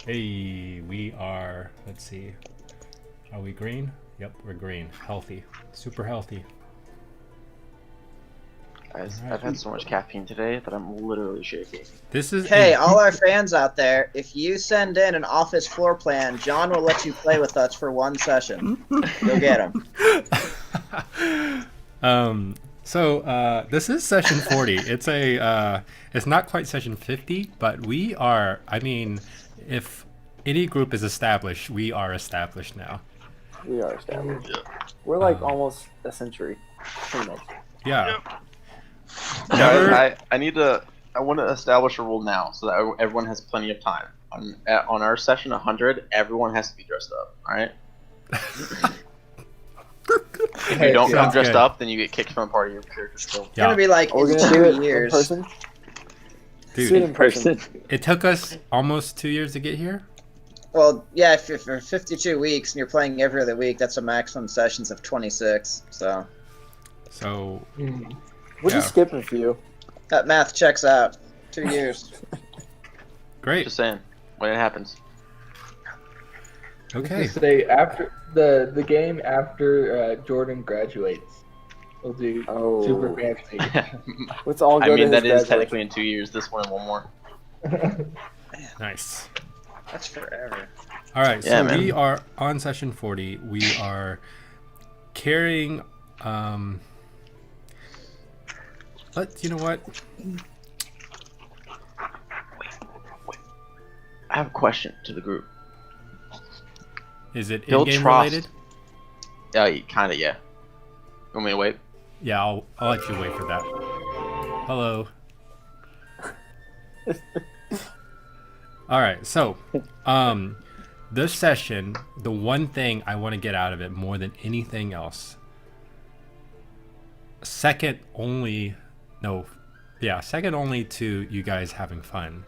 Hey, we are, let's see. Are we green? Yep, we're green. Healthy. Super healthy. Guys, Alright. I've had so much caffeine today that I'm literally shaking. This is Hey, all our fans out there, if you send in an office floor plan, John will let you play with us for one session. Go get him. This is session 40. It's not quite session 50, but we are, I mean, if any group is established, we are established now. We are established. We're like almost a century, pretty much. Yeah. Guys, I want to establish a rule now so that everyone has plenty of time. On our session 100, everyone has to be dressed up, alright? If you don't come dressed up, then you get kicked from a part of your character skill. It's gonna be like We're in gonna do it 2 in years. person. Dude, Do it in person. it took us almost 2 years to get here. Well, yeah, if for 52 weeks and you're playing every other week, that's a maximum sessions of 26. So We'll just skip a few. that math checks out. 2 years. Great. Just saying, when it happens. Okay. Say after the game after Jordan graduates, we'll do super fancy. Let's all go I mean, to his that is graduation. technically in 2 years. This one and one more. Nice. That's forever. All right, Yeah, so man. we are on session 40. We are carrying. You know what? I have a question to the group. Is it Build in-game trust. related? Kind of, yeah. You want me to wait? Yeah, I'll let you wait for that. Hello. All right, so this session, the one thing I want to get out of it more than anything else, second only to you guys having fun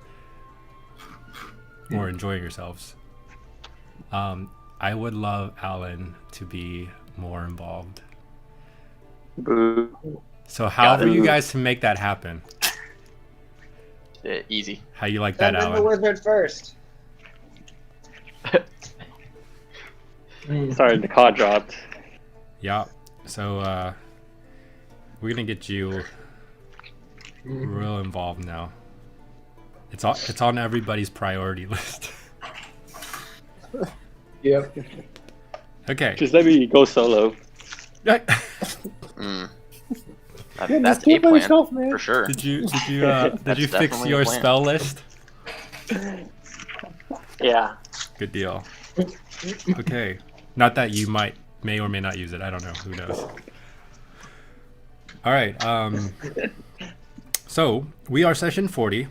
or enjoying yourselves. I would love Alan to be more involved. Boo. So however it. you guys can make that happen. Easy. How you like that, Send in the Alan? wizard first. Sorry, the call dropped. Yeah. So we're gonna get you real involved now. It's on everybody's priority list. Yep. Okay. Just let me go solo. Mm. Yeah, That's just do a it by plan, yourself, man. for sure. Did you That's fix definitely your a plan. spell list? Yeah. Good deal. Okay. Not that you may or may not use it. I don't know. Who knows? All right. So we are session 40.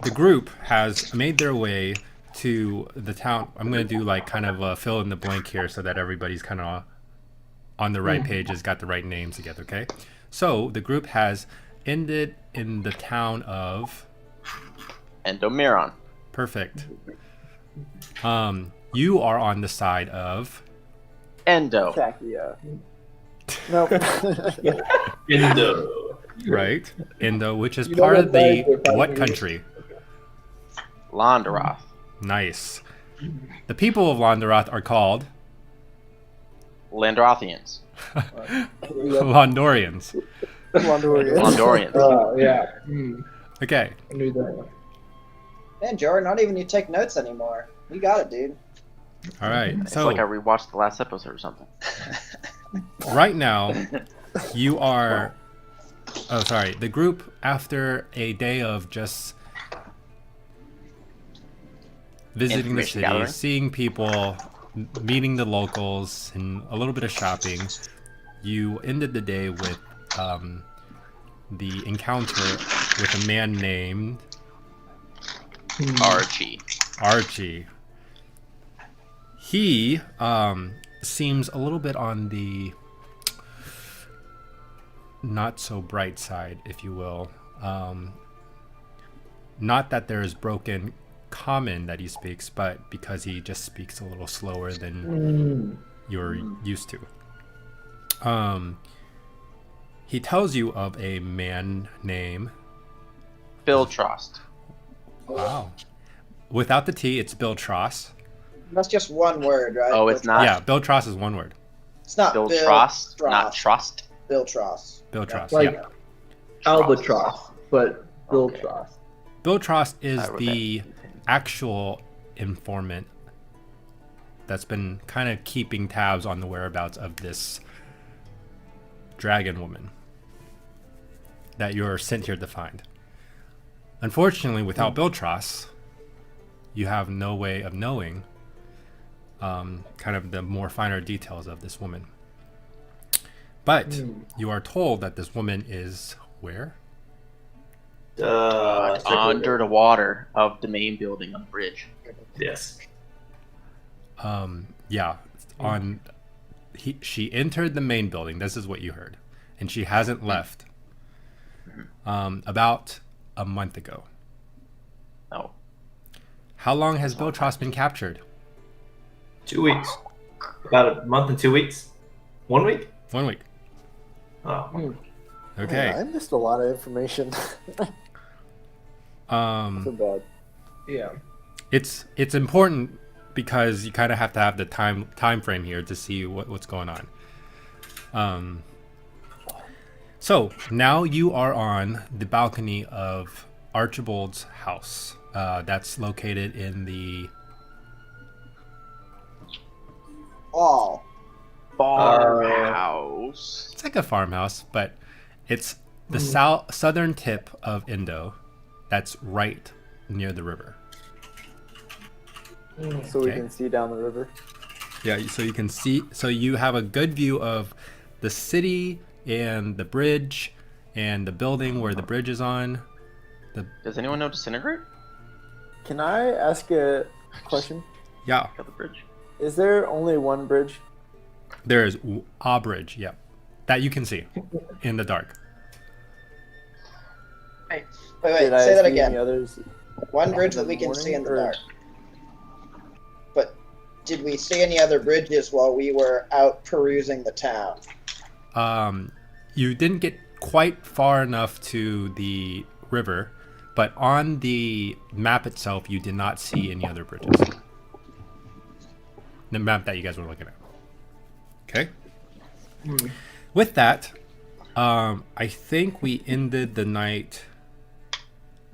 The group has made their way to the town. I'm going to do like kind of a fill in the blank here so that everybody's kind of on the right page, has got the right names together. Okay. So the group has ended in the town of Endomiron. Perfect. You are on the side of Endo. Czechia. No. right, Indo, which is You know part what of the side we're what fighting? country? Londaroth. Nice. The people of Londaroth are called Landrothians. Londorians. Londorians. Oh yeah. Okay. I knew that. Man, Jordan, not even you take notes anymore. You got it, dude. All right. It's So like I rewatched the last episode or something. right now, you are. Oh, sorry. The group, after a day of just visiting the Information city, gathering. seeing people, meeting the locals, and a little bit of shopping, you ended the day with the encounter with a man named Archie. Archie. He seems a little bit on the not so bright side, if you will. Not that there's broken common that he speaks, but because he just speaks a little slower than you're used to. He tells you of a man named Phil Trost. Wow. without the T, it's Bill Tross. That's just one word, right? Oh, it's not. Yeah, Bill Tross is one word. It's not Bill Bill Trost, Tross. not Trust. Bill Tross. Bill Tross. Like Yeah. albatross, but Bill Okay. Tross. Bill Tross is I wrote the that. actual informant that's been kind of keeping tabs on the whereabouts of this dragon woman that you're sent here to find. Unfortunately, without Bill Tross, you have no way of knowing kind of the more finer details of this woman. But you are told that this woman is where? Under the water of the main building on the bridge. Yes. Yeah, she entered the main building. This is what you heard, and she hasn't left. About a month ago. Oh. How long has Bill Tross been captured? 2 weeks. About a month and 2 weeks. 1 week? 1 week. Oh. Okay. Man, I missed a lot of information. So bad. Yeah. It's important because you kind of have to have the time frame here to see what's going on. So now you are on the balcony of Archibald's house. That's located in the Farmhouse. It's like a farmhouse, but it's the southern tip of Indo. That's right near the river. So we Okay. can see down the river. Yeah, so you can see. So you have a good view of the city and the bridge and the building where the bridge is on. Does anyone know Disintegrate? Can I ask a question? Yeah, Got the bridge. Is there only one bridge? there is a bridge. Yeah, that you can see in the dark. Wait, Did I say that see again. any others? One bridge that we can see in the Morning, or- dark. But did we see any other bridges while we were out perusing the town? You didn't get quite far enough to the river, but on the map itself, you did not see any other bridges. The map that you guys were looking at. Okay. With that, I think we ended the night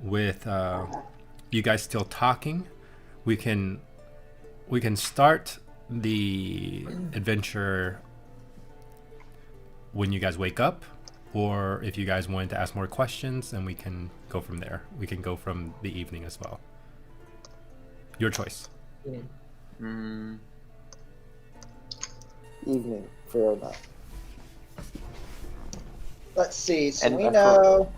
with you guys still talking. We can start the adventure when you guys wake up, or if you guys wanted to ask more questions, then we can go from there. We can go from the evening as well. Your choice. Evening, fair enough. Let's see. So And we that's know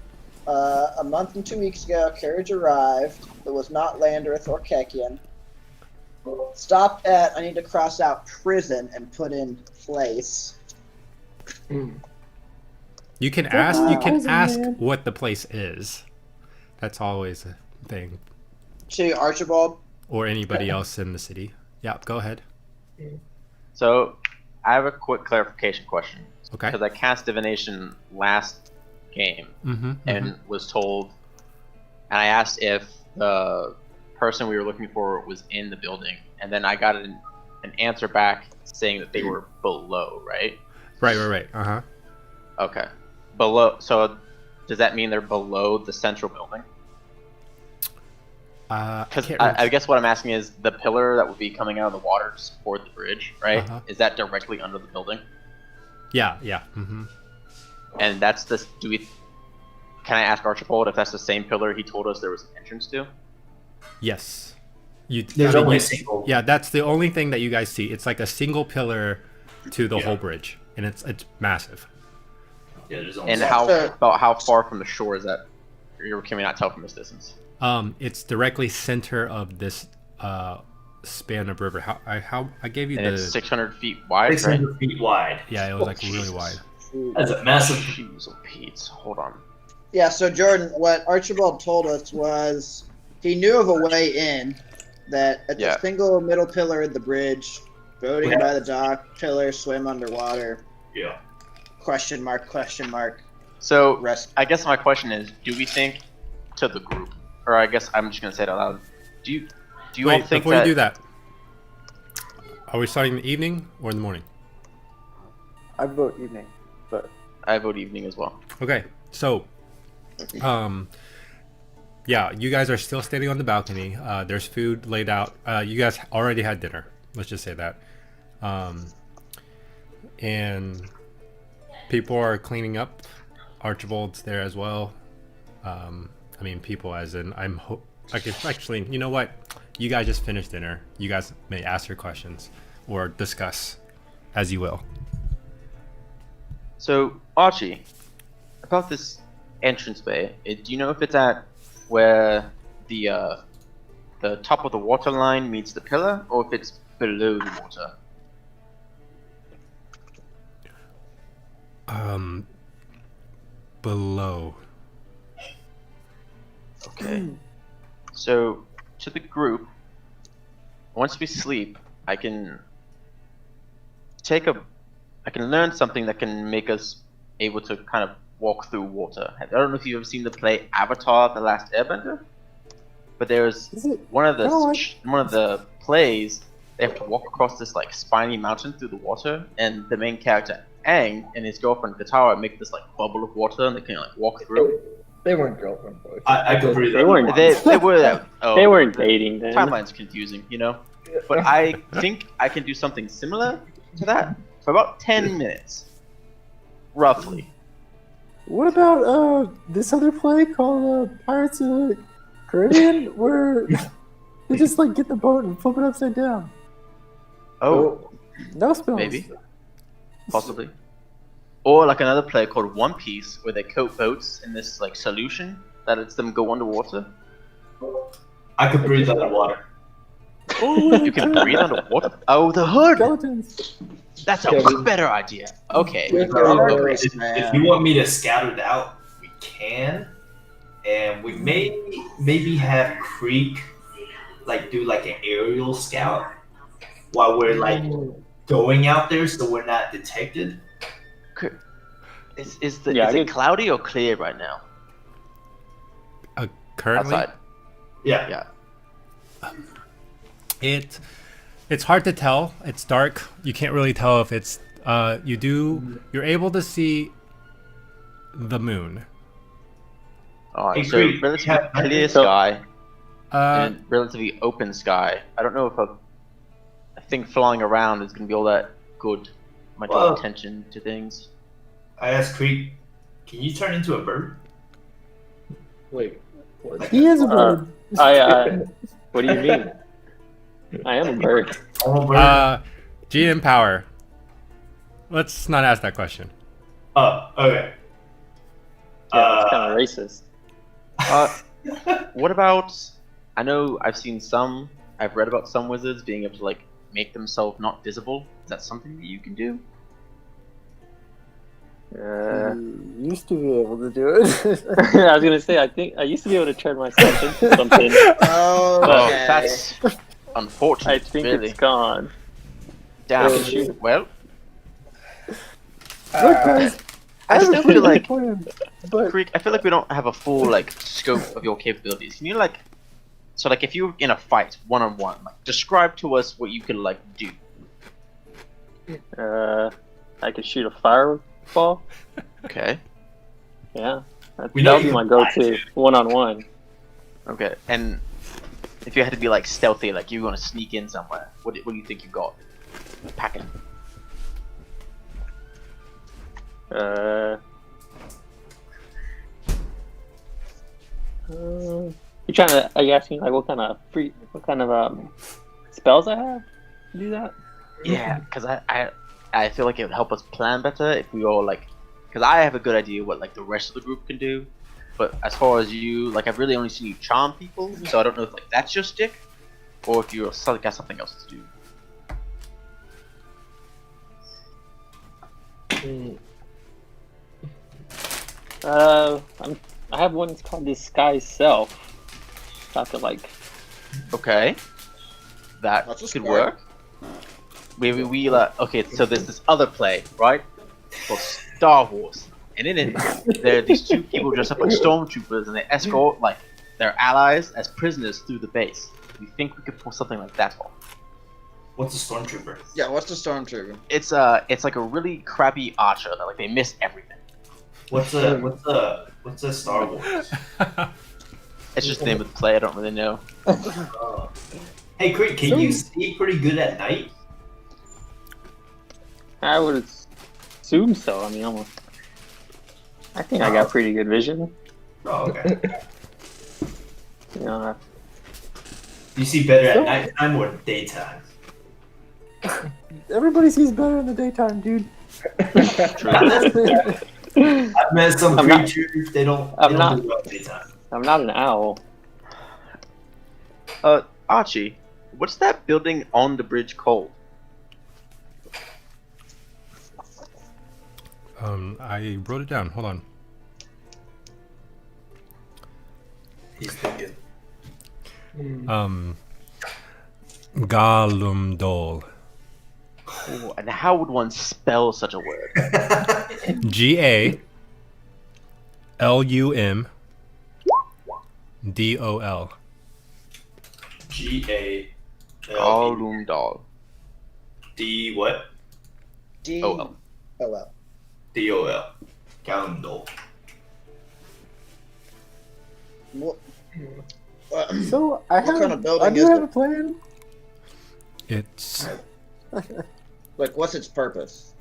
a month and 2 weeks ago, carriage arrived. It was not Landreth or Kekian. Stopped at, I need to cross out prison and put in place. You can ask what the place is. That's always a thing. To Archibald. Or anybody else in the city. Yeah, go ahead. So, I have a quick clarification question. Okay. Because I cast Divination last game and was told, and I asked if the person we were looking for was in the building, and then I got an answer back saying that they were below, right? Right. Uh-huh. Okay. Below. So, does that mean they're below the central building? Because I guess what I'm asking is the pillar that would be coming out of the water to support the bridge, right? Uh-huh. Is that directly under the building? Yeah. And that's the. Can I ask Archibald if that's the same pillar he told us there was an entrance to? Yes. There's only a single. Yeah, that's the only thing that you guys see. It's like a single pillar to the whole bridge, and it's massive. Yeah, there's only And single. how far from the shore is that? Can we not tell from this distance? It's directly center of this span of river. I gave you And the it's 600 feet wide, right? 600 feet wide. yeah, it was like really wide. That's a massive. Jeez, oh, Pete, hold on. Yeah, so Jordan, what Archibald told us was he knew of a way in that at the single middle pillar of the bridge, boating by the dock, pillar, swim underwater. Yeah. Question mark. So, Rest. I guess my question is, do we think to the group, or I guess I'm just going to say it out loud, Do you all Wait, think before that? you do that, are we starting in the evening or in the morning? I vote evening, but I vote evening as well. Okay, so, yeah, you guys are still standing on the balcony. There's food laid out. You guys already had dinner. Let's just say that. And people are cleaning up. Archibald's there as well. I mean, people as in actually, you know what? You guys just finished dinner. You guys may ask your questions or discuss as you will. So Archie, about this entranceway, do you know if it's at where the top of the water line meets the pillar, or if it's below the water? Below. Okay. So to the group, once we sleep, I can learn something that can make us able to kind of walk through water. I don't know if you've ever seen the play Avatar: The Last Airbender, but there's one of the plays. They have to walk across this like spiny mountain through the water, and the main character Aang and his girlfriend Katara make this like bubble of water, and they can like walk through. They weren't girlfriend boys. I can breathe. They weren't. They were. Oh, They weren't dating then. timeline's confusing, you know. But I think I can do something similar to that for about 10 minutes, roughly. what about this other play called Pirates of the Caribbean, where they just like get the boat and flip it upside down? Oh, No spells. maybe, possibly. Or like another play called One Piece, where they coat boats in this like solution that lets them go underwater. I could breathe underwater. You can breathe underwater. Oh, the hood. Skeletons. That's a Kevin. better idea. Okay. Yeah, Okay. If you want me to scout it out, we can, and we maybe have Creek like do like an aerial scout while we're like going out there, so we're not detected. Is Yeah, I it could- cloudy or clear right now? Currently, Outside. Yeah. Yeah. it's hard to tell. It's dark. You can't really tell if it's you're able to see the moon. Alright, Hey, so Creek, relatively yeah, clear so- sky Uh, and relatively open sky. I don't know if a thing flying around is going to be all that good. Might draw Well- attention to things. I asked Creek, can you turn into a bird? Wait. What? He is a bird. What do you mean? I am a bird. I'm a bird. GM power. Let's not ask that question. Oh, okay. Yeah, it's kind of racist. What about? I know I've read about some wizards being able to like make themselves not visible. Is that something that you can do? You used to be able to do it. I was gonna say, I think I used to be able to turn myself into something. Oh, Okay. that's unfortunate. I think really. it's gone. Damn. shoot. Well, Look, guys, I have a still pretty feel good like plan, but Creek. I feel like we don't have a full like scope of your capabilities. Can you like, so like if you're in a fight one on one, like describe to us what you could like do. I could shoot a fireball. Okay. Yeah, We know that would be you my can go-to fly, one-on-one. Okay. And if you had to be like stealthy, like you want to sneak in somewhere, what do you think you got? Packing. You trying to? Are you asking like what kind of spells I have to do that? Yeah, because I feel like it would help us plan better if we all like, because I have a good idea what like the rest of the group can do, but as far as you, like I've really only seen you charm people, so I don't know if like that's your stick, or if you're got something else to do. I have one that's called Disguise Self. So I could like. Okay, that That's a could start. work. Maybe we okay. So there's this other play, right? Called Star Wars, and in it there are these two people dressed up like stormtroopers, and they escort like their allies as prisoners through the base. we think we could pull something like that off. What's a stormtrooper? Yeah, what's the stormtrooper? It's like a really crappy archer that like they miss everything. What's a Star Wars? It's just the name of the play. I don't really know. Hey, Creek, can you see pretty good at night? I would assume so. I mean, I think I got pretty good vision. Oh, okay. You know, You see better at nighttime or daytime? Everybody sees better in the daytime, dude. I've met some creatures. They don't do well at daytime. I'm not an owl. Archie, what's that building on the bridge called? I wrote it down. Hold on. He's thinking. Galumdol. Ooh, and how would one spell such a word? GALUMDOL. Galumdol. D what? O-L. O-L. D-O-L. Galumdol. So I What kind of building I do is have it? a plan. It's Like, what's its purpose?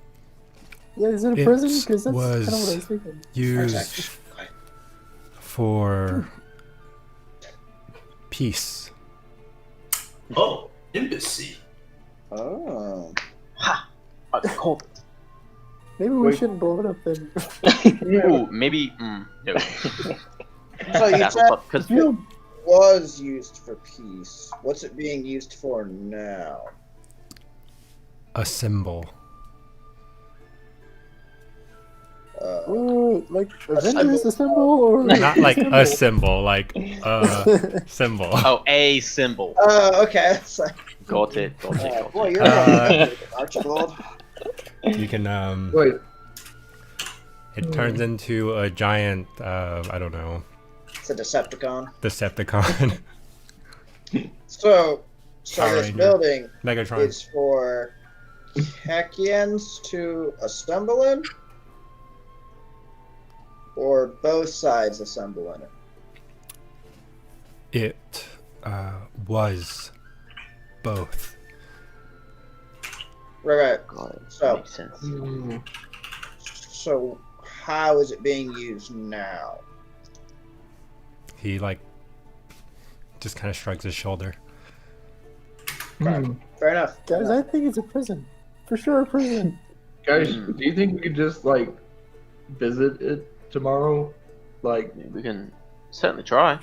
Yeah, is it a It prison? Because that's was- kind of what I was thinking. used for peace. Oh, embassy. Oh. I called it. Maybe we shouldn't blow it up then. Ooh, maybe. No. So you That's said because it was used for peace. What's it being used for now? A symbol. Like Avengers the symbol, or Not like a symbol, like a symbol. Oh, a symbol. Okay. It's like, Got it. boy, you're Archibald. You can Wait, it turns into a giant I don't know, It's a Decepticon. Decepticon. So Power this Ranger. building Megatron. is for Hekians to assemble in? Or both sides assemble in it? It was both. Right. Got it. So- Makes sense. So how is it being used now? He like just kind of shrugs his shoulder. Fair enough. guys, I think it's a prison. For sure, a prison. guys, do you think we could just like visit it tomorrow? Like, We can certainly try.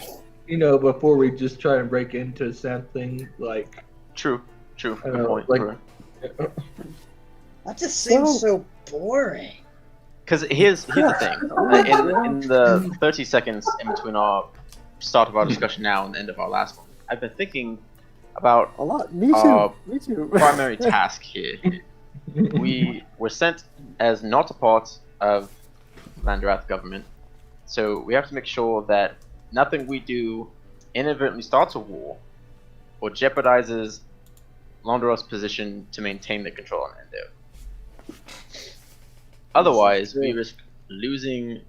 before we just try and break into something. Like, True. I Good don't know, point. like- That just seems so boring. Because here's the thing. In the 30 seconds in between our start of our discussion now and the end of our last one, I've been thinking about A lot. Me too. Uh, Me too. primary task here. We were sent as not a part of Landrath government, so we have to make sure that nothing we do inadvertently starts a war or jeopardizes Londoros' position to maintain the control on Endo. Otherwise, we risk losing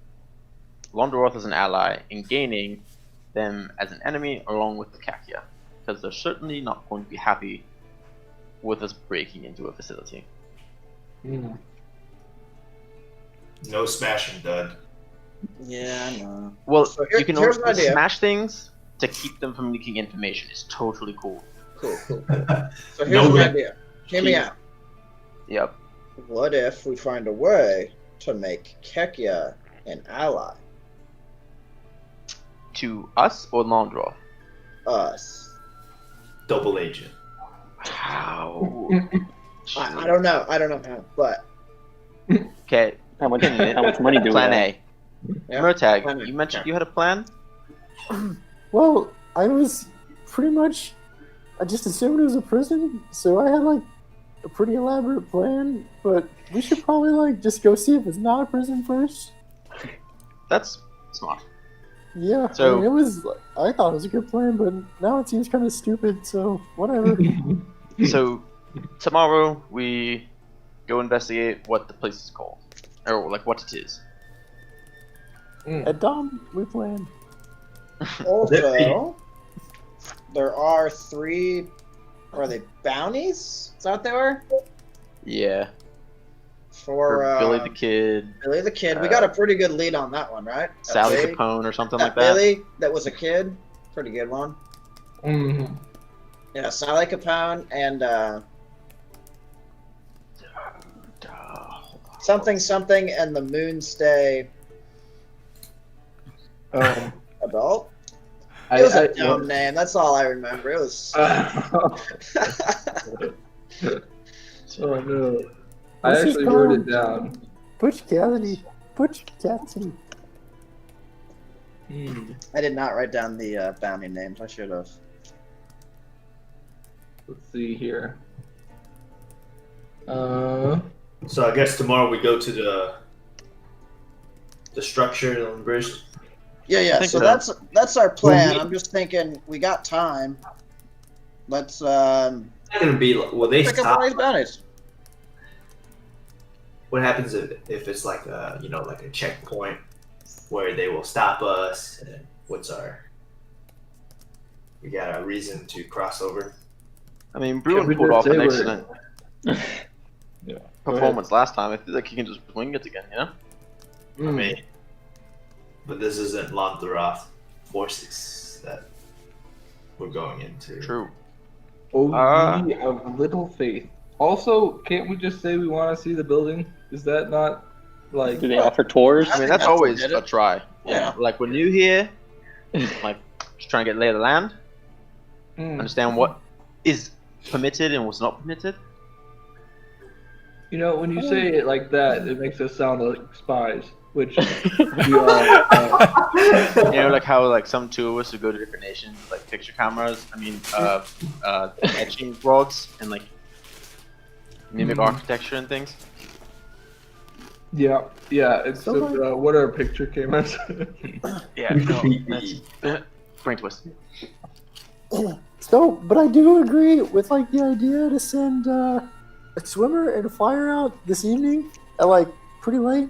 Londoros as an ally and gaining them as an enemy along with the Kakia, because they're certainly not going to be happy with us breaking into a facility. No smashing, Dud. Yeah, I know. Well, So you can here's an also idea. smash things to keep them from leaking information. It's totally cool. Cool. So here's No an way. idea. Hear me out. Yep. What if we find a way to make Kekia an ally? To us or Londroth? Us. Double agent. How? I don't know. I don't know how, but Okay. How much money do we Plan have? A. Yeah, Murtag, plan A. you mentioned you had a plan? Well, I was pretty much. I just assumed it was a prison, so I had like a pretty elaborate plan. But we should probably like just go see if it's not a prison first. That's smart. Yeah, So- I mean, it was. I thought it was a good plan, but now it seems kind of stupid. So whatever. So tomorrow we go investigate what the place is called, or like what it is. At dawn, we plan. Also, there are 3. Are they bounties? Is that what they were? Yeah. For Billy the Kid, Billy the Kid. We got a pretty good lead on that one, right? Sally Billy? Capone, or something That like that. Billy that was a kid. Pretty good one. Mm-hmm. Yeah, Sally Capone and something and the Moonstay adult. It was a dumb name. That's all I remember. It was. Oh no! I What's his actually wrote name? it down. Butch Cassidy. Butch Cassidy. I did not write down the bounty names. I should have. Let's see here. So I guess tomorrow we go to the structure on the bridge. Yeah. think So so. that's our plan. I'm just thinking we got time. Let's It's not gonna be well. They pick up stop. all these bounties. What happens if it's like a like a checkpoint where they will stop us? And what's our? We got a reason to cross over. I mean, Bruin we pulled just off an say we're- excellent Yeah. performance last time. I feel like he can just wing it again, you know? I mean, but this isn't Lanzarote forces that we're going into. True. Oh, Uh, ye of little faith. Also, can't we just say we want to see the building? Is that not like? Do they offer tours? I mean, think that's that's always what did a it. try. Yeah. Like, we're new here, like, just trying to get lay of the land, understand what is permitted and what's not permitted. You know, when you say it like that, it makes us sound like spies, which we are. You know, like how like some tour of us would go to different nations, with, like picture cameras. I mean, etching rods and like mimic architecture and things. Yeah. It's So, just, what are picture cameras? Yeah, no, that's brain twist. So, but I do agree with like the idea to send a swimmer and a flyer out this evening at like pretty late,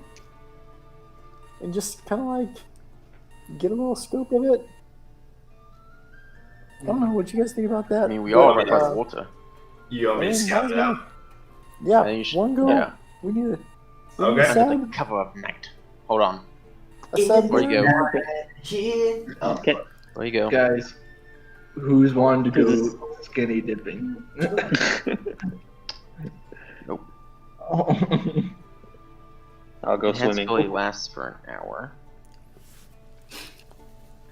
and just kind of like get a little scope of it. I don't know what you guys think about that. I mean, we are right by but, the water. You want me to I mean, scout might it as out? Yeah, And you should- one goal. yeah. We need a. We Okay. need a Under the side, cover of night. Hold on. a side Where you go? Here. Okay. Where you go? Guys, who's wanting to go skinny dipping? Nope. I'll go Enhanced swimming. ability lasts for an hour.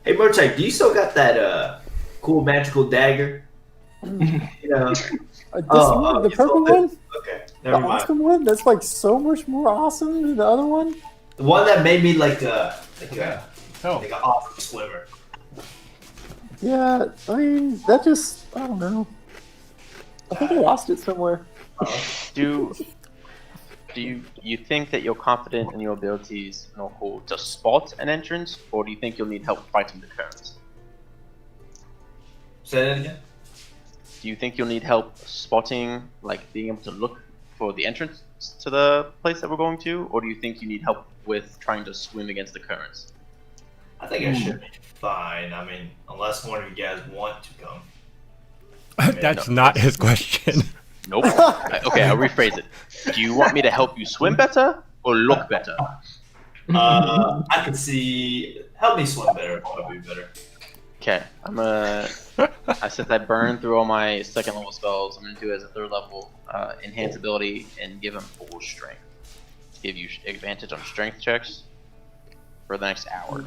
Hey, Murtek, do you still got that cool magical dagger? Yeah. This Oh, one, oh, the you purple sold it. one, Okay, the never mind. awesome one. That's like so much more awesome than the other one. The one that made me like a Oh, like an awesome swimmer. Yeah, I mean that just I don't know. I think I lost it somewhere. Do you think that you're confident in your abilities, Norco, to spot an entrance, or do you think you'll need help fighting the currents? Say that again. Do you think you'll need help spotting, like being able to look for the entrance to the place that we're going to, or do you think you need help with trying to swim against the currents? I think I should be fine. I mean, unless one of you guys want to come. that's not his question. Nope. Okay, I'll rephrase it. Do you want me to help you swim better or look better? I can see. Help me swim better. Probably better. Okay, since I burned through all my second level spells, I'm gonna do it as a third level enhance ability and give him full strength. Give you advantage on strength checks for the next hour.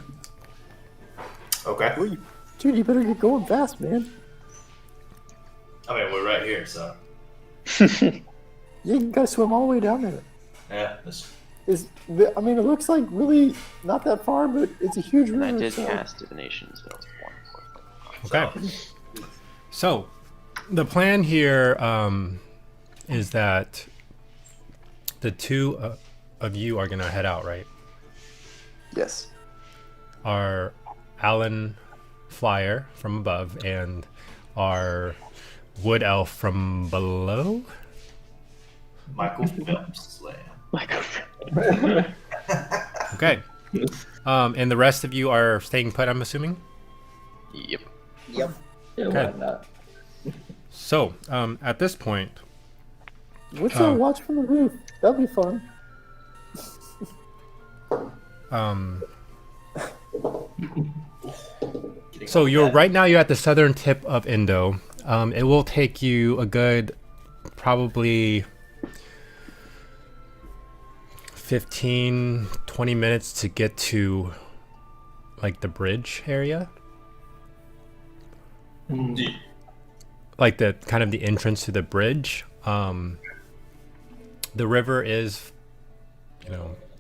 Okay. Dude, you better get going fast, man. I mean, we're right here, so You gotta swim all the way down there. yeah. I mean, it looks like really not that far, but it's a huge And I river. did So. cast divination spells. Okay. So, the plan here is that the two of you are gonna head out, right? Yes. Are Alan Flyer from above and our wood elf from below. Michael Phelps Slam. Okay. And the rest of you are staying put, I'm assuming? Yep. Yep. Yeah, Okay. why not? So, at this point, What's that watch from the roof? That'd be fun. so you're right now you're at the southern tip of Indo. It will take you a good probably 15-20 minutes to get to like the bridge area. Like the kind of the entrance to the bridge. The river is,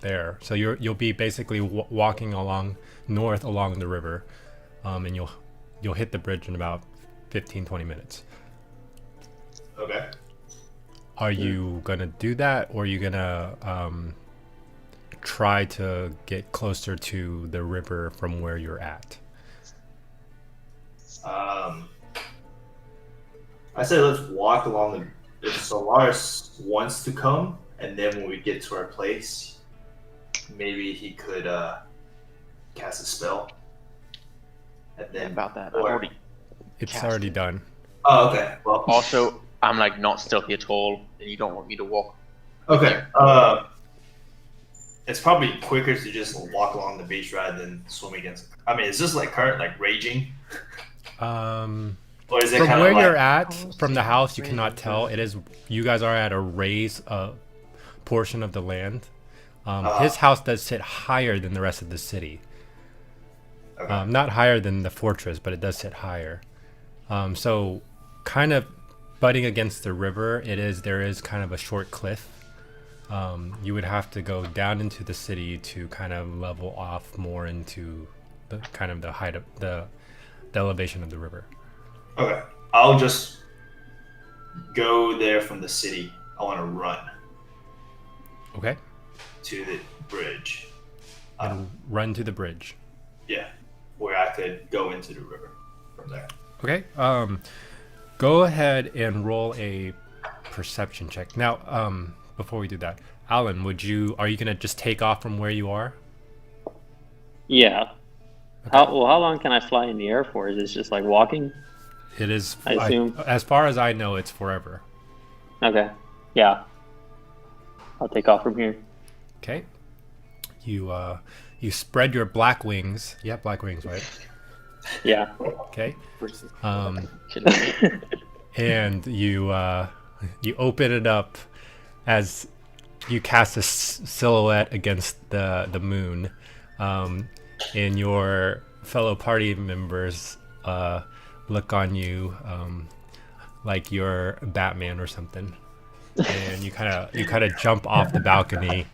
there. So you'll be basically walking along north along the river, and you'll hit the bridge in about 15-20 minutes. Okay. Are you gonna do that, or are you gonna try to get closer to the river from where you're at? I say let's walk along the. If Solaris wants to come, and then when we get to our place, maybe he could cast a spell. And then About that. or- It's Cast already it. done. Oh, okay. Well, Also, I'm like not stealthy at all, and you don't want me to walk. okay. It's probably quicker to just walk along the beach rather than swim against. I mean, is this like current like raging? Or is it From kind where of like, you're at, from the house, you cannot tell. It is you guys are at a raised portion of the land. His house does sit higher than the rest of the city. Okay. Not higher than the fortress, but it does sit higher. So, kind of butting against the river, there is kind of a short cliff. You would have to go down into the city to kind of level off more into the kind of the height of the elevation of the river. Okay, I'll just go there from the city. I want to run Okay, to the bridge. and run to the bridge. Yeah, where I could go into the river from there. Okay. Go ahead and roll a perception check. Now, before we do that, Alan, are you gonna just take off from where you are? Yeah. How long can I fly in the air for? Is it just like walking? It is. I assume. As far as I know, it's forever. Okay. Yeah. I'll take off from here. Okay. You spread your black wings. You have black wings, right? Yeah. Okay. Versus And you open it up as you cast a silhouette against the moon, and your fellow party members look on you like you're Batman or something, and you kind of jump off the balcony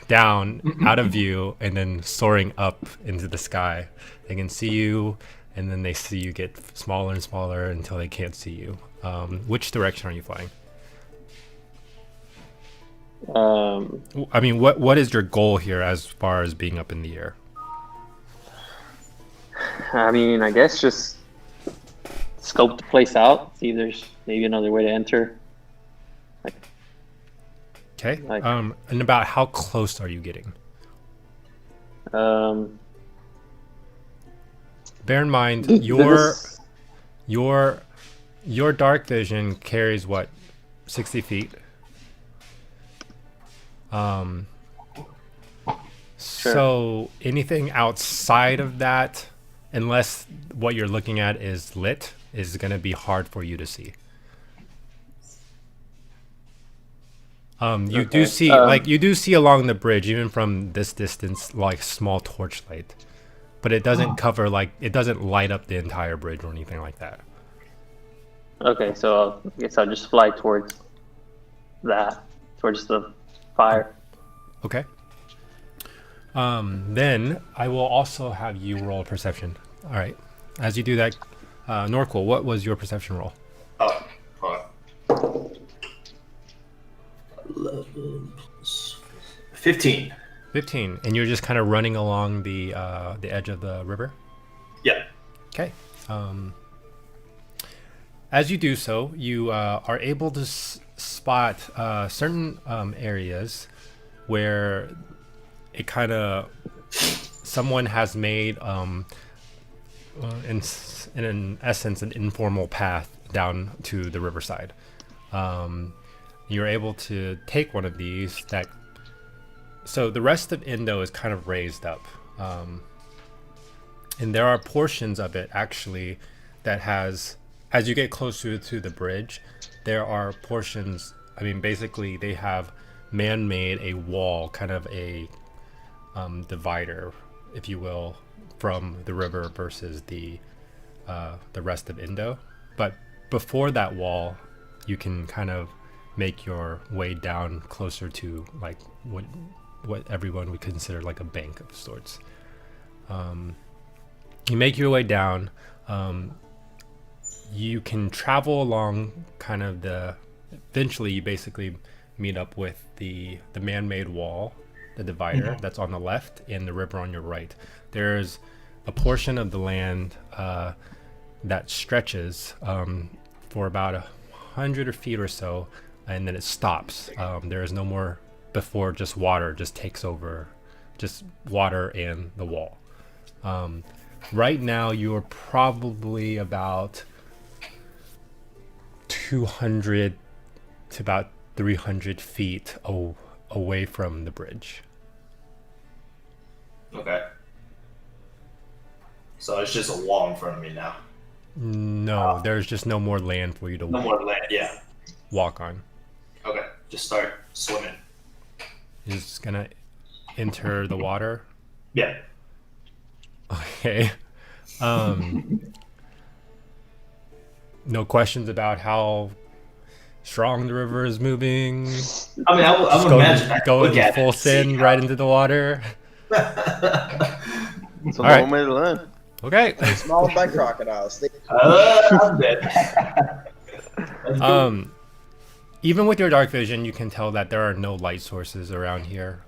down out of view and then soaring up into the sky. They can see you, and then they see you get smaller and smaller until they can't see you. Which direction are you flying? I mean, what is your goal here as far as being up in the air? I mean, I guess just scope the place out. See if there's maybe another way to enter. Okay. Like- And about how close are you getting? Bear in mind, your dark vision carries what, 60 feet. So anything outside of that, unless what you're looking at is lit, is going to be hard for you to see. You do see, you do see along the bridge, even from this distance, like small torchlight, but it doesn't cover, it doesn't light up the entire bridge or anything like that. Okay, so I guess I'll just fly towards the fire. Okay. Then I will also have you roll perception. All right. As you do that, Norquil, what was your perception roll? Oh, hold on. 11 plus 15. 15. And you're just kind of running along the edge of the river? Yeah. Okay. As you do so, you are able to spot certain areas where it kind of someone has made in essence an informal path down to the riverside. You're able to take one of these that so the rest of Indo is kind of raised up, and there are portions of it actually that has, as you get closer to the bridge, there are portions, I mean basically they have man-made a wall, kind of a divider, if you will, from the river versus the rest of Indo. But before that wall, you can kind of make your way down closer to like what everyone would consider like a bank of sorts. You make your way down. You can travel along kind of eventually you basically meet up with the man-made wall, the divider that's on the left, and the river on your right. There's a portion of the land that stretches for about 100 feet or so, and then it stops. There is no more before just water just takes over, just water and the wall. Right now you're probably about 200 to about 300 feet away from the bridge. Okay. So it's just a wall in front of me now. No, there's just no more land for you to No more land, yeah. walk on. Okay, just start swimming. You're just gonna enter the water. Yeah. Okay. No questions about how strong the river is moving. I mean, I would imagine I could Go look in at full it and see sin how- right into the water. It's a All right. long way to learn. Okay. Swallowed by crocodiles. I'm dead. Let's go. Even with your dark vision, you can tell that there are no light sources around here.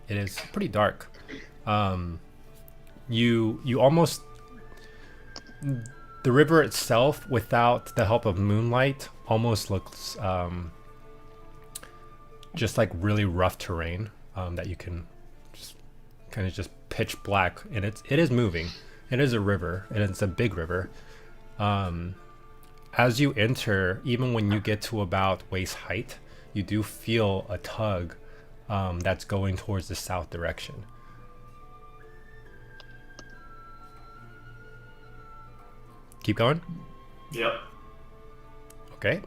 It is pretty dark. You almost, the river itself, without the help of moonlight, almost looks just like really rough terrain that you can just kind of just pitch black, and it is moving. It is a river, and it's a big river. As you enter, even when you get to about waist height, you do feel a tug that's going towards the south direction. Keep going. Yep. Okay.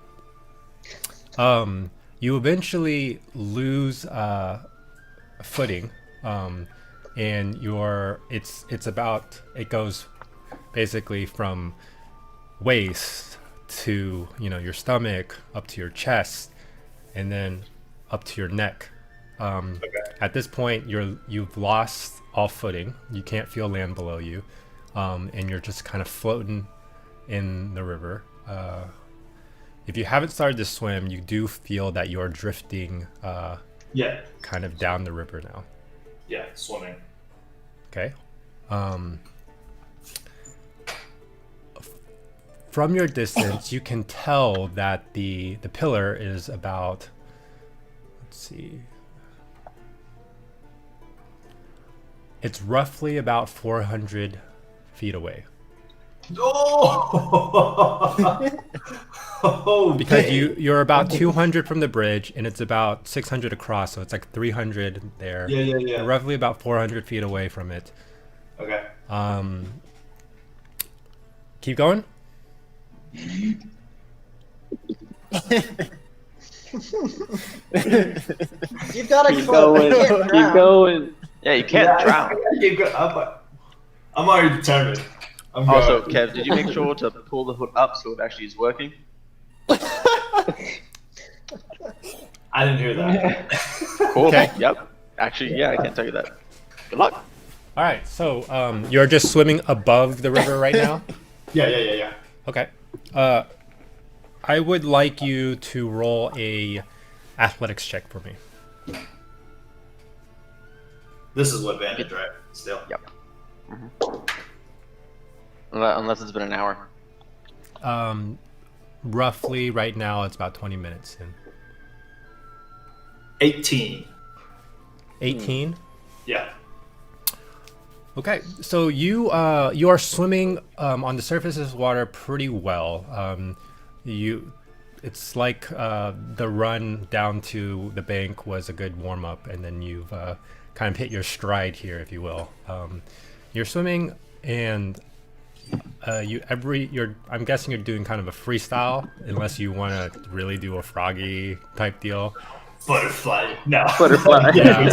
You eventually lose footing, and it goes basically from waist to your stomach, up to your chest, and then up to your neck. At this point, you've lost all footing. You can't feel land below you, and you're just kind of floating in the river. If you haven't started to swim, you do feel that you're drifting Yeah. kind of down the river now. Yeah. Swimming. Okay. From your distance, you can tell that the pillar is about, let's see, it's roughly about 400 feet away. Oh, Because dang. you're about 200 from the bridge, and it's about 600 across, so it's like 300 there. Yeah. You're roughly about 400 feet away from it. Okay. Keep going. You've got to Keep float. going. You can't Keep drown. going. Yeah, you can't drown. I'm already determined. I'm Also, going. Kev, did you make sure to pull the hood up so it actually is working? I didn't hear that. Cool. Okay. Yep. Actually, yeah, I can tell you that. Good luck. All right, so you're just swimming above the river right now? Yeah. Okay. I would like you to roll a athletics check for me. This is what advantage, right? Still. Yep. Unless it's been an hour. Roughly right now it's about 20 minutes in. 18. 18. Yeah. Okay, so you are swimming on the surface of water pretty well. It's like the run down to the bank was a good warm up, and then you've kind of hit your stride here, if you will. You're swimming, and I'm guessing you're doing kind of a freestyle, unless you want to really do a froggy type deal. Butterfly. No. Butterfly. Yeah.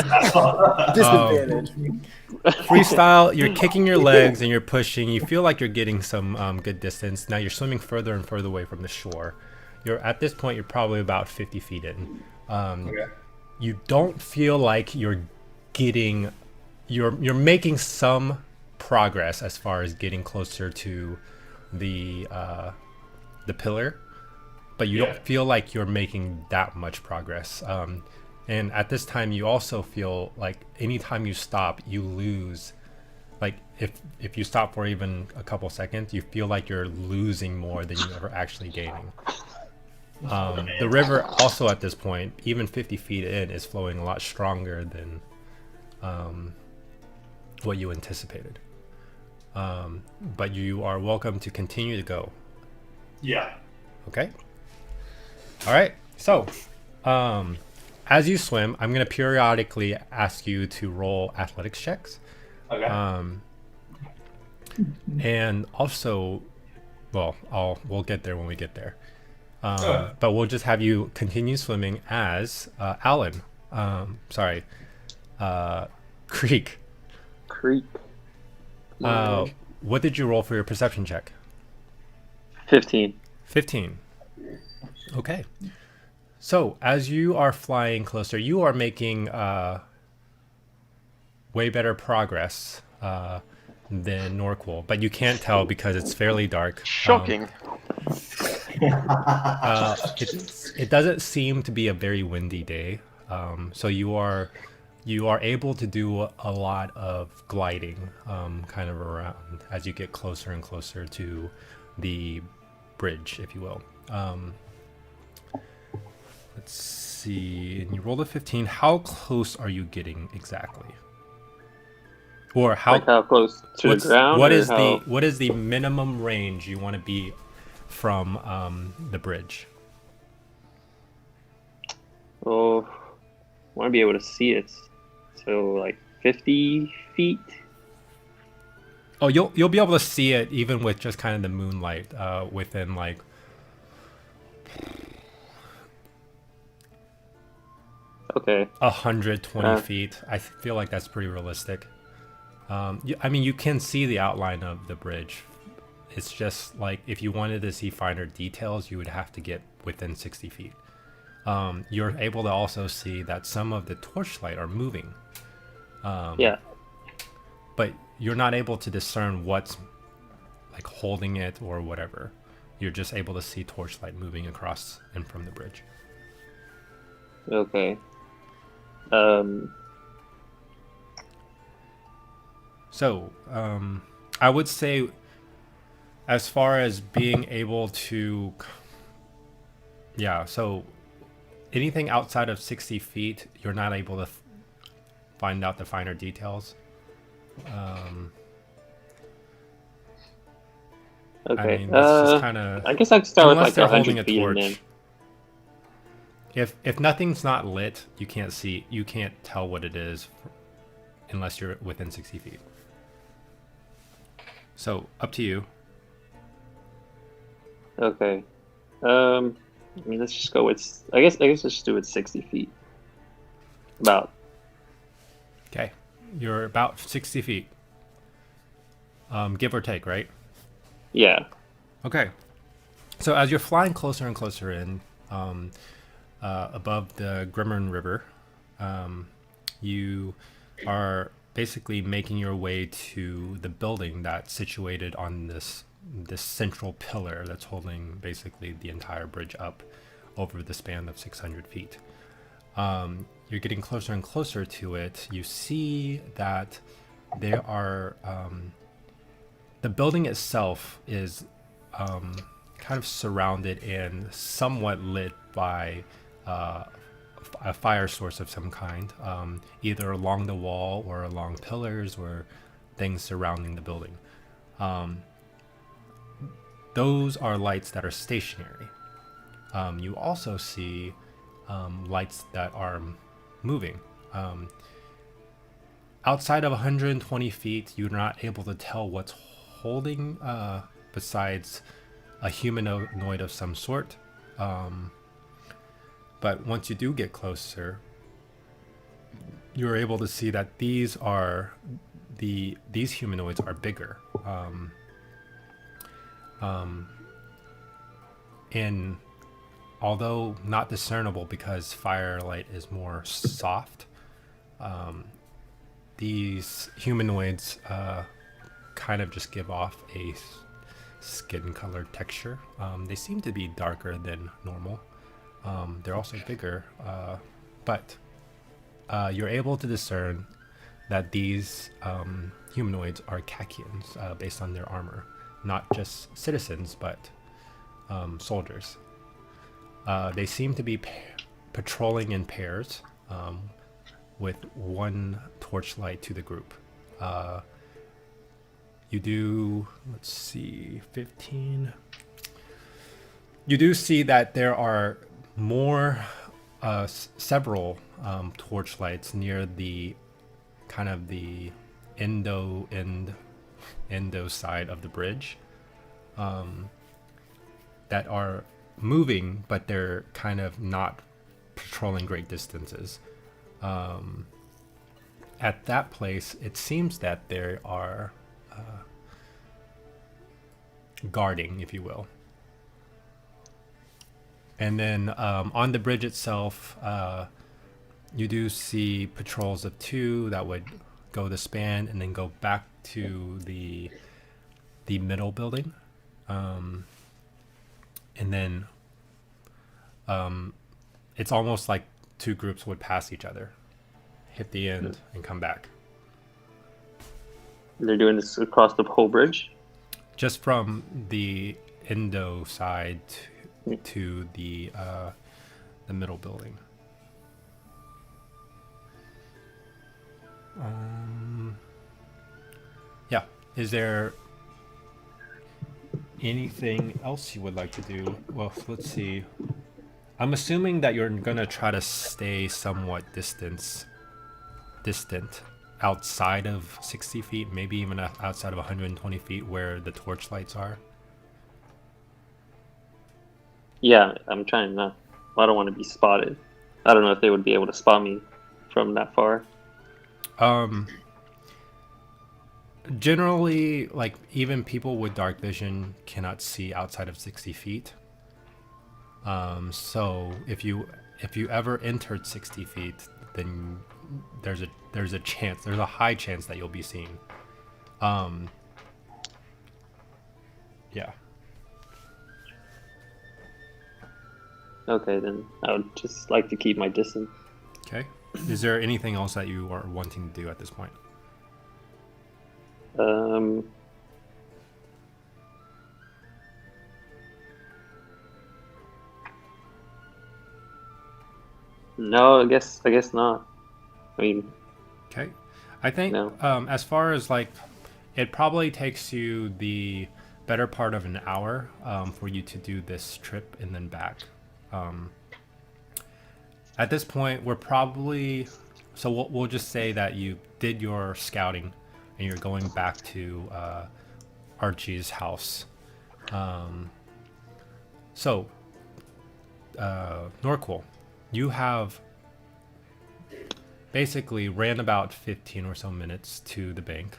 Disadvantage. Freestyle, you're kicking your legs and you're pushing. You feel like you're getting some good distance. Now you're swimming further and further away from the shore. You're at this point, you're probably about 50 feet in. Okay. You don't feel like you're making some progress as far as getting closer to the pillar, but you don't feel like you're making that much progress. And at this time, you also feel like anytime you stop, you lose. Like if you stop for even a couple seconds, you feel like you're losing more than you ever actually gaining. The river also at this point, even 50 feet in, is flowing a lot stronger than what you anticipated. But you are welcome to continue to go. Yeah. Okay. All right. So, as you swim, I'm going to periodically ask you to roll athletics checks. Okay. And also, well, we'll get there when we get there. Sure. But we'll just have you continue swimming as Alan. Creek. Creek. What did you roll for your perception check? 15. 15. Okay. So as you are flying closer, you are making way better progress than Norqual, but you can't tell because it's fairly dark. Shocking. It doesn't seem to be a very windy day, so you are able to do a lot of gliding, kind of around as you get closer and closer to the bridge, if you will. Let's see. And you rolled a 15. How close are you getting exactly? Or Like how close to the ground? What is the minimum range you want to be from the bridge? Oh, I want to be able to see it. So like 50 feet. Oh, you'll be able to see it even with just kind of the moonlight within like 120 feet. I feel like that's pretty realistic. I mean, you can see the outline of the bridge. It's just like if you wanted to see finer details, you would have to get within 60 feet. You're able to also see that some of the torchlight are moving. But you're not able to discern what's like holding it or whatever. You're just able to see torchlight moving across and from the bridge. Okay. So, I would say, as far as being able to, so anything outside of 60 feet, you're not able to find out the finer details. Okay. I mean, it's just kind of. I guess I could start with unless like they're 100 holding a feet and then. torch. If nothing's not lit, you can't tell what it is unless you're within 60 feet. So up to you. Okay. I mean, let's just go with. I guess let's just do it 60 feet. About. Okay, you're about 60 feet. Give or take, right? Yeah. Okay. So as you're flying closer and closer in, above the Grimmern River, you are basically making your way to the building that's situated on this central pillar that's holding basically the entire bridge up over the span of 600 feet. You're getting closer and closer to it. You see that there are the building itself is kind of surrounded and somewhat lit by a fire source of some kind, either along the wall or along pillars or things surrounding the building. Those are lights that are stationary. You also see lights that are moving. Outside of 120 feet, you're not able to tell what's holding besides a humanoid of some sort. But once you do get closer, you're able to see that these humanoids are bigger. And although not discernible because firelight is more soft, these humanoids kind of just give off a skin color texture. They seem to be darker than normal. They're also bigger, but you're able to discern that these humanoids are Kakians based on their armor, not just citizens, but soldiers. They seem to be patrolling in pairs with one torchlight to the group. You do, let's see, 15. You do see that there are more, several torchlights near the kind of the endo side of the bridge that are moving, but they're kind of not patrolling great distances. At that place, it seems that they are guarding, if you will. And then on the bridge itself, you do see patrols of 2 that would go the span and then go back to the middle building. And then it's almost like 2 groups would pass each other, hit the end, and come back. They're doing this across the whole bridge? Just from the endo side to the middle building. Yeah. Is there anything else you would like to do? Well, let's see. I'm assuming that you're gonna try to stay somewhat distant outside of 60 feet, maybe even outside of 120 feet where the torch lights are. Yeah, I'm trying not. I don't want to be spotted. I don't know if they would be able to spot me from that far. Generally, like, even people with dark vision cannot see outside of 60 feet. So if you ever entered 60 feet, then there's a high chance that you'll be seen. Yeah. Okay, then I would just like to keep my distance. Okay. Is there anything else that you are wanting to do at this point? No, I guess not. I mean, okay. I think no. As far as, like, it probably takes you the better part of an hour for you to do this trip and then back. At this point, we're probably, so we'll just say that you did your scouting and you're going back to Archie's house. Norqual, you have basically ran about 15 or so minutes to the bank.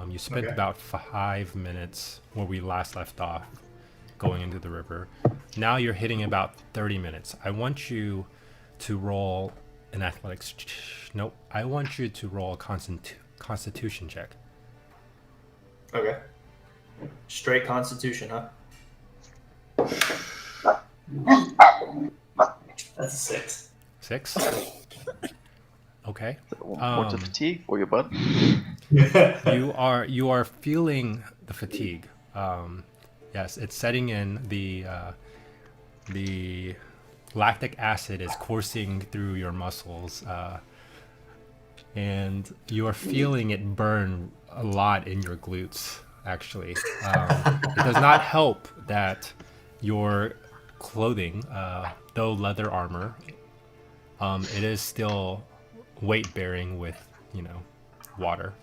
You spent about 5 minutes where we last left off going into the river. Now you're hitting about 30 minutes. I want you to roll an athletics. Nope. I want you to roll a constitution check. Okay. Straight constitution, huh? That's a 6. 6? Okay. What's the fatigue for you, bud? You are feeling the fatigue. Yes, it's setting in. The lactic acid is coursing through your muscles, and you are feeling it burn a lot in your glutes. Actually, it does not help that your clothing, though leather armor, it is still weight bearing with water.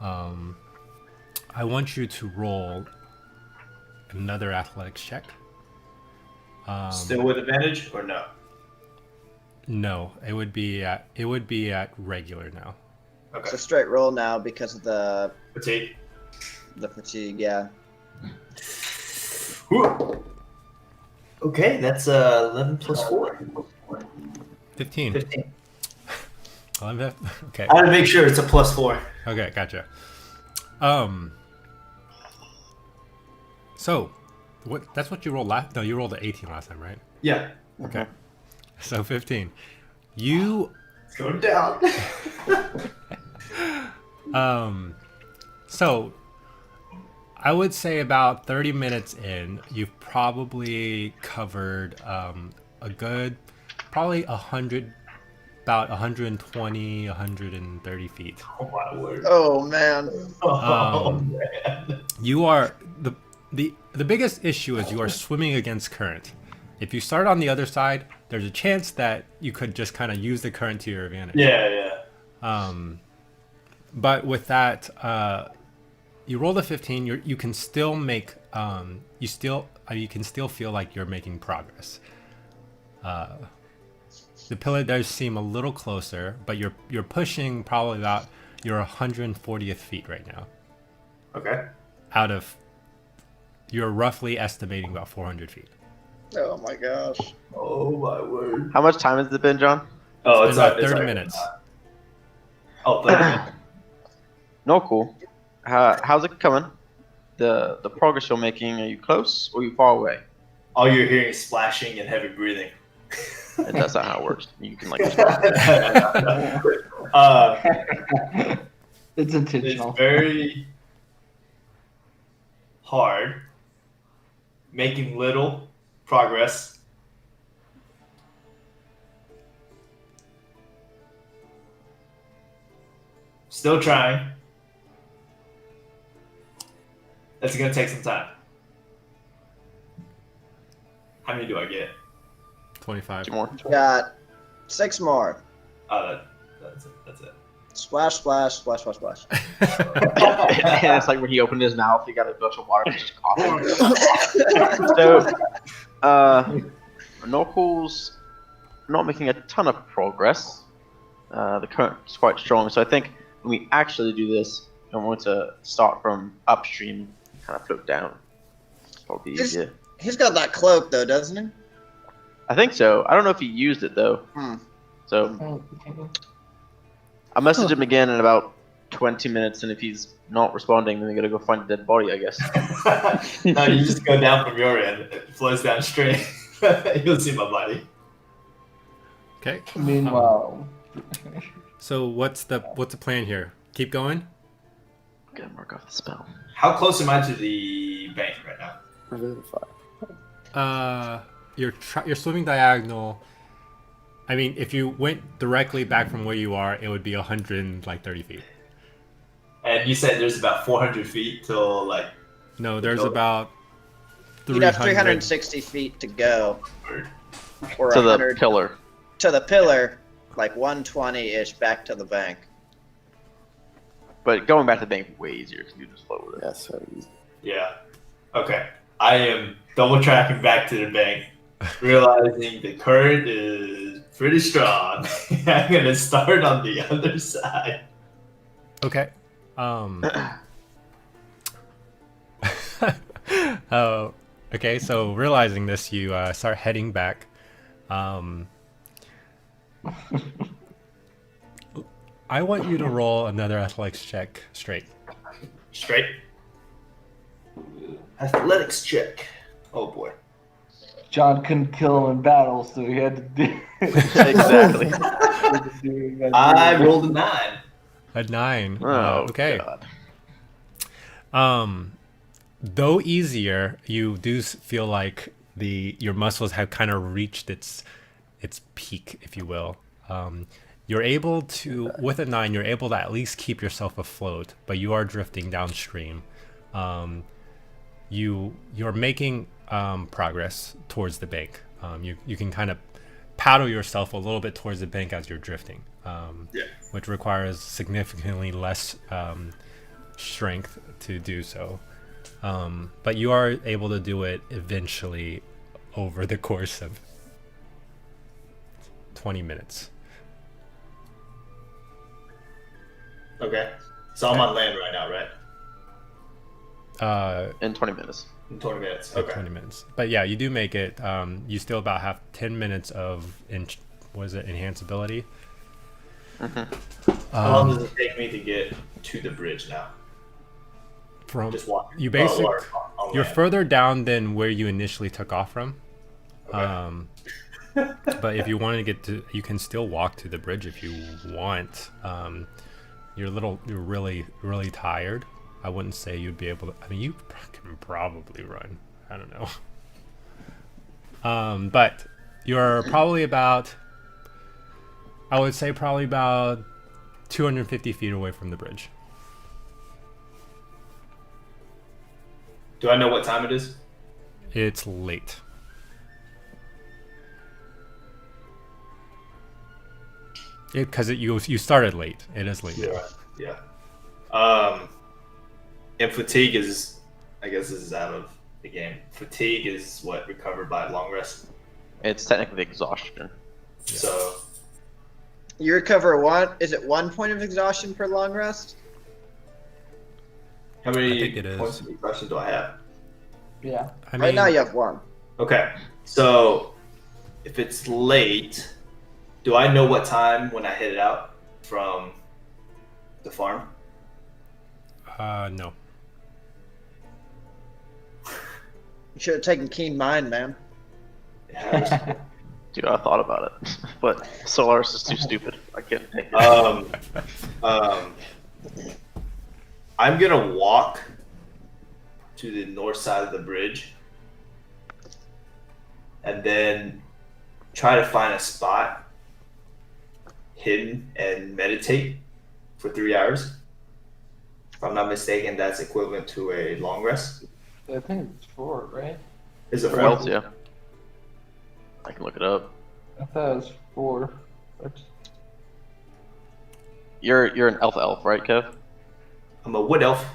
I want you to roll another athletics check. Still with advantage or no? No, it would be at regular now. Okay. It's a straight roll now because of the Fatigue. fatigue. Yeah. Whew. Okay, that's 11 plus 4. 15. 15. 11. Okay. I want to make sure it's a plus 4. Okay, gotcha. So, that's what you rolled last? No, you rolled an 18 last time, right? Yeah. Okay. So 15. You It's going down. So I would say about 30 minutes in, you've probably covered a good, probably 100, about 120, 130 feet. Oh my word. Oh man. Oh man. You are the biggest issue is you are swimming against current. If you start on the other side, there's a chance that you could just kind of use the current to your advantage. Yeah. But with that, you roll the 15. You can still make you can still feel like you're making progress. The pillar does seem a little closer, but you're pushing probably about your 140th feet right now. Okay. You're roughly estimating about 400 feet. Oh my gosh. Oh my word. How much time has it been, John? Oh, It's about 30 minutes. Oh, 30 minutes. No, cool. How's it coming? The progress you're making, are you close or are you far away? All you're hearing is splashing and heavy breathing. That's not how it works. You can like It's intentional. It's very hard, making little progress. Still trying. That's gonna take some time. How many do I get? 25. two more. Got 6 more. Oh, that's it. That's it. Splash, splash, splash, splash, splash. And it's like when he opened his mouth, he got a bunch of water just coughing. So, Knuckles not making a ton of progress. The current is quite strong, so I think when we actually do this, I'm going to start from upstream, kind of float down. Probably easier. He's got that cloak though, doesn't he? I think so. I don't know if he used it though. So I'll message him again in about 20 minutes, and if he's not responding, then we gotta go find a dead body, I guess. No, you just go down from your end. It flows downstream. You'll see my body. Okay. Meanwhile, So what's the plan here? Keep going? Gotta mark off the spell. How close am I to the bank right now? Revivify. You're swimming diagonal. I mean, if you went directly back from where you are, it would be 130 feet. And you said there's about 400 feet till like. No, there's about You'd have 360 feet to go. Or To the 100 pillar. to the pillar, like 120-ish back to the bank. But going back to the bank way easier because you just float with it. Yeah, so easy. Yeah. Okay. I am double tracking back to the bank, realizing the current is pretty strong. I'm gonna start on the other side. Okay. Oh, okay. So realizing this, you start heading back. I want you to roll another athletics check straight. Straight. Athletics check. Oh boy. John couldn't kill him in battle, so he had to do. Exactly. I rolled a 9. A 9. Oh, Okay. God. Though easier, you do feel like your muscles have kind of reached its peak, if you will. You're able to, with a 9, you're able to at least keep yourself afloat, but you are drifting downstream. You're making progress towards the bank. You can kind of paddle yourself a little bit towards the bank as you're drifting, which requires significantly less strength to do so. But you are able to do it eventually over the course of 20 minutes. Okay. So I'm on land right now, right? In 20 minutes. In 20 minutes. Okay. 20 minutes. But yeah, you do make it. You still about have 10 minutes of enhanceability. How long does it take me to get to the bridge now? From Just walk. you basically On you're land. further down than where you initially took off from. Okay. But if you want to get to, you can still walk to the bridge if you want. You're really tired. I wouldn't say you'd be able to. I mean, you can probably run. I don't know. But you're probably about. I would say probably about 250 feet away from the bridge. Do I know what time it is? It's late. Because you started late. It is late. Yeah. And fatigue is, I guess this is out of the game. Fatigue is what recovered by long rest. It's technically exhaustion. Yeah. So You recover is it 1 point of exhaustion per long rest? how I many think it is. points of exhaustion do I have? Yeah. I Right now you have 1. Okay. So if it's late, do I know what time when I headed out from the farm? No. You should have taken keen mind, man. Yeah. Dude, I thought about it, but Solaris is too stupid. I can't take it. I'm gonna walk to the north side of the bridge and then try to find a spot hidden and meditate for 3 hours. If I'm not mistaken, that's equivalent to a long rest. I think it's 4, right? Is it For four? elves, yeah. I can look it up. I thought it was 4. That's- You're an elf, right, Kev? I'm a wood elf.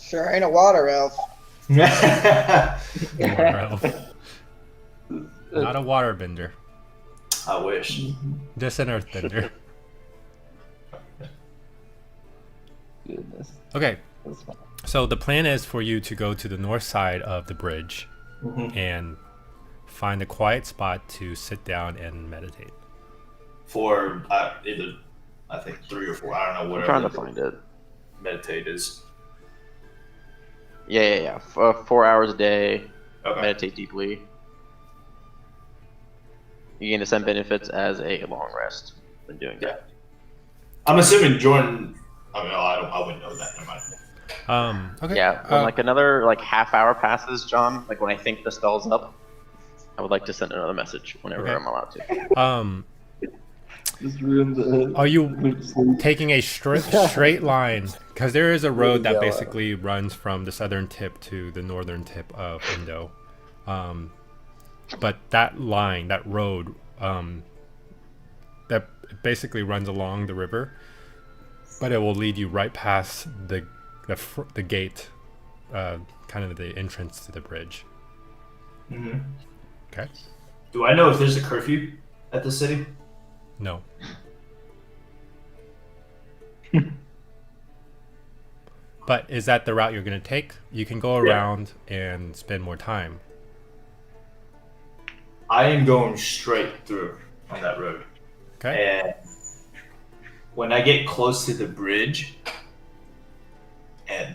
Sure ain't a water elf. Water elf. Not a waterbender. I wish. Just an earthbender. Goodness. Okay. That's fine. So the plan is for you to go to the north side of the bridge Mhm. and find a quiet spot to sit down and meditate. For either, I think 3 or 4. I don't know I'm whatever. trying to find it. meditate is. Yeah. 4 hours a day. Okay. Meditate deeply. You gain the same benefits as a long rest when doing that. I'm assuming Jordan. I mean, I wouldn't know that. Never mind. Okay. Yeah, when like another half hour passes, John, like when I think the spell's up, I would like to send another message whenever Okay. I'm allowed to. Just ruined the. Are you taking a straight line? Because there is a road that Yellow. basically runs from the southern tip to the northern tip of Indo. But that line, that road, that basically runs along the river, but it will lead you right past the gate, kind of the entrance to the bridge. Mm-hmm. Okay. Do I know if there's a curfew at the city? No. But is that the route you're going to take? You can go around and spend more time. I am going straight through on that road. Okay. And when I get close to the bridge, and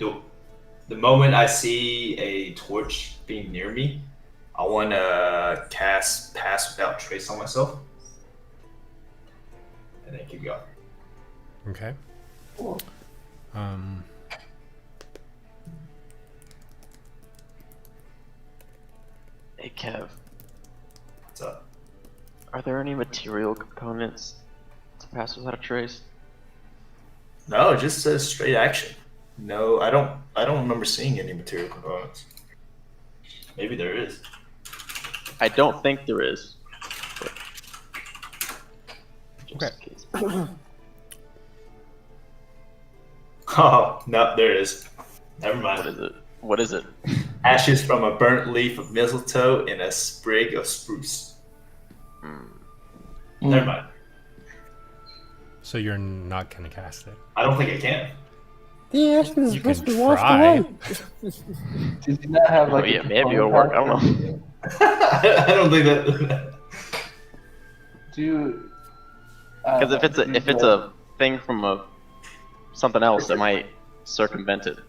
the moment I see a torch being near me, I want to cast Pass Without Trace on myself. And then keep going. Okay. Hey Kev, What's up? are there any material components to pass without a trace? No, it just says straight action. No, I don't. I don't remember seeing any material components. Maybe there is. I don't think there is. But just Okay. in case. Oh no, there is. Never What mind. is it? What is it? Ashes from a burnt leaf of mistletoe and a sprig of spruce. Never mind. So you're not gonna cast it. I don't think I can. The ashes is You can supposed to be washed try. away. Did you not have like? Oh, yeah, a maybe it'll work. I don't component know. I don't think that. Do you? Because if it's a thing from something else, it might circumvent it.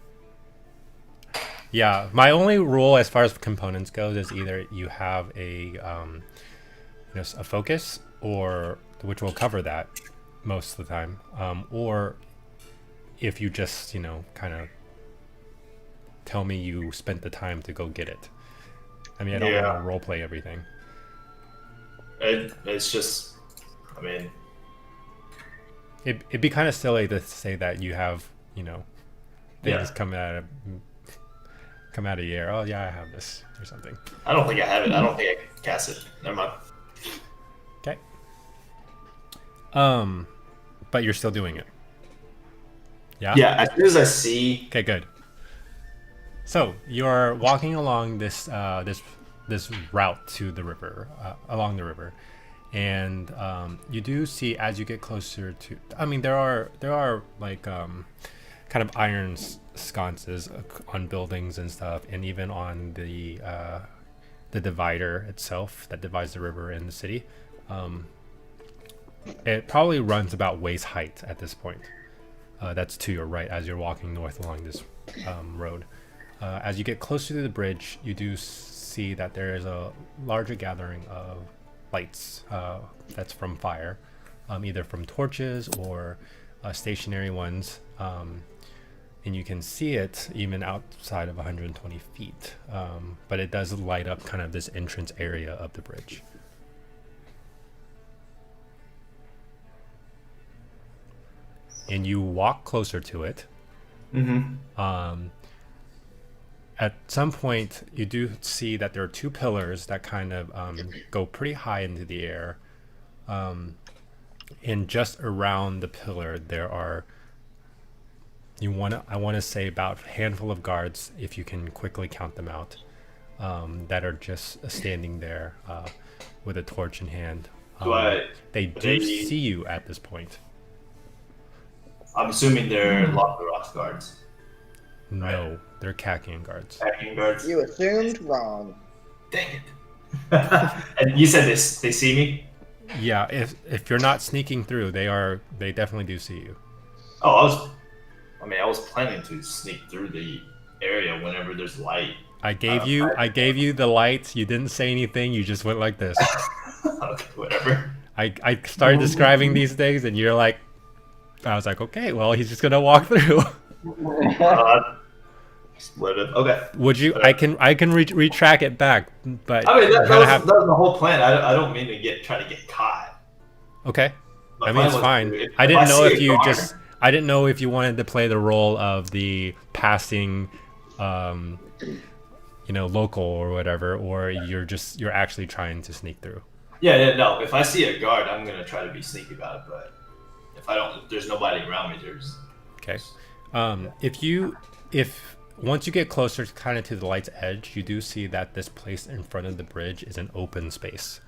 Yeah, my only rule as far as components goes is either you have a a focus, or which will cover that most of the time, or if you just kind of tell me you spent the time to go get it. I mean, I don't want to role play everything. It's just, I mean, It'd be kind of silly to say that you have things Yeah. come out of the air. Oh yeah, I have this or something. I don't think I have it. I don't think I can cast it. Never mind. Okay. But you're still doing it. Yeah? Yeah, as soon as I see. Okay, good. So you're walking along this route to the river, along the river, and you do see as you get closer to. I mean, there are like kind of iron sconces on buildings and stuff, and even on the divider itself that divides the river and the city. It probably runs about waist height at this point. That's to your right as you're walking north along this road. As you get closer to the bridge, you do see that there is a larger gathering of lights that's from fire, either from torches or stationary ones. And you can see it even outside of 120 feet. But it does light up kind of this entrance area of the bridge. And you walk closer to it. Mm-hmm. At some point, you do see that there are two pillars that kind of go pretty high into the air. And just around the pillar, there are, I want to say about a handful of guards, if you can quickly count them out, that are just standing there with a torch in hand. They do see you at this point. I'm assuming they're Lock the Rocks guards. No, Right. they're Kakian guards. Packing guards. You assumed wrong. Dang it. And you said they see me? Yeah, if you're not sneaking through, they definitely do see you. Oh, I was planning to sneak through the area whenever there's light. I gave you the lights. You didn't say anything. You just went like this. Okay, whatever. I started describing these things, and I was like, okay, well, he's just gonna walk through. Split it. Okay. Would you? I can retrack it back, but I mean, you're gonna that was the whole plan. I don't mean to try to get caught. Okay. My I mean, plan it's was fine. to- I didn't know see if a you guard- just. I didn't know if you wanted to play the role of the passing, local or whatever, or you're actually trying to sneak through. Yeah, no. If I see a guard, I'm gonna try to be sneaky about it. But if there's nobody around me, there's. Okay. If once you get closer kind of to the light's edge, you do see that this place in front of the bridge is an open space.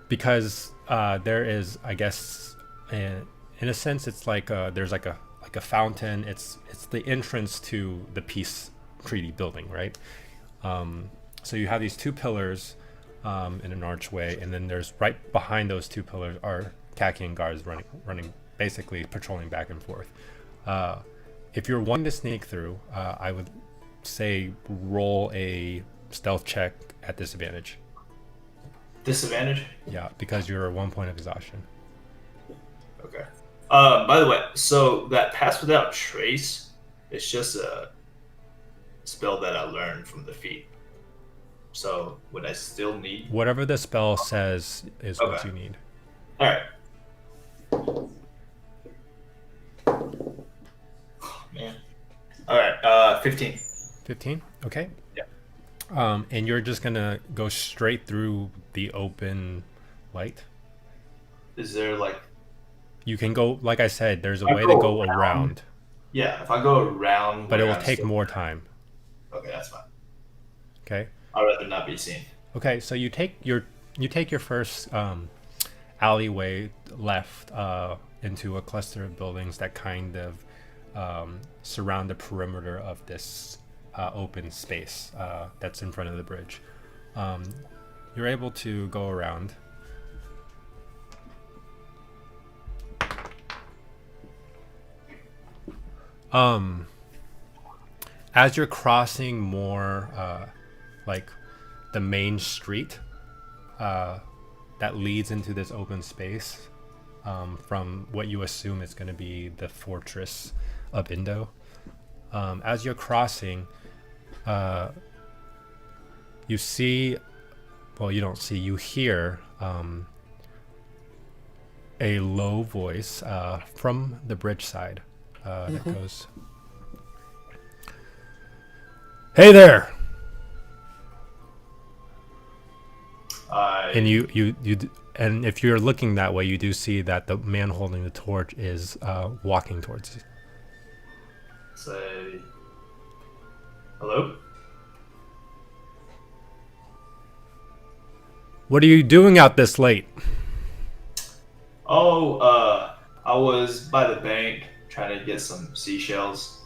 Because there is, I guess, in a sense, it's like there's like a fountain. It's the entrance to the peace treaty building, right? So you have these two pillars in an archway, and then there's right behind those two pillars are Kakian guards running, basically patrolling back and forth. If you're wanting to sneak through, I would say roll a stealth check at disadvantage. Disadvantage? Yeah, because you're 1 point of exhaustion. Okay. By the way, so that Pass Without Trace is just a spell that I learned from the feat. So would I still need? Whatever the spell says is what Okay. you need. All right. Oh, man. All right. 15. 15. Okay. Yeah. And you're just gonna go straight through the open light. Is there like? You can go, like I said, there's a I way go to go around. around, Yeah. If I go around. but it where will I'm take still- more time. Okay, that's fine. Okay. I'd rather not be seen. Okay. So you take your first alleyway left into a cluster of buildings that kind of surround the perimeter of this open space that's in front of the bridge. You're able to go around. As you're crossing more like the main street that leads into this open space from what you assume is going to be the fortress of Indo, as you're crossing, you see, well, you don't see, you hear a low voice from the bridge side that goes, "Hey there!" And and if you're looking that way, you do see that the man holding the torch is walking towards you. Say, hello? What are you doing out this late? Oh, I was by the bank trying to get some seashells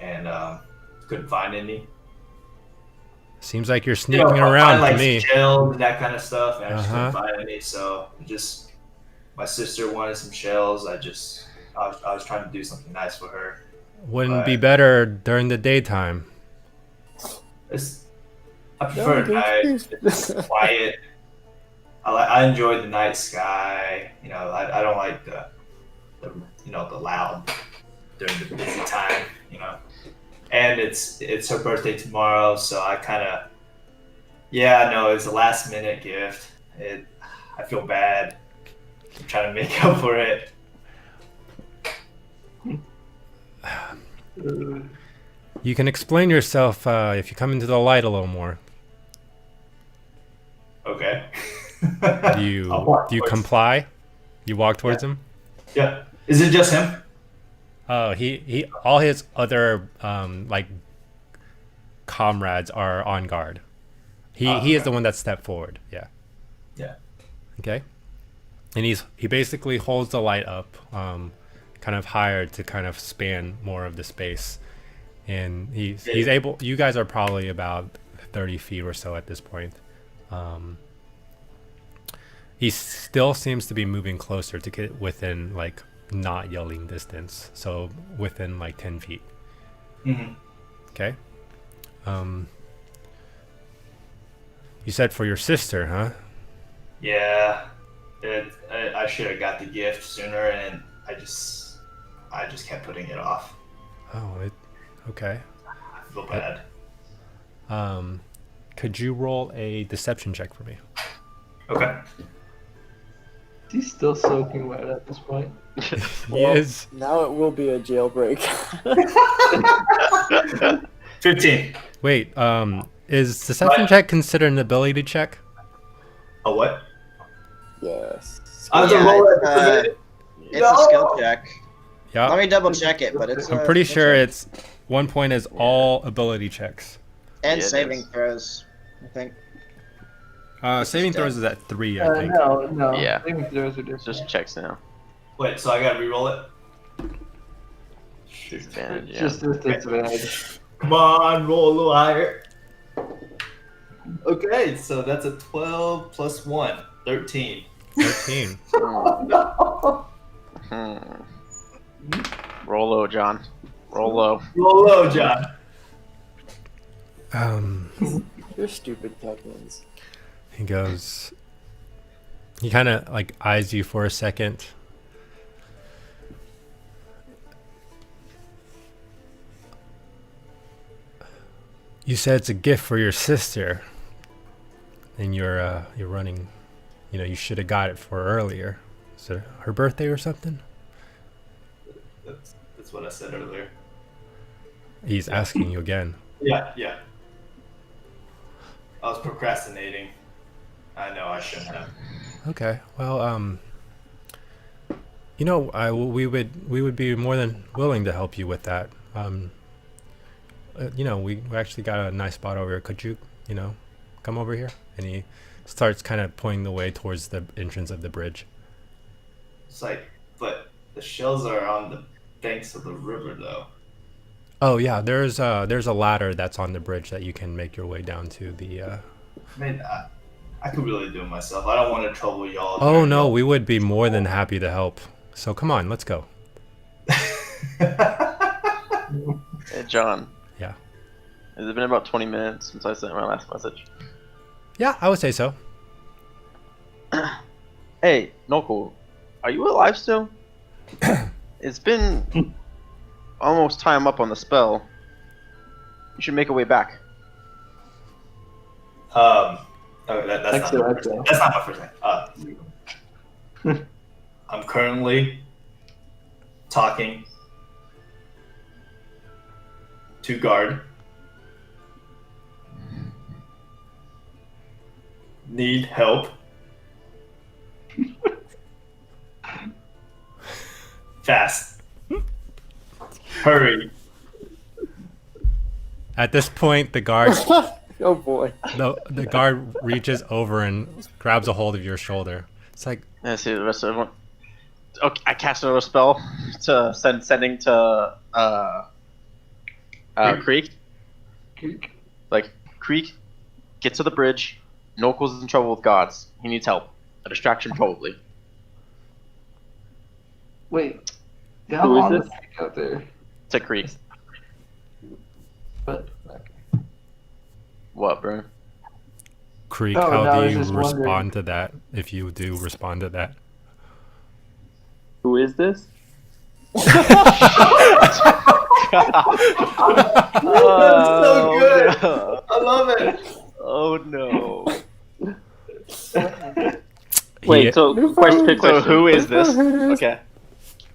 and couldn't find any. Seems like you're You sneaking know, around I to like me. shells and that kind of stuff, and I just Uh-huh. couldn't find any. So just my sister wanted some shells. I was trying to do something nice for her. Wouldn't be But- better during the daytime. I prefer No, night. don't It's quiet. I enjoy the night sky. You know, I don't like the the loud during the busy time. You know, and it's her birthday tomorrow, so I kind of no, it's a last minute gift. I feel bad. I'm trying to make up for it. You can explain yourself if you come into the light a little more. Okay. Do you I'll walk towards- comply? You walk towards him? Yeah. Is it just him? Oh, he all his other like comrades are on guard. He is Okay. the one that stepped forward. Yeah. Yeah. Okay. And he basically holds the light up, kind of higher to kind of span more of the space, and he's able. You guys are probably about 30 feet or so at this point. He still seems to be moving closer to get within like not yelling distance, so within like 10 feet. Mm-hmm. Okay. You said for your sister, huh? Yeah. I should have got the gift sooner, and I just kept putting it off. Oh, okay. I feel bad. Could you roll a deception check for me? Okay. He's still soaking wet at this point. He is. Now it will be a jailbreak. 15. Wait, is deception check considered an ability check? A what? Yes. I have to Yeah, roll it's, it. It's a skill check. Yeah. Let me double check it, but it's. I'm pretty sure it's 1 point is all ability checks. and Yeah, it saving is. throws. I think. Saving throws is at 3, I think. No. Yeah. Saving throws are It's different. just checks now. Wait, so I gotta re-roll it? Advantage, yeah. Just this disadvantage. Come on, roll a little higher. Okay, so that's a 12 plus 1. 13. 13. Hmm. Roll low, John. Roll low. Roll low, John. You're stupid, Kevins. He goes. He kind of like eyes you for a second. You said it's a gift for your sister. and you're running. You know, you should have got it for her earlier. Is it her birthday or something? That's what I said earlier. He's asking you again. Yeah. I was procrastinating. I know I shouldn't have. Okay. Well, you know, we would be more than willing to help you with that. You know, we actually got a nice spot over here. Could you, you know, come over here? And he starts kind of pointing the way towards the entrance of the bridge. It's like, but the shells are on the banks of the river, though. Oh yeah, there's a ladder that's on the bridge that you can make your way down to the. I mean, I could really do it myself. I don't want to trouble y'all. Oh no, we would be more than happy to help. So come on, let's go. Hey, John. Yeah. Has it been about 20 minutes since I sent my last message? Yeah, I would say so. Hey, Nokul, are you alive still? It's been almost time up on the spell. You should make a way back. Okay, that's Excellent. not my first name. I'm currently talking to guard. Need help. Fast. Hurry. At this point, the guard Oh boy. the guard reaches over and grabs a hold of your shoulder. It's like, Let's see the rest of everyone. Okay, I cast another spell to sending to Creek. Like, Creek, get to the bridge. Nokul's in trouble with gods. He needs help. A distraction, probably. Wait. How Who is long this? does it take out there? To Creek. But What, bro? Creek, Oh, no, how I do was you just respond wondering. to that? If you do respond to that. Who is this? Oh, good. no. I love it. Oh no. Wait, so quick So question. who is this? Okay.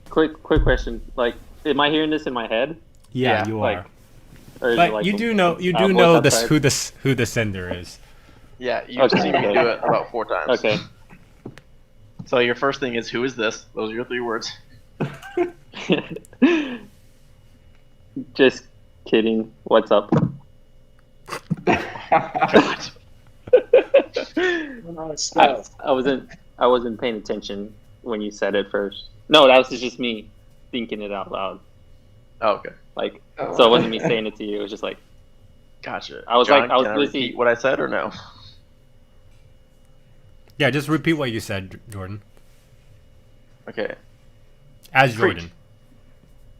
Quick question. Like, am I hearing this in my head? Yeah, Yeah, you like, are. Or is it But like you do know voice know outside? who the sender is. Yeah, you've Okay. seen me do it about 4 times. Okay. So your first thing is, who is this? Those are your 3 words. Just kidding. What's up? God. I wasn't paying attention when you said it first. No, that was just me thinking it out loud. Oh, okay. Like, Oh. so it wasn't me saying it to you. It was just like, Gotcha. I was John, like- I was can busy. repeat what I said or no? Yeah, just repeat what you said, Jordan. Okay. As Creek. Jordan.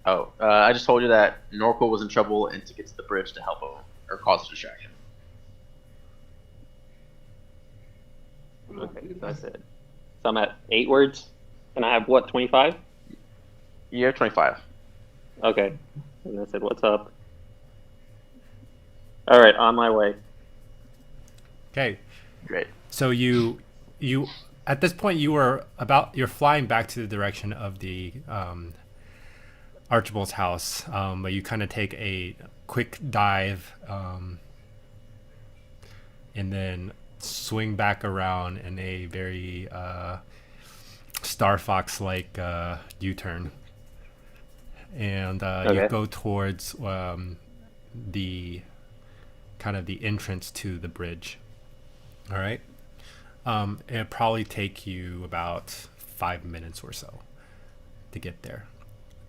Oh, I just told you that Norco was in trouble and to get to the bridge to help him or cause a distraction. okay, that's it. So I'm at 8 words, and I have what, 25? You have 25. Okay. And I said, what's up? All right, on my way. Okay. Great. So you at this point you're flying back to the direction of the Archibald's house, but you kind of take a quick dive and then swing back around in a very Star Fox like U-turn, and you Okay. go towards the kind of the entrance to the bridge. All right. It'll probably take you about 5 minutes or so to get there.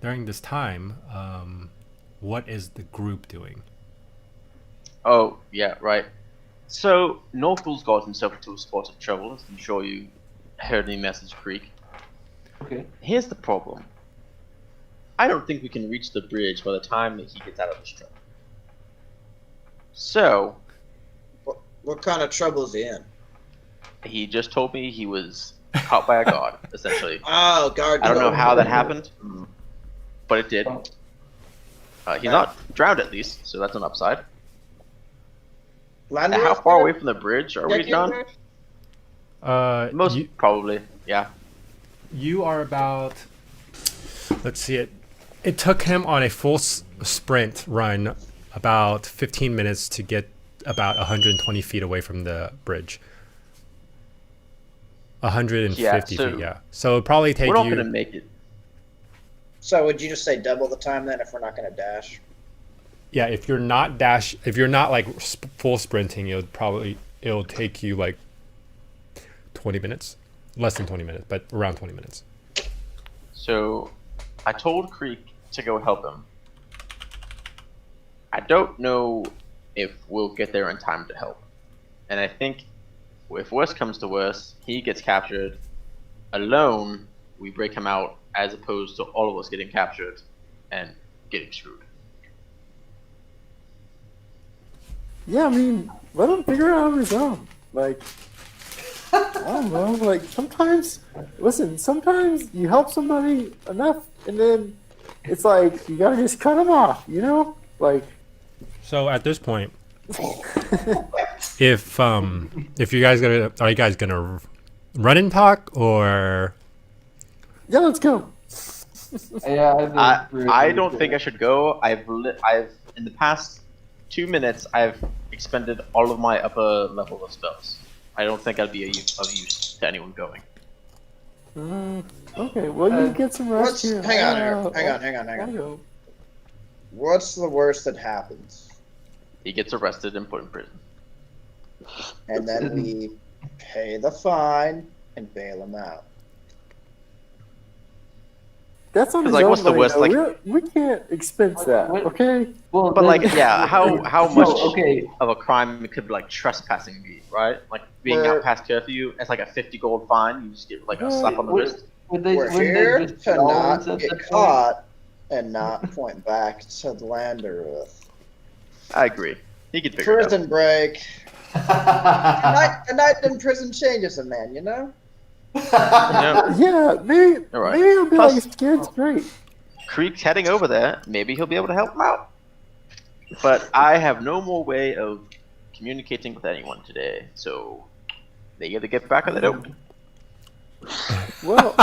During this time, what is the group doing? Oh, yeah, right. So, Norco's got himself into a spot of trouble, as I'm sure you heard in the message, Creek. Okay. Here's the problem. I don't think we can reach the bridge by the time that he gets out of his trouble. So, What kind of trouble is he in? he just told me he was caught by a god, essentially. Oh, guard. I don't know how that happened, but it did. He's not drowned at least, so that's an upside. How far away from the bridge are we, Get John? there? Most probably, yeah. You are about. Let's see it. It took him on a full sprint run about 15 minutes to get about 120 feet away from the bridge. 150 feet, yeah. So it'd probably take We're not you. gonna make it. So would you just say double the time then if we're not going to dash? Yeah, if you're not like full sprinting, it'll take you like 20 minutes, less than 20 minutes, but around 20 minutes. So, I told Creek to go help him. I don't know if we'll get there in time to help, and I think if worst comes to worst, he gets captured alone. We break him out, as opposed to all of us getting captured and getting screwed. Yeah, I mean, let him figure it out on his own. Like, I don't know. Like, sometimes you help somebody enough, and then it's like you gotta just cut them off, you know? Like. So at this point, if you guys are you guys gonna run and talk or? Yeah, let's go. Yeah, I don't think I should go. I've in the past 2 minutes I've expended all of my upper level of spells. I don't think I'd be of use to anyone going. Okay, well you get some rest here. Hang on. What's the worst that happens? He gets arrested and put in prison. And then we pay the fine and bail him out. That's on his like, own what's the money, worst, though. like- We can't expense that, okay? Well, But like, yeah, how much okay. of a crime could like trespassing be, right? Like being out past curfew, it's like a 50 gold fine. You just get like a slap on the wrist. We're here to not get caught and not point back to the Landeruth. I agree. He could figure it out. Prison break. A night in prison changes a man, you know? Yeah, maybe I'll be Plus- like scared straight. Creek's heading over there. Maybe he'll be able to help him out. But I have no more way of communicating with anyone today, so they either get back or they don't. Well,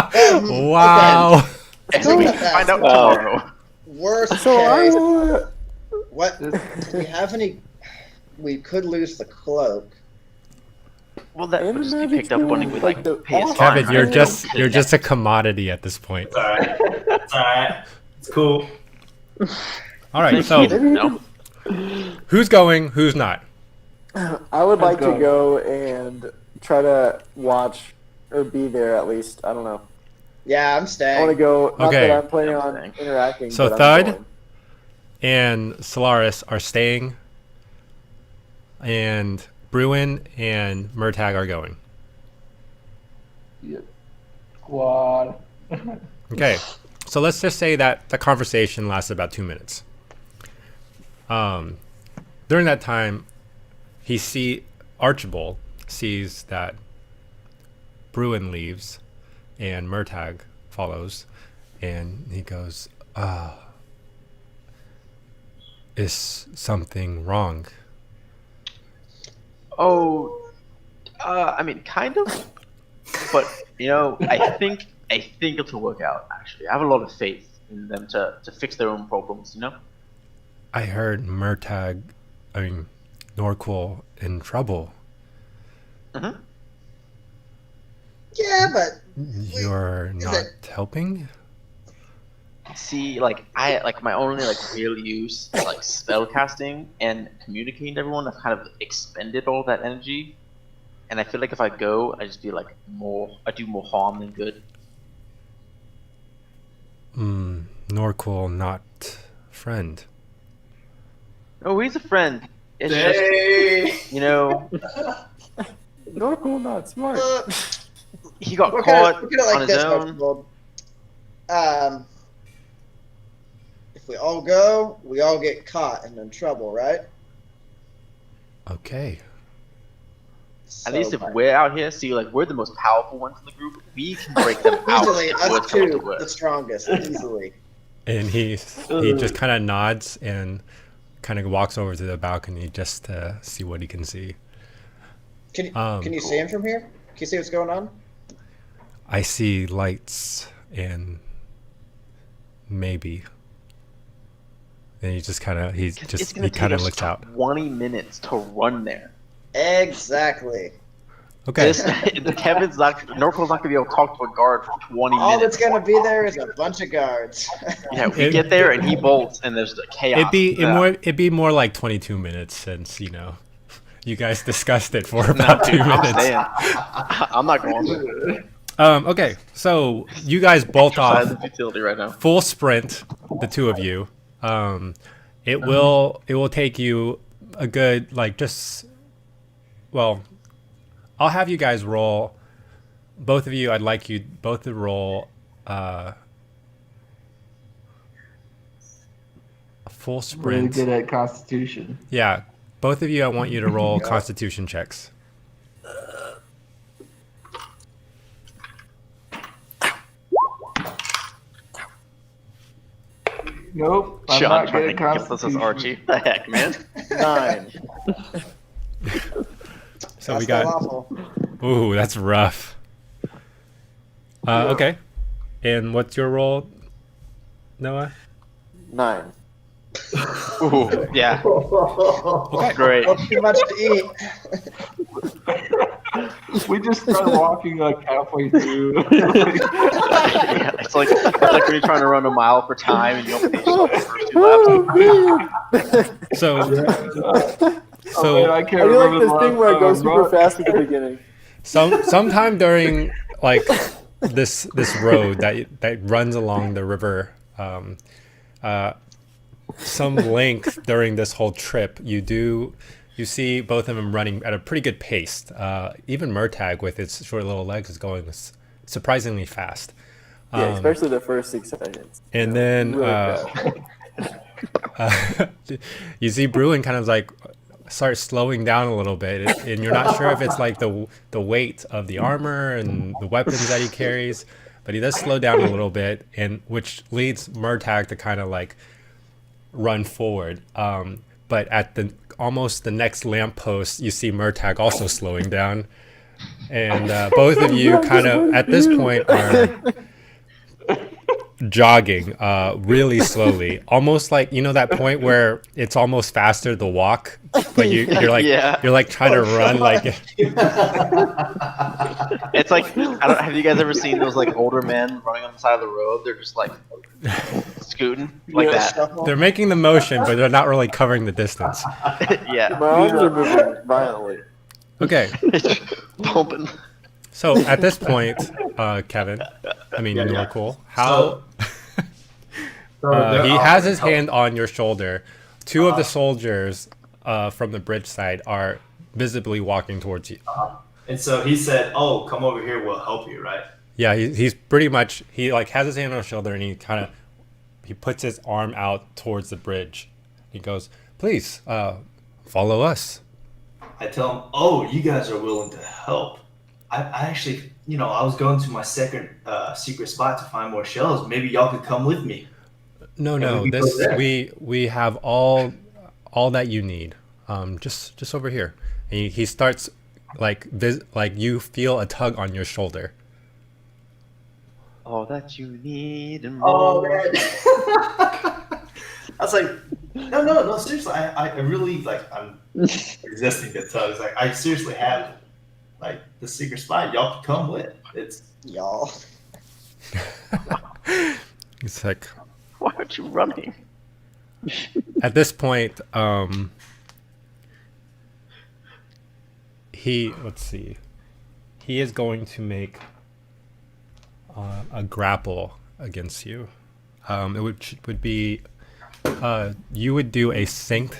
Wow. And we can find out tomorrow. Worst so I case, will. what? Do we have any? We could lose the cloak. Well, that And would just the be picked up magic when he would like the pay his awesome- fine. Kevin, you're right? just a commodity at this point. It's alright. It's alright. It's cool. All right, so No. who's going? Who's not? I would like Let's to go and try to watch or be there at least. I don't know. Yeah, I'm I want to staying. go. Not Okay. that I'm planning I'm on staying. interacting. So but I'm Thud? going. And Solaris are staying, and Bruin and Murtag are going. Squad. Okay, so let's just say that the conversation lasted about 2 minutes. During that time, Archibald sees that Bruin leaves, and Murtag follows, and he goes, "Is something wrong?" Oh, I mean, kind of. But I think it'll work out. Actually, I have a lot of faith in them to fix their own problems. I heard Norqual in trouble. Mm-hmm. Yeah, but You're not helping? See, my only real use is spell casting and communicating to everyone. I've kind of expended all that energy, and I feel like if I go, I just be I do more harm than good. Norqual, not friend. Oh, he's a friend. It's Hey. just Norqual not smart. he got look caught at it on like his this, own. Archibald. If we all go, we all get caught and in trouble, right? Okay. At least if So, we're out here, we're the most powerful ones in the group. We can break them out. easily, if us worst comes to two, worst. the strongest, easily. And he just kind of nods and kind of walks over to the balcony just to see what he can see. Can you see him from here? Can you see what's going on? I see lights and maybe. And he just kind of he kind of looks out. 20 minutes to run there. Exactly. Okay. Kevin's Norfolk's not gonna be able to talk to a guard for 20 minutes. All that's gonna be there is a bunch of guards. Yeah, we get there and he bolts and there's the chaos. It'd be more like 22 minutes since you guys discussed it for about 2 minutes. I'm not going. Okay, so you guys bolt off. Utility right now. Full sprint, the two of you. It will take you a good I'll have you guys roll. Both of you, I'd like you both to roll a full sprint. Really good at Constitution. Yeah, both of you, I want you to roll Constitution checks. Nope. I'm Sean not trying good to at give this as Constitution. Archie. The heck, man. 9. So That's we got. awful. Ooh, that's rough. Okay. And what's your roll, Noah? 9. Ooh, yeah. Okay. Great. Well, too much to eat. We just started walking like halfway through. Yeah, it's like when you're trying to run a mile for time and you don't finish like the first 2 laps. So I I do like this thing where I go super fast at the beginning. sometime during like this road that runs along the river, some length during this whole trip, you see both of them running at a pretty good pace. Even Murtag with its short little legs is going surprisingly fast. Yeah, especially the first 6 seconds. And then Really you see Bruin kind of like start slowing down a little bit, and you're not sure if it's like the weight of the armor and the weapons that he carries, but he does slow down a little bit, and which leads Murtag to kind of like run forward. But at almost the next lamppost, you see Murtag also slowing down, and both of you kind of at this point are jogging really slowly, almost like that point where it's almost faster to walk, but you're like you're like trying to run like It's like have you guys ever seen those like older men running on the side of the road? They're just like scooting like that. they're making the motion, but they're not really covering the distance. Yeah. My arms are moving violently. Okay, Pumping. so at this point, Kevin, you're cool. How he has his hand on your shoulder. Two of the soldiers from the bridge side are visibly walking towards you. And so he said, "Oh, come over here. We'll help you." Right? Yeah, he's pretty much has his hand on his shoulder, and he puts his arm out towards the bridge. He goes, "Please, follow us." I tell him, "Oh, you guys are willing to help. I actually, I was going to my second secret spot to find more shells. Maybe y'all could come with me." No, we this go there. we have all that you need. Just over here. And he starts like you feel a tug on your shoulder. All that you need and Oh more. man! I was like, no, seriously. I really I'm resisting the tugs. Like I seriously have the secret spot. Y'all can come with. It's Y'all. It's like Why aren't you running? at this point, he is going to make a grapple against you. It would be you would do a it'd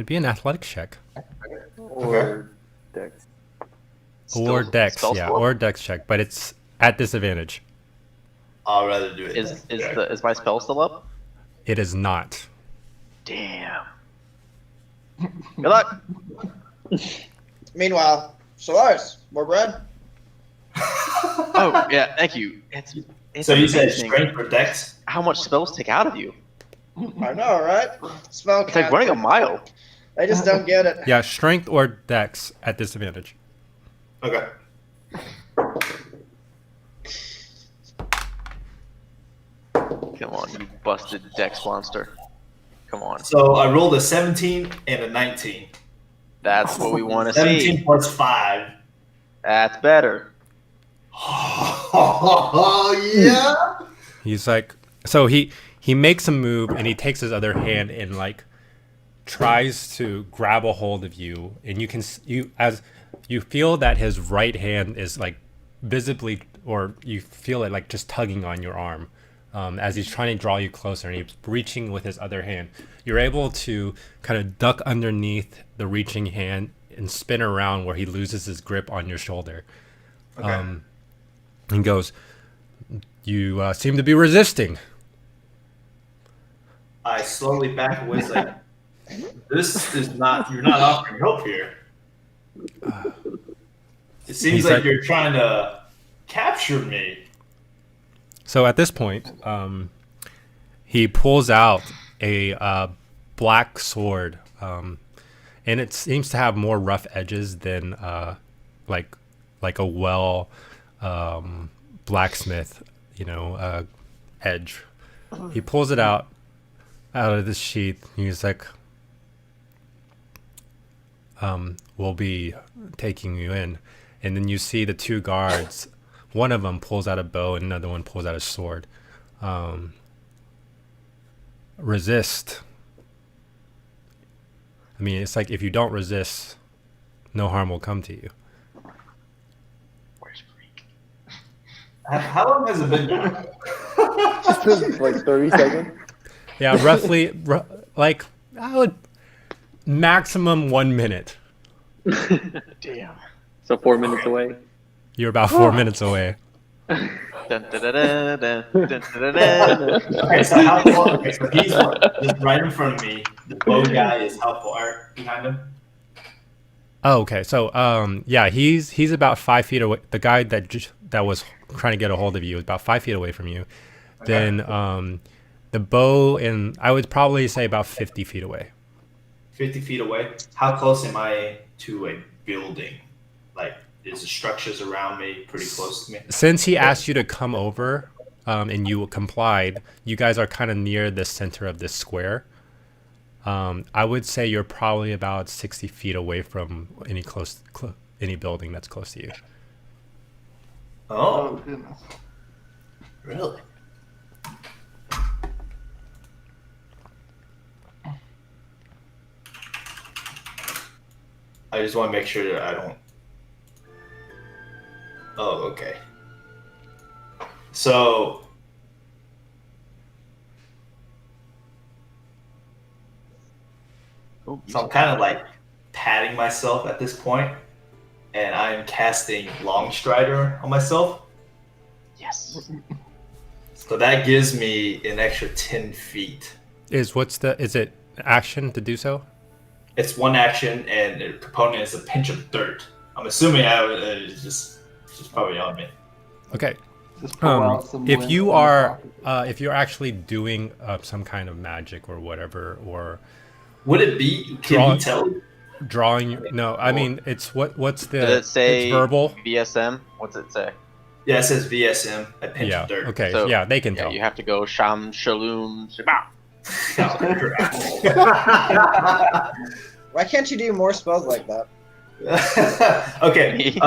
be an athletics check Or Dex. or dex, spell yeah, score? or dex check, but it's at disadvantage. I'll rather do it. Is my spell still up? It is not. Damn. Good luck. Meanwhile, Solaris, more bread? Oh yeah, thank you. It's So you said amazing strength or dex? how much spells take out of you. I know, right? Spell It's like running a mile. I just don't get it. Yeah, strength or dex at disadvantage. Okay. Come on, you busted Dex monster. Come on. So I rolled a 17 and a 19. That's what we want to 17 see. plus 5. That's better. Oh, yeah. He's like, so he makes a move and he takes his other hand and like tries to grab a hold of you, and you feel that his right hand is like visibly, or you feel it like just tugging on your arm as he's trying to draw you closer, and he's reaching with his other hand. You're able to kind of duck underneath the reaching hand and spin around where he loses his grip on your shoulder. Okay. And goes, you seem to be resisting. I slowly back away. It's like, this is not, you're not offering help here. It seems He's like like- you're trying to capture me. So at this point, he pulls out a black sword, and it seems to have more rough edges than like a blacksmith, edge. He pulls it out of the sheath. He's like, we'll be taking you in. And then you see the two guards. One of them pulls out a bow and another one pulls out a sword. Resist. I mean, it's like if you don't resist, no harm will come to you. Where's Freak? How long has it been now? Like 30 seconds. Yeah, roughly, like, I would maximum 1 minute. Damn. So 4 minutes away. You're about 4 minutes away. Dun, dun, dun, dun, dun, dun, dun, dun, dun. Okay, so how far? Okay, so he's just right in front of me. The bow guy is how far behind him? Oh, okay. So, yeah, he's about 5 feet away. The guy that was trying to get a hold of you is about 5 feet away from you. Okay. Then, the bow, and I would probably say about 50 feet away. 50 feet away. How close am I to a building? Like, is the structures around me pretty close to me? Since he asked you to come over, and you complied, you guys are kind of near the center of this square. I would say you're probably about 60 feet away from any building that's close to you. Oh, goodness. really? I just want to make sure that I don't. Oh, okay. So. Oh, So I'm kind of like patting myself at this point, and I'm casting Long Strider on myself. yes. So that gives me an extra 10 feet. Is it action to do so? It's one action, and the component is a pinch of dirt. I'm assuming it's just probably on me. Okay. Just pull out some If lint you from are, your pocket. if you're actually doing some kind of magic or whatever, or Would it be? Can Draw- you tell? drawing, no, I mean, it's what's the, Does it say it's verbal. VSM? What's it say? Yeah, it says VSM, a pinch Yeah. of dirt. Okay. So, yeah, they can Yeah, tell. you have to go Sham Shalom Shabbat. Why can't you do more spells like that? Okay.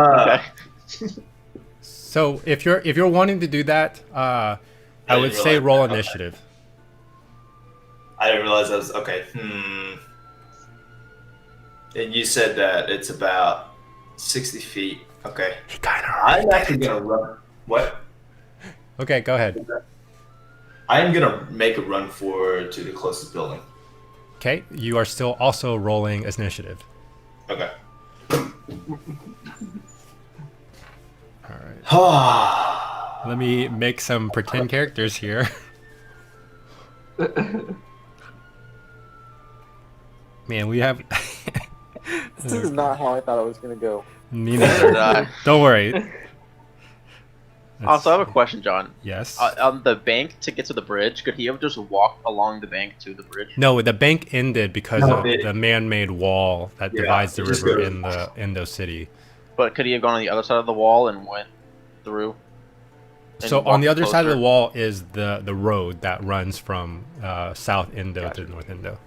So if you're wanting to do that, I would didn't say realize roll that. initiative. I didn't realize I was okay. And you said that it's about 60 feet. Okay. He kind of. I'm actually gonna run. What? Okay, go ahead. I am gonna make a run to the closest building. Okay, you are still also rolling initiative. Okay. All right. Ah. Let me make some pretend characters here. Man, we have. This is not how I thought it was gonna go. Me neither. Don't worry. Also, I have a question, John. Yes. On the bank to get to the bridge, could he have just walked along the bank to the bridge? No, the bank ended because No, of it- the man-made wall that Yeah, divides the it just river goes- in the Indo City. But could he have gone on the other side of the wall and went through? And So on walked the other side of closer? the wall is the road that runs from South Indo Gotcha. to North Indo.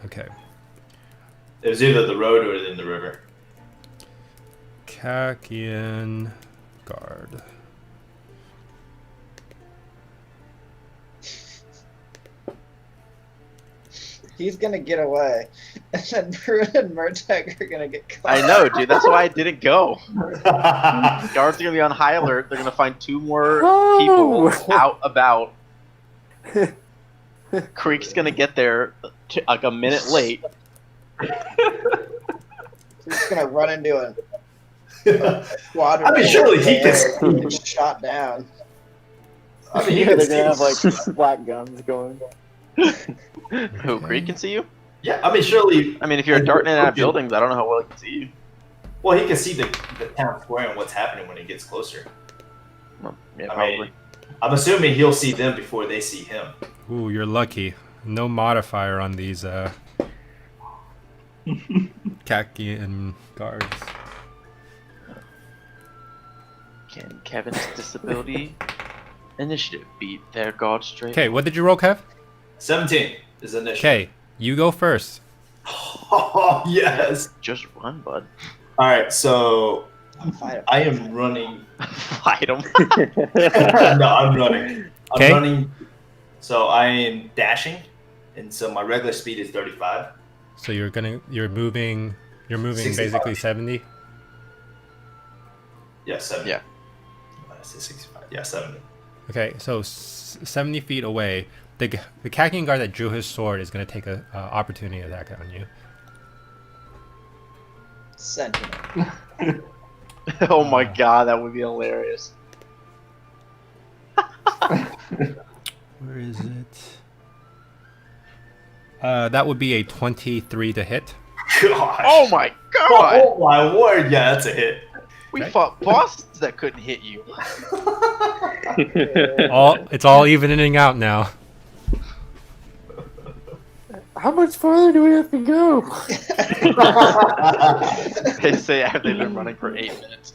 Okay. It was either the road or in the river. Kakian guard. He's gonna get away, and then Bruin and Murtag are gonna get caught. I know, dude. That's why I didn't go. Guards are gonna be on high alert. They're gonna find 2 more people out about. Creek's gonna get there like a minute late. He's just gonna run into a squadron. I mean, surely he can and get shot down. I mean, you Yeah, can they're gonna have see. like black guns going. Who, Creek can see you? Yeah, I mean, surely. I mean, if you're darting in and out of buildings, I don't know how well he can see you. Well, he can see the town square and what's happening when he gets closer. Well, yeah, I probably. mean, I'm assuming he'll see them before they see him. Ooh, you're lucky. No modifier on these Kakian guards. Can Kevin's disability initiative beat their guard straight? Okay, what did you roll, Kev? 17 is initiative. Okay, you go first. Oh, yes. Just run, bud. All right, so Fight him. I am running. Fight him. No, I'm running. I'm Okay. running. So I am dashing, and so my regular speed is 35. So you're moving 65. basically 70. Yeah, 70. Yeah. I said 65. Yeah, 70. Okay, so 70 feet away, the Kakian guard that drew his sword is going to take a opportunity attack on you. Sentinel. Oh my god, that would be hilarious. Where is it? That would be a 23 to hit. Gosh. Oh my god! Oh my word! Yeah, that's a hit. We Okay. fought bosses that couldn't hit you. It's all evening out now. How much farther do we have to go? They say after they've been running for 8 minutes.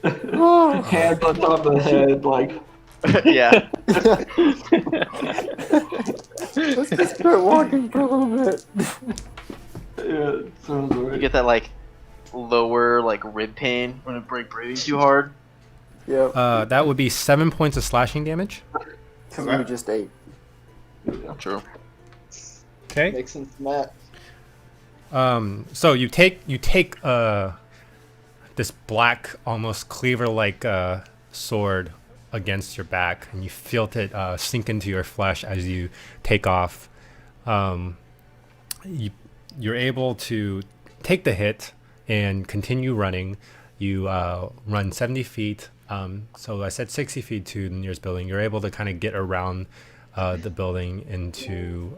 Oh. Hands on top of the head, like. Yeah. Let's just start walking for a little bit. Yeah, sounds You right. get that like lower like rib pain when it breathing too hard. Yep. That would be 7 points of slashing damage. So you just ate. True. Okay. Makes sense, Matt. So you take this black, almost cleaver-like sword against your back, and you feel it sink into your flesh as you take off. You're able to take the hit and continue running. You run 70 feet. So I said 60 feet to the nearest building. You're able to kind of get around the building into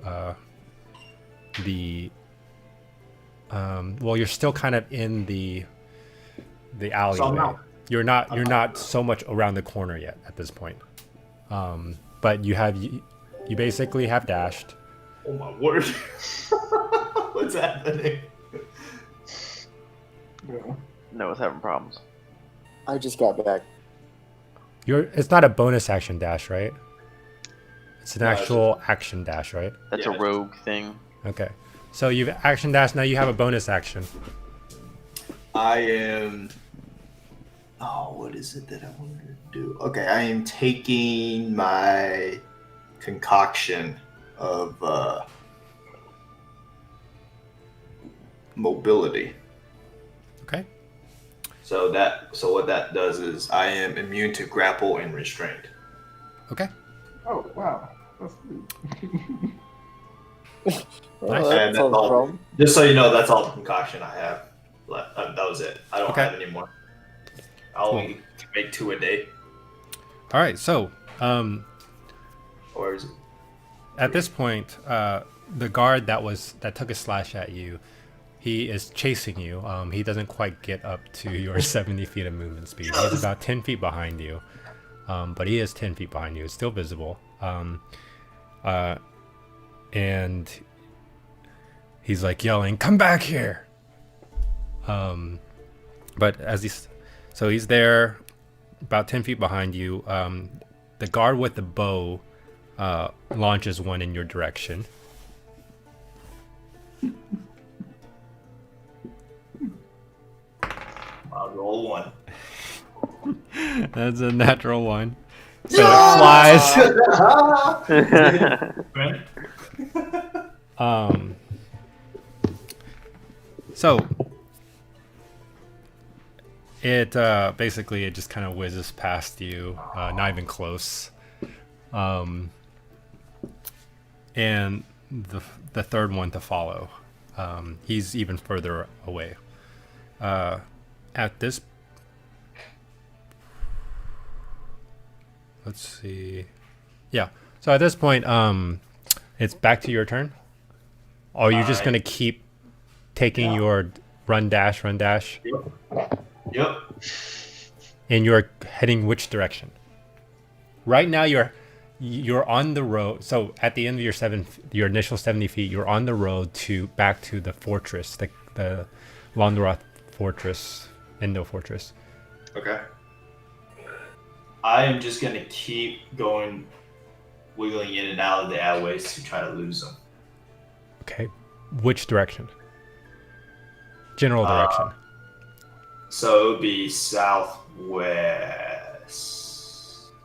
the well, you're still kind of in the alleyway. now- You're not so much around the corner yet at this point. But you basically have dashed. Oh my word! What's happening? Yeah. No, it's having problems. I just got back. It's not a bonus action dash, right? It's an No, it's actual action dash, right? That's Yeah. a rogue thing. Okay. So you've action dash, now you have a bonus action. I am. Oh, what is it that I wanted to do? Okay, I am taking my concoction of mobility. Okay. So what that does is I am immune to grapple and restraint. Okay. Oh, wow. That's Well, Nice. that And that's solves the all. problem. Just so you know, that's all the concoction I have. That was it. I don't Okay. have any more. I'll only make 2 a day. All right. So Or is it? at this point, the guard that took a slash at you, He is chasing you. He doesn't quite get up to your 70 feet of movement speed. He's about 10 feet behind you, but he is 10 feet behind you. It's still visible. And he's like yelling, "Come back here!" But so he's there, about 10 feet behind you. The guard with the bow launches one in your direction. I'll roll one. That's a natural one. So it flies. Right? So it basically it just kind of whizzes past you, not even close. And the third one to follow, he's even further away. At this, let's see, yeah. So at this point, it's back to your turn. Are you just gonna keep taking your run dash? Yep. And you're heading which direction? Right now, you're on the road. So at the end of your initial 70 feet, you're on the road back to the fortress, the Londorath fortress, Endo fortress. Okay. I am just gonna keep going, wiggling in and out of the alleyways to try to lose them. Okay. Which direction? General direction. So it would be southwest.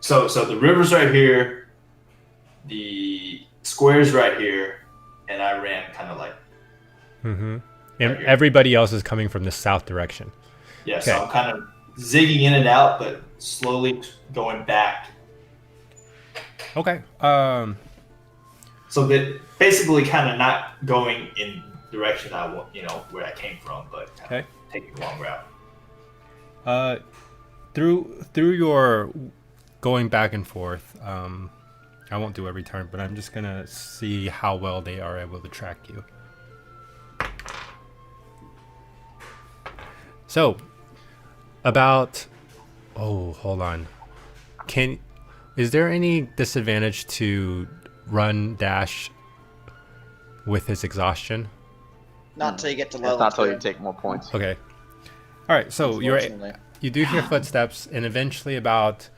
So the river's right here, the square's right here, and I ran kind of like. Mm-hmm. And everybody else is coming from the south direction. Yeah, Okay. so I'm kind of zigging in and out, but slowly going back. Okay. So that basically kind of not going in direction where I came from, but kind of taking the long route. Through your going back and forth, I won't do every turn, but I'm just gonna see how well they are able to track you. So, hold on. Is there any disadvantage to run dash with his exhaustion? Not till you get to level. It's not till 2. you take more points. Okay. All right. So Unfortunately. you do hear footsteps, and eventually, about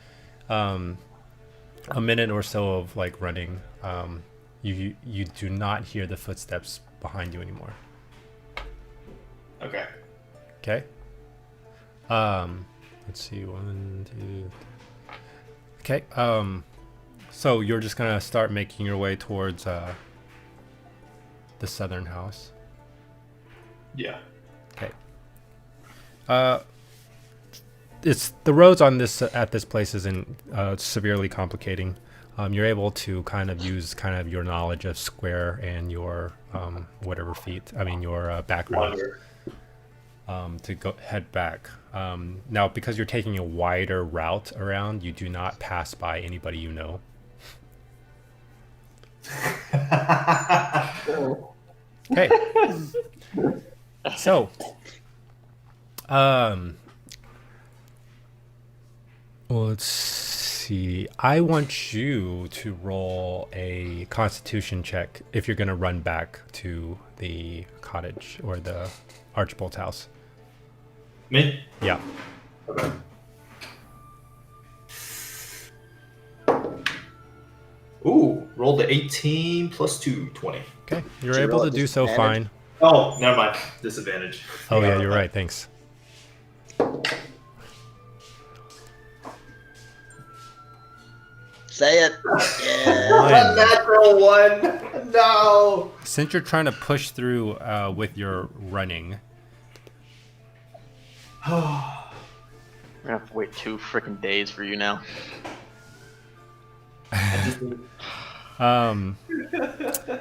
a minute or so of like running, you do not hear the footsteps behind you anymore. Okay. Okay. Let's see. 1, 2. Okay. So you're just gonna start making your way towards the southern house. Yeah. Okay. It's the roads on at this place isn't severely complicating. You're able to kind of use your knowledge of square and your your background to head back. Now, because you're taking a wider route around, you do not pass by anybody you know. Okay. So, let's see. I want you to roll a Constitution check if you're going to run back to the cottage or the Archibald's house. Me? Yeah. Okay. Ooh, rolled the 18 plus 2, 20. Okay. You're Did you able roll to a do so disadvantage? fine. Oh, never mind. Disadvantage. Oh, yeah, you're right. Thanks. Say it. Yeah. One. Natural one. No. Since you're trying to push through with your running, We're gonna have to wait 2 freaking days for you now.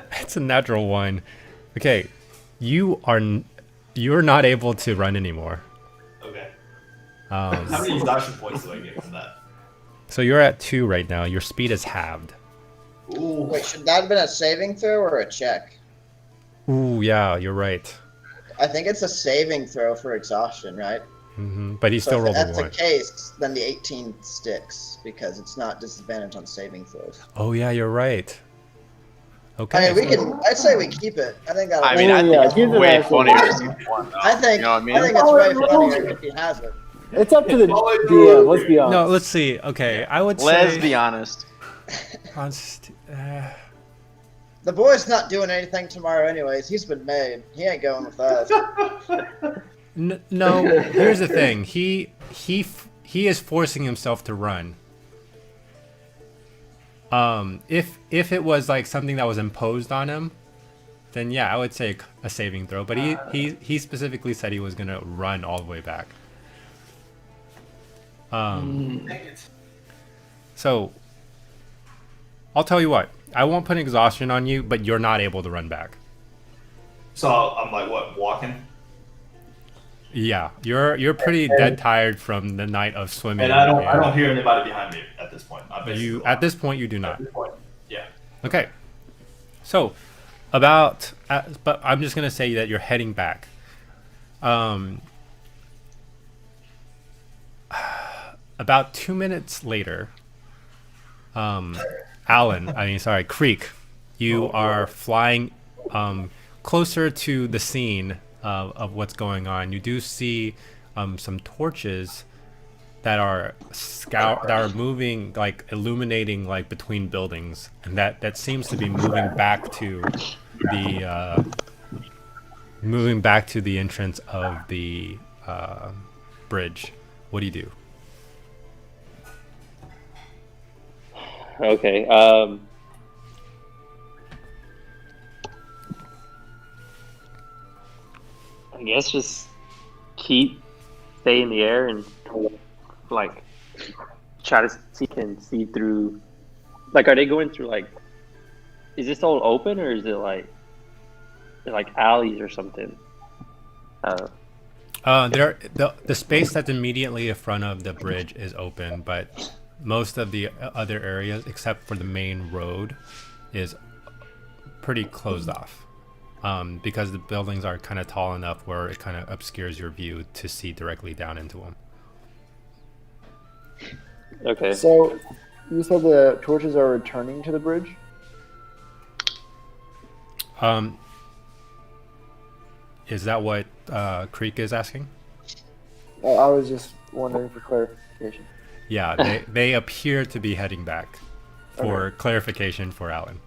it's a natural one. Okay, you're not able to run anymore. Okay. How many exhaustion points do I get from that? So you're at 2 right now. Your speed is halved. Ooh. Wait, should that have been a saving throw or a check? Ooh, yeah, you're right. I think it's a saving throw for exhaustion, right? But he still rolled if a that's 1. the case, then the 18 sticks because it's not disadvantage on saving throws. Oh yeah, you're right. Okay. I mean, I'd say we keep it. I think that. I mean, I Yeah, think give it's it way as a funnier to one. see one. Though. I think. You know what I mean? I think it's way funnier if he has it. It's up to the DM. Let's be honest. No, let's see. Okay, I would Let's say. be honest. The boy's not doing anything tomorrow, anyways. He's been made. He ain't going with us. No, here's the thing. He is forcing himself to run. If it was like something that was imposed on him, then yeah, I would say a saving throw. But he specifically said he was gonna run all the way back. So I'll tell you what. I won't put exhaustion on you, but you're not able to run back. So I'm like, what, walking? Yeah, you're pretty dead tired from the night of swimming. And I don't hear anybody behind me at this point. At this point you do not. Yeah. Okay. So but I'm just gonna say that you're heading back. About 2 minutes later, Creek, you are flying closer to the scene of what's going on. You do see some torches that are moving, like illuminating like between buildings, and that seems to be moving back to the entrance of the bridge. What do you do? Okay. I guess just stay in the air and like try to see through. Like, are they going through like? Is this all open or is it like alleys or something? The space that's immediately in front of the bridge is open, but most of the other areas, except for the main road, is pretty closed off. Because the buildings are kind of tall enough where it kind of obscures your view to see directly down into them. Okay. So, you said the torches are returning to the bridge? Is that what Creek is asking? I was just wondering for clarification. Yeah, they appear to be heading back. For clarification for Alan.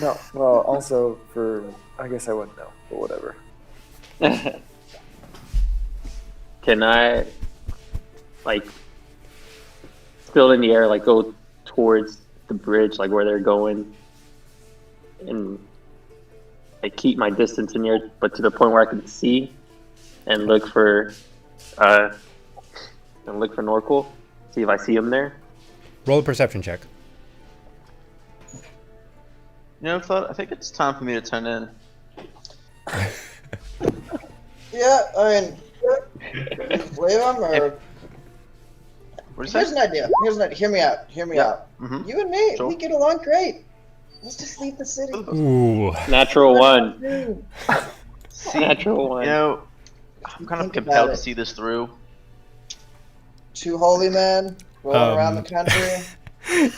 No, well, also for, I guess I wouldn't know, but whatever. Can I, like, still in the air, like, go towards the bridge, like, where they're going, and, like, keep my distance in the air, but to the point where I can see, and look for Norkel, see if I see him there? Roll a perception check. You know, I think it's time for me to turn in. Yeah, I mean, leave him or. What Here's an idea. Hear me out. Mm-hmm. You and me, Sure. we get along great. Let's just leave the city. Ooh. Natural one. See, Natural one. You know, I'm kind of Think compelled about to it. see this through. Two holy men rolling around the country.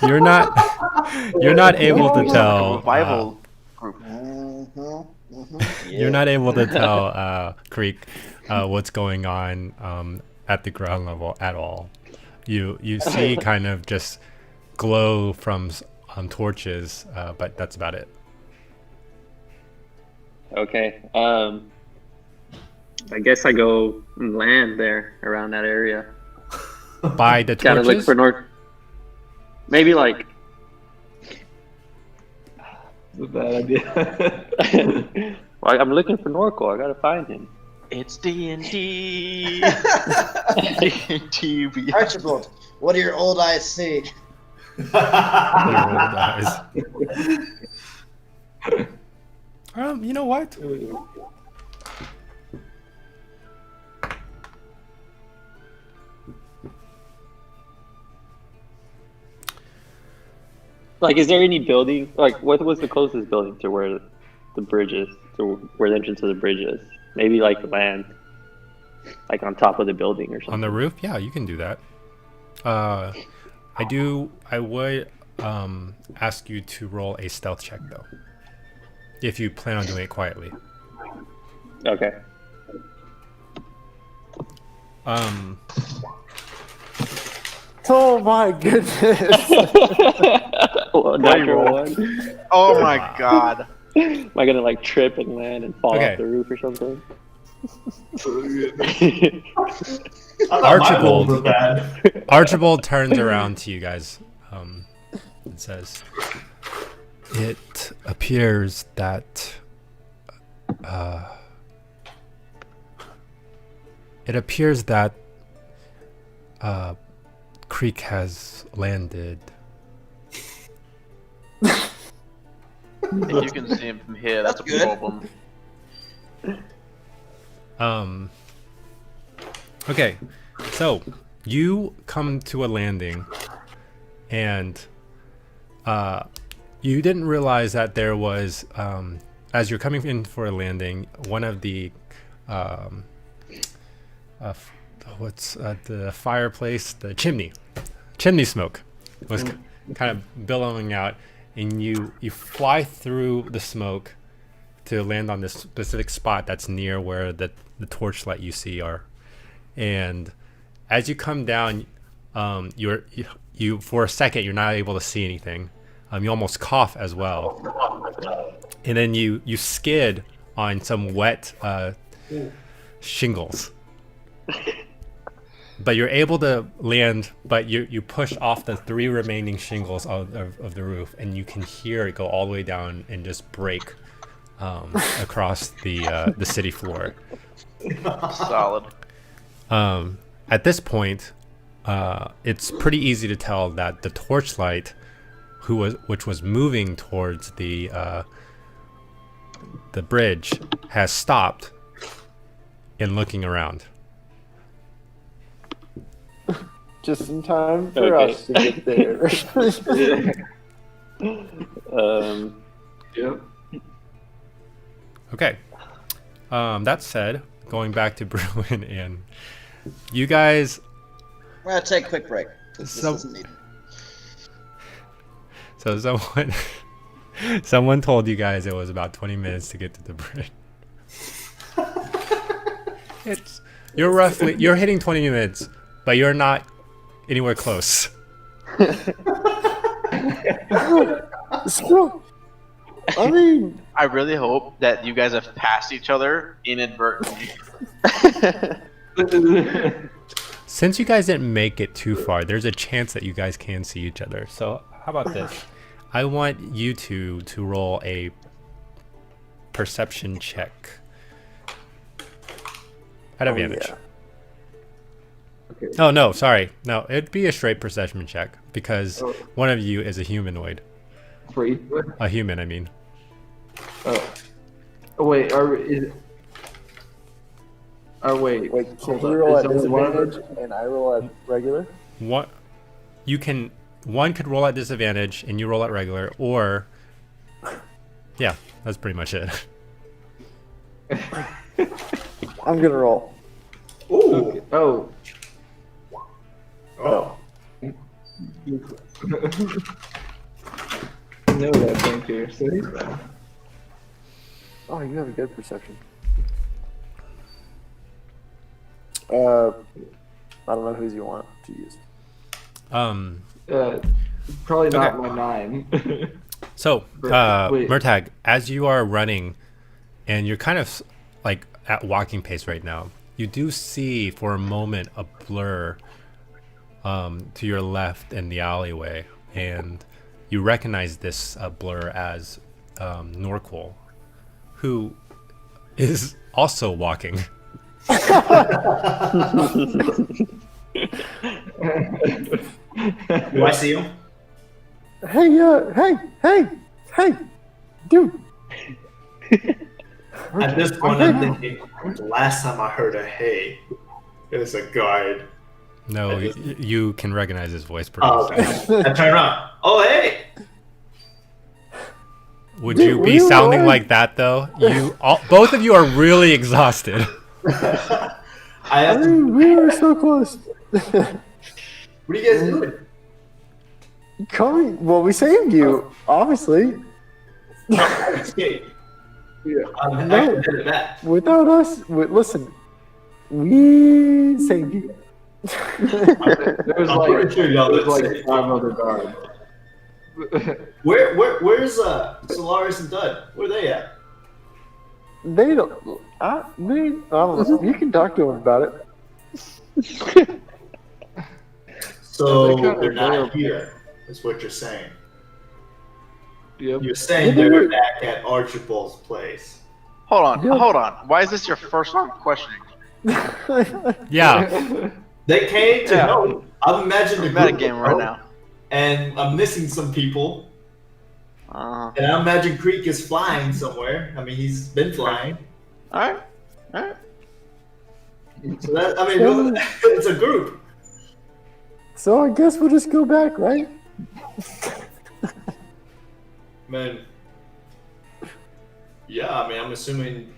You're not able to tell. Revival group. You're not able to tell Creek what's going on at the ground level at all. You see kind of just glow from torches, but that's about it. Okay. I guess I go and land there around that area. By the Gotta torches? look for North. Maybe like. It's a bad idea. Well, I'm looking for Norkel. I gotta find him. It's D&D. D&D. Archibald, what do your old eyes see? Your old eyes. You know what? Like, is there any building? Like, what was the closest building to where the bridge is? To where the entrance to the bridge is? Maybe like land, like on top of the building or something. On the roof? Yeah, you can do that. I would ask you to roll a stealth check though, if you plan on doing it quietly. Okay. Oh my goodness! Natural one. Oh my god. Am I gonna like trip and land and fall Okay. off the roof or something? Archibald turns around to you guys and says, "It appears that Creek has landed." If you can see him from here, that's a Good. problem. Okay, so you come to a landing, and you didn't realize that there was, as you're coming in for a landing, one of the the fireplace, the chimney smoke was kind of billowing out, and you fly through the smoke to land on this specific spot that's near where the torchlight you see are. And as you come down, you for a second you're not able to see anything. You almost cough as well, and then you skid on some wet shingles. But you're able to land, but you push off the 3 remaining shingles of the roof, and you can hear it go all the way down and just break across the city floor. Solid. At this point, it's pretty easy to tell that the torchlight, which was moving towards the bridge, has stopped and looking around. Just in time for Okay. us to get there. Yep. Okay. That said, going back to Bruin, and you guys. We're gonna take a quick break. 'Cause So- this isn't needed. So someone told you guys it was about 20 minutes to get to the bridge. You're hitting 20 minutes, but you're not anywhere close. So, I mean, I really hope that you guys have passed each other inadvertently. Since you guys didn't make it too far, there's a chance that you guys can see each other. So how about this? I want you two to roll a perception check at advantage. yeah. Okay. Oh no, sorry. No, it'd be a straight perception check because Oh. one of you is a humanoid. Free. A human, I mean. Oh. Oh wait. Wait. Wait, can hold you up. roll Is at only one of disadvantage and I roll at regular? One could roll at disadvantage and you roll at regular, or yeah, that's pretty much it. I'm gonna roll. Okay. Oh. Oh. No, that thank you. So he's fine. Oh, you have a good perception. I don't know whose you want to use. Probably not Okay. my 9. So, Wait. Murtag, as you are running, and you're kind of like at walking pace right now, you do see for a moment a blur to your left in the alleyway, and you recognize this blur as Norqual, who is also walking. Do I see him? Hey, dude. At this point, I'm thinking, the last time I heard a hey, it was a guard. No, you can recognize his voice pretty Oh, easily. okay. I turn around. Oh, hey! Would Dude, you be we were sounding like- like that though? Both of you are really exhausted. I I have to. mean, we were so close. What are you guys doing? Coming. Well, we saved you, obviously. Escape. Yeah. I'm No. actually headed back. Without us, listen, we saved you. There was I'm like pretty sure y'all there was did like say- 5 other guards. Where's Solaris and Dud? Where are they at? They don't. I don't know. You can talk to them about it. So Yeah, they kinda they're not available. here. Is what you're saying. Yep. You're saying they're back at Archibald's place. Hold on, Yep. hold on. Why is this your first time questioning? Yeah. They came to Yeah. help. I'm imagining the Meta group game of right help, now. and I'm missing some people. All And I imagine Creek is flying somewhere. I mean, he's been flying. right, all right. So that I mean, it's a group. So I guess we'll just go back, right? Man. Yeah, I mean, I'm assuming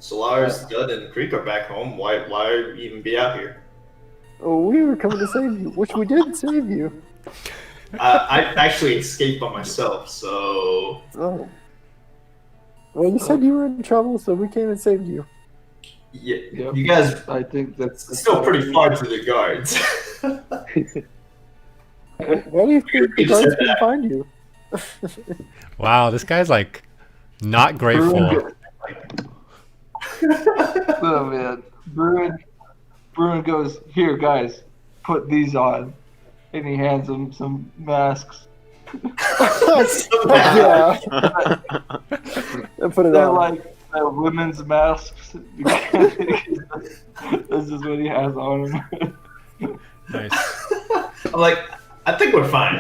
Solaris, Dud, and Creek are back home. Why even be out here? Oh, we were coming to save you, which we did save you. I actually escaped by myself, so Oh. Well, you said you were in trouble, so we came and saved you. yeah, Yep. you guys I think that's still pretty far to the guards. Why do you think the guards couldn't find you? Wow, this guy's like not grateful. Oh man, Bruin goes, "Here, guys, put these on," and he hands them some masks. Yeah. Put it They're on. like women's masks. This is what he has on him. Nice. I'm like, I think we're fine.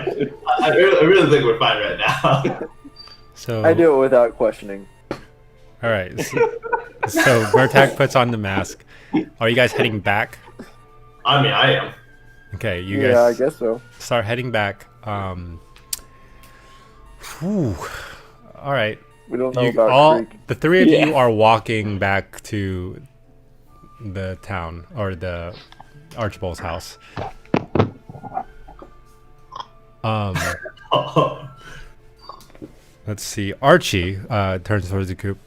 I really think we're fine right now. So I do it without questioning. all right. So Murtag puts on the mask. Are you guys heading back? I mean, I am. Okay, you Yeah, I guys guess so. start heading back. Whew. All right. We don't know You about all, Creek. the three of you Yeah. are walking back to the town or the Archibald's house. Let's see. Archie turns towards the group.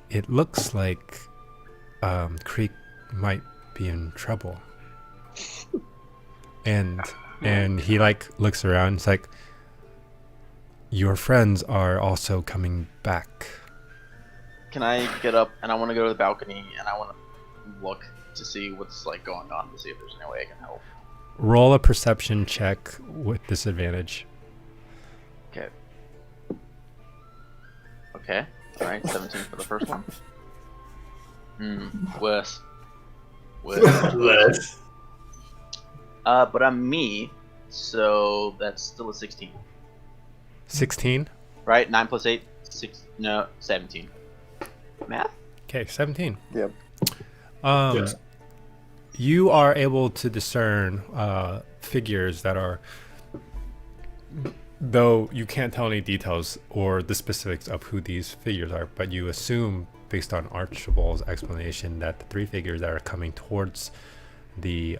It looks like Creek might be in trouble. And he like looks around. It's like, your friends are also coming back. Can I get up and I want to go to the balcony and I want to look to see what's like going on to see if there's any way I can help. Roll a perception check with disadvantage. Okay. Okay. All right. 17 for the first one. Worse. Let's. But I'm me, so that's still a 16. 16. Right? 9 plus 8, 6. No, 17. Math? Okay, 17. Yep. Yes. You are able to discern figures that are, though you can't tell any details or the specifics of who these figures are, but you assume, based on Archibald's explanation, that the three figures that are coming towards the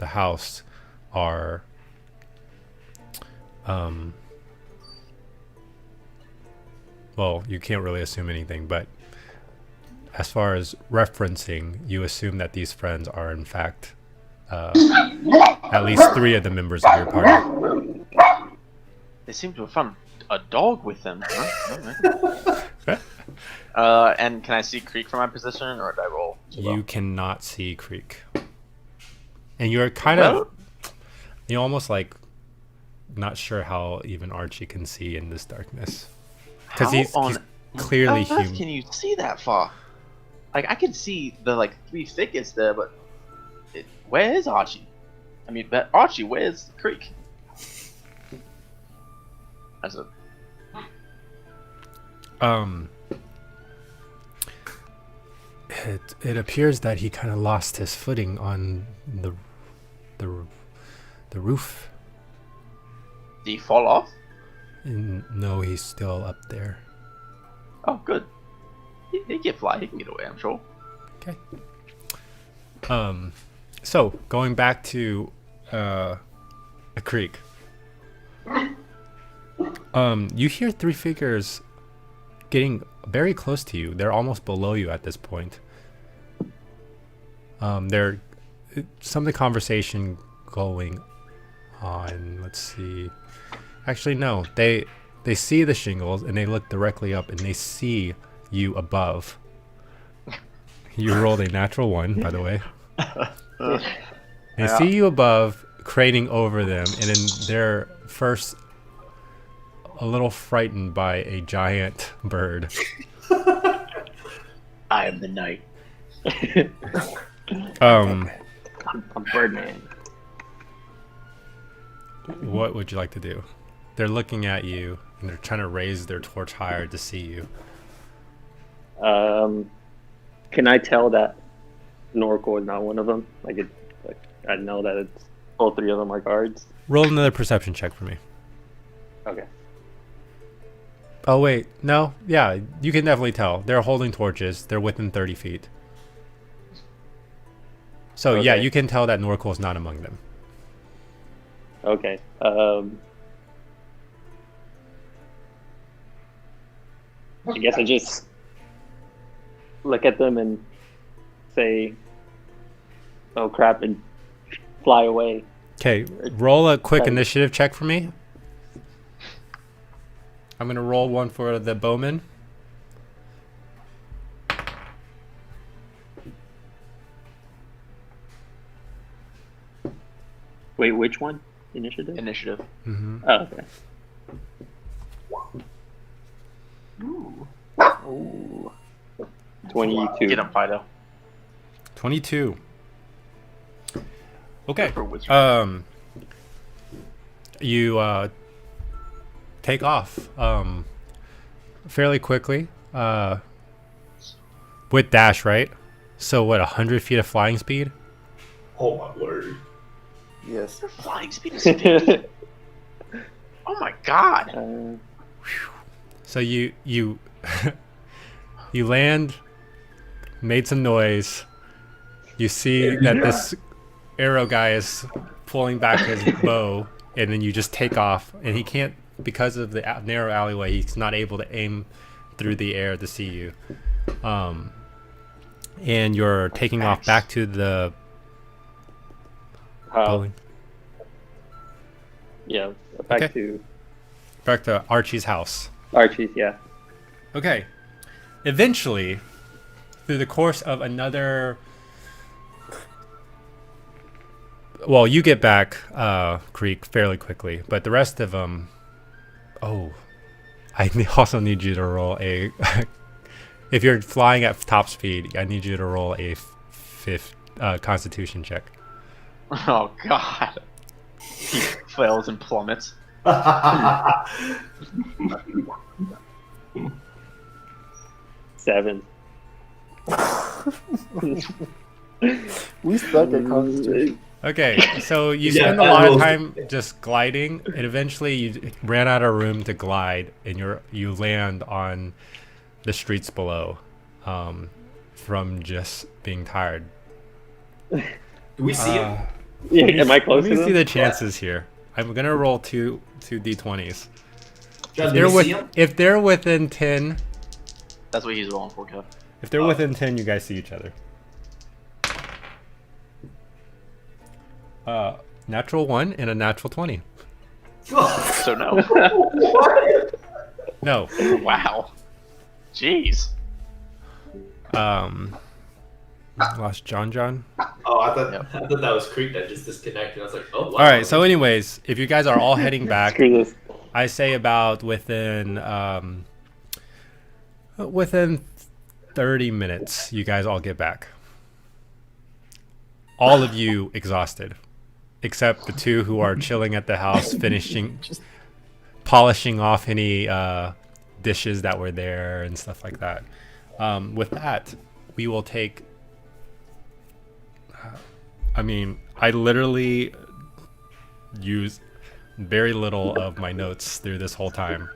house are well, you can't really assume anything, but as far as referencing, you assume that these friends are in fact at least three of the members of your party. They seem to have found a dog with them. Huh? Alright. And can I see Creek from my position, or did I roll? You cannot see Creek. And you're kind of, you're almost like not sure how even Archie can see in this darkness. Because he's clearly how fast human. can you see that far? Like, I can see the like three figures there, but where is Archie? I mean, but Archie, where's Creek? As a It appears that he kind of lost his footing on the roof. did he fall off? No, he's still up there. Oh, good. He can fly. He can get away, I'm sure. Okay. So going back to a creek. You hear three figures getting very close to you. They're almost below you at this point. There's some of the conversation going on. Let's see. Actually, no. They see the shingles and they look directly up and they see you above. You rolled a natural 1, by the way. They see you above, craning over them, and then they're first a little frightened by a giant bird. I am the knight. I'm Birdman. What would you like to do? They're looking at you and they're trying to raise their torch higher to see you. Can I tell that Norco is not one of them? Like I know that it's all three of them are guards. Roll another perception check for me. Okay. Oh wait, no, yeah, you can definitely tell. They're holding torches. They're within 30 feet. So yeah, Okay. you can tell that Norco is not among them. Okay. I guess I just look at them and say, "Oh crap!" and fly away. Okay, roll a quick Okay. initiative check for me. I'm gonna roll one for the bowman. Wait, which one? Initiative? Initiative. Mm-hmm. Oh, okay. Ooh. Ooh. 22. Get him, Fido. 22. Okay. For wizard. You take off fairly quickly with dash, right? So what, 100 feet of flying speed? Oh my word. Yes. Your flying speed is 50. Oh my god. So you you land, made some noise. You see that this arrow guy is pulling back his bow, and then you just take off, and he can't, because of the narrow alleyway, he's not able to aim through the air to see you. And you're taking off back to the building. Yeah, back Okay. to Back to Archie's house. Archie's, yeah. Okay. Eventually, through the course of another... Well, you get back, Creek, fairly quickly, but the rest of them... Oh. I also need you to roll a... If you're flying at top speed, I need you to roll a Constitution check. Oh god. He fails and plummets. 7. We stuck at Constitution. Okay, so you Yeah, spend a lot of that time just gliding, and eventually you ran out of room to glide, and you land on the streets below, from just being tired. Do we see him? Yeah, am I close Let to me see them? the chances here. I'm gonna roll two d20s. John, do we see him? If they're within 10, That's what he's rolling for, Kev. if they're within 10, you guys see each other. Natural 1 and a natural 20. So no. What? No. Wow. Jeez. Lost John. Oh, I thought Yep. I thought that was Creek that just disconnected. I was like, oh. Wow. All right. So, anyways, if you guys are all heading back, Screw this. I say about within 30 minutes, you guys all get back. All of you exhausted, except the two who are chilling at the house, polishing off any dishes that were there and stuff like that. With that, we will take. I literally use very little of my notes through this whole time.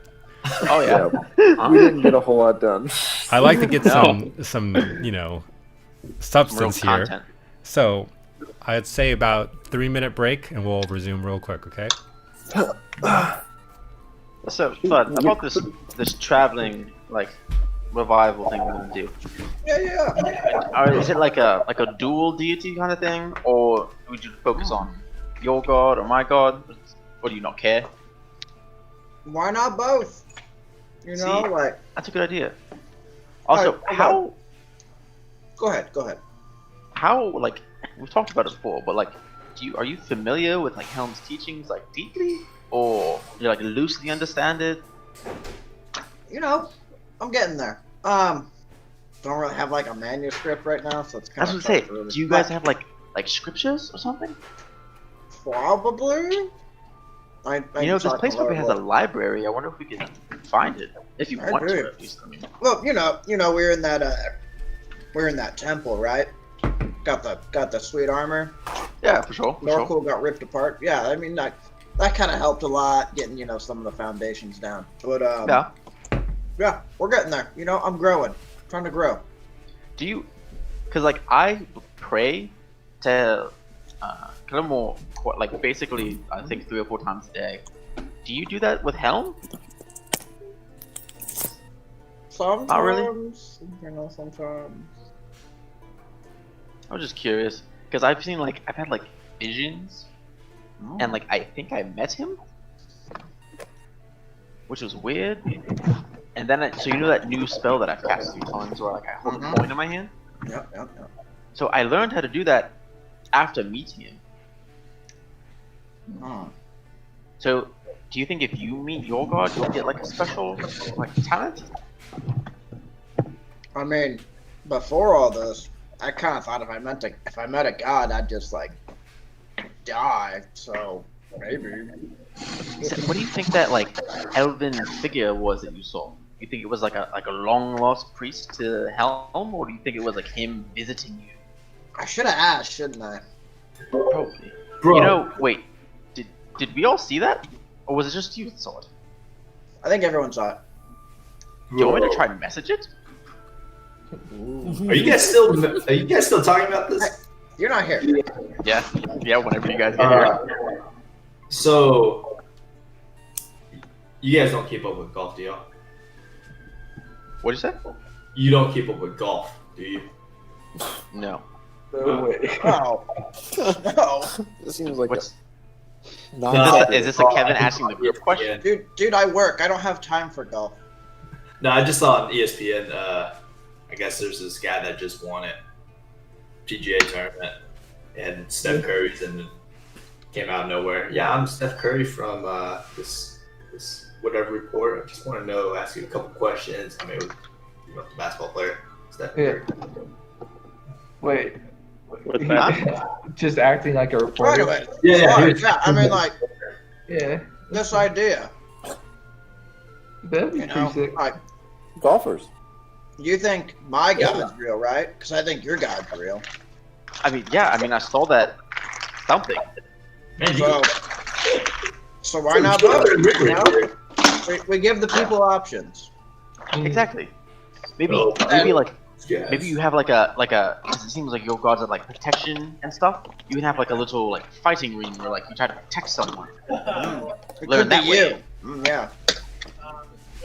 Oh yeah. We didn't get a whole lot done. I like to get No. some Real substance here. content. So I'd say about 3-minute break and we'll resume real quick, okay? So, but about this traveling like revival thing we're gonna do. Yeah. Is it like a dual deity kind of thing, or would you focus on your god or my god, or do you not care? Why not both? You know, See? like. That's a good idea. Also, Alright, how Go ahead. like we've talked about it before, but like, are you familiar with like Helm's teachings like deeply, or you like loosely understand it? You know, I'm getting there. Don't really have like a manuscript right now, so it's I kind was of. gonna say, do you guys have like scriptures or something? Probably. I You know, this talk place to probably Lord has a Wolf. library. I wonder if we can find it. If you I want do. to, at least. I mean, Well, you know, we're in that temple, right? Got the sweet armor. yeah, for sure. Norcool got ripped apart. Yeah, I mean that kind of helped a lot getting some of the foundations down. But yeah, we're getting there. You know, I'm growing, trying to grow. Do you? Because like I pray to kind of more like basically I think 3 or 4 times a day. Do you do that with Helm? Sometimes, Not really? you know, sometimes. I was just curious because I've had like visions, and like I think I met him, which was weird. And then so you know that new spell that I've cast 3 times where like I hold a coin in my hand. Yep. So I learned how to do that after meeting him. Hmm. So do you think if you meet your god, you'll get like a special like talent? I mean, before all this, I kind of thought if I met a god, I'd just like die. So maybe. What do you think that like elven figure was that you saw? You think it was like a long lost priest to Helm, or do you think it was like him visiting you? I should have asked, shouldn't I? Probably. Bro. You know, wait. Did we all see that, or was it just you that saw it? I think everyone saw it. Do you want me to try and message it? Are you guys still talking about this? You're not here. Yeah. Whenever you guys get here. So you guys don't keep up with golf, do y'all? What'd you say? You don't keep up with golf, do you? No. No way. Oh. No. This seems like What's a non is this a Kevin asking the group question? Dude, I work. I don't have time for golf. No, I just saw on ESPN. I guess there's this guy that just won it, PGA tournament, and Steph Curry's, and it came out of nowhere. Yeah, I'm Steph Curry from this whatever report. I just want to ask you a couple questions. I mean, you know, the basketball player, Steph Curry. Wait. What's that? Just acting like a Right reporter. away. Yeah. Yeah. I mean, like Yeah. this idea. That'd be You pretty know, sick. like golfers. you think my god's real, right? Because I think your god's real. I mean, yeah. I mean, I saw that something. Man, you So why not both? You know? We give the people options. Exactly. Maybe Oh, like guys. maybe you have like a 'cause it seems like your gods are like protection and stuff. You can have like a little like fighting ring where like you try to protect someone. It Learn could be that you. way. Yeah.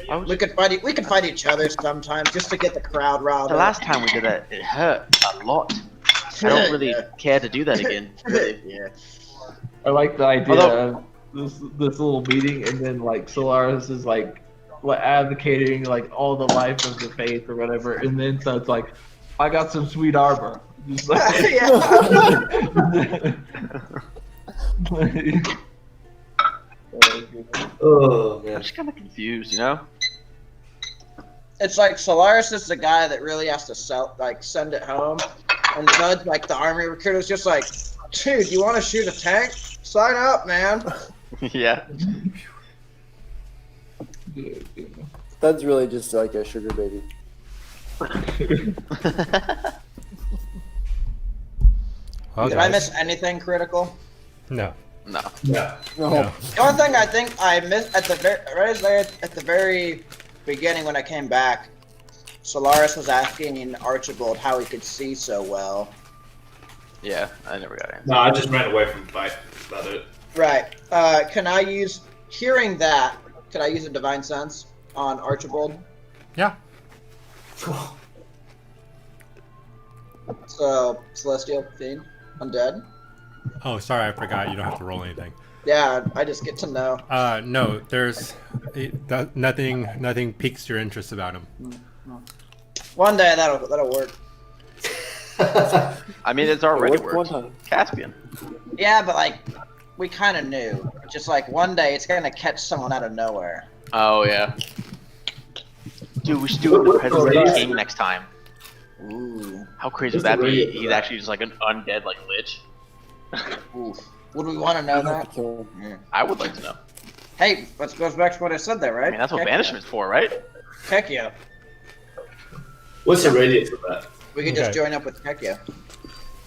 I was We could fight each other sometimes just to get the crowd riled The up. last time we did that, it hurt a lot. I don't really Yeah. care to do that again. Really. Yeah. I like the idea Although- of this little meeting, and then like Solaris is like advocating like all the life of the faith or whatever, and then so it's like, I got some sweet arbor. Just like, Yeah. Oh I'm man. just kind of confused, you know? It's like Solaris is the guy that really has to send it home, and Zud's like the army recruiter's just like, dude, you want to shoot a tank? Sign up, man. Yeah. That's really just like a sugar baby. Well, Did I guys, miss anything critical? no. No. Yeah. No. No. The only thing I think I missed at the right there at the very beginning when I came back, Solaris was asking Archibald how he could see so well. Yeah, I never got answered. No, I just ran away from the fight. That's about it. Right. Can I use hearing that? Could I use a divine sense on Archibald? Yeah. So Celestial Fiend, Undead. Oh, sorry, I forgot. You don't have to roll anything. Yeah, I just get to know. No, there's nothing piques your interest about him. One day that'll work. I mean, it's already One worked. time. Caspian. Yeah, but like we kind of knew. Just like one day it's gonna catch someone out of nowhere. Oh yeah. Dude, we should do it in the presence of the king next time. Ooh. How crazy would that be? He's actually just like an undead like lich. Oof. Would we want to know I'd have that? to kill him. Yeah. I would like to know. Hey, let's goes back to what I said there, right? I mean, that's what Heck banishment's for, right? Yeah. Heck yeah. What's the radius of that? We could just Okay. join up with heck yeah.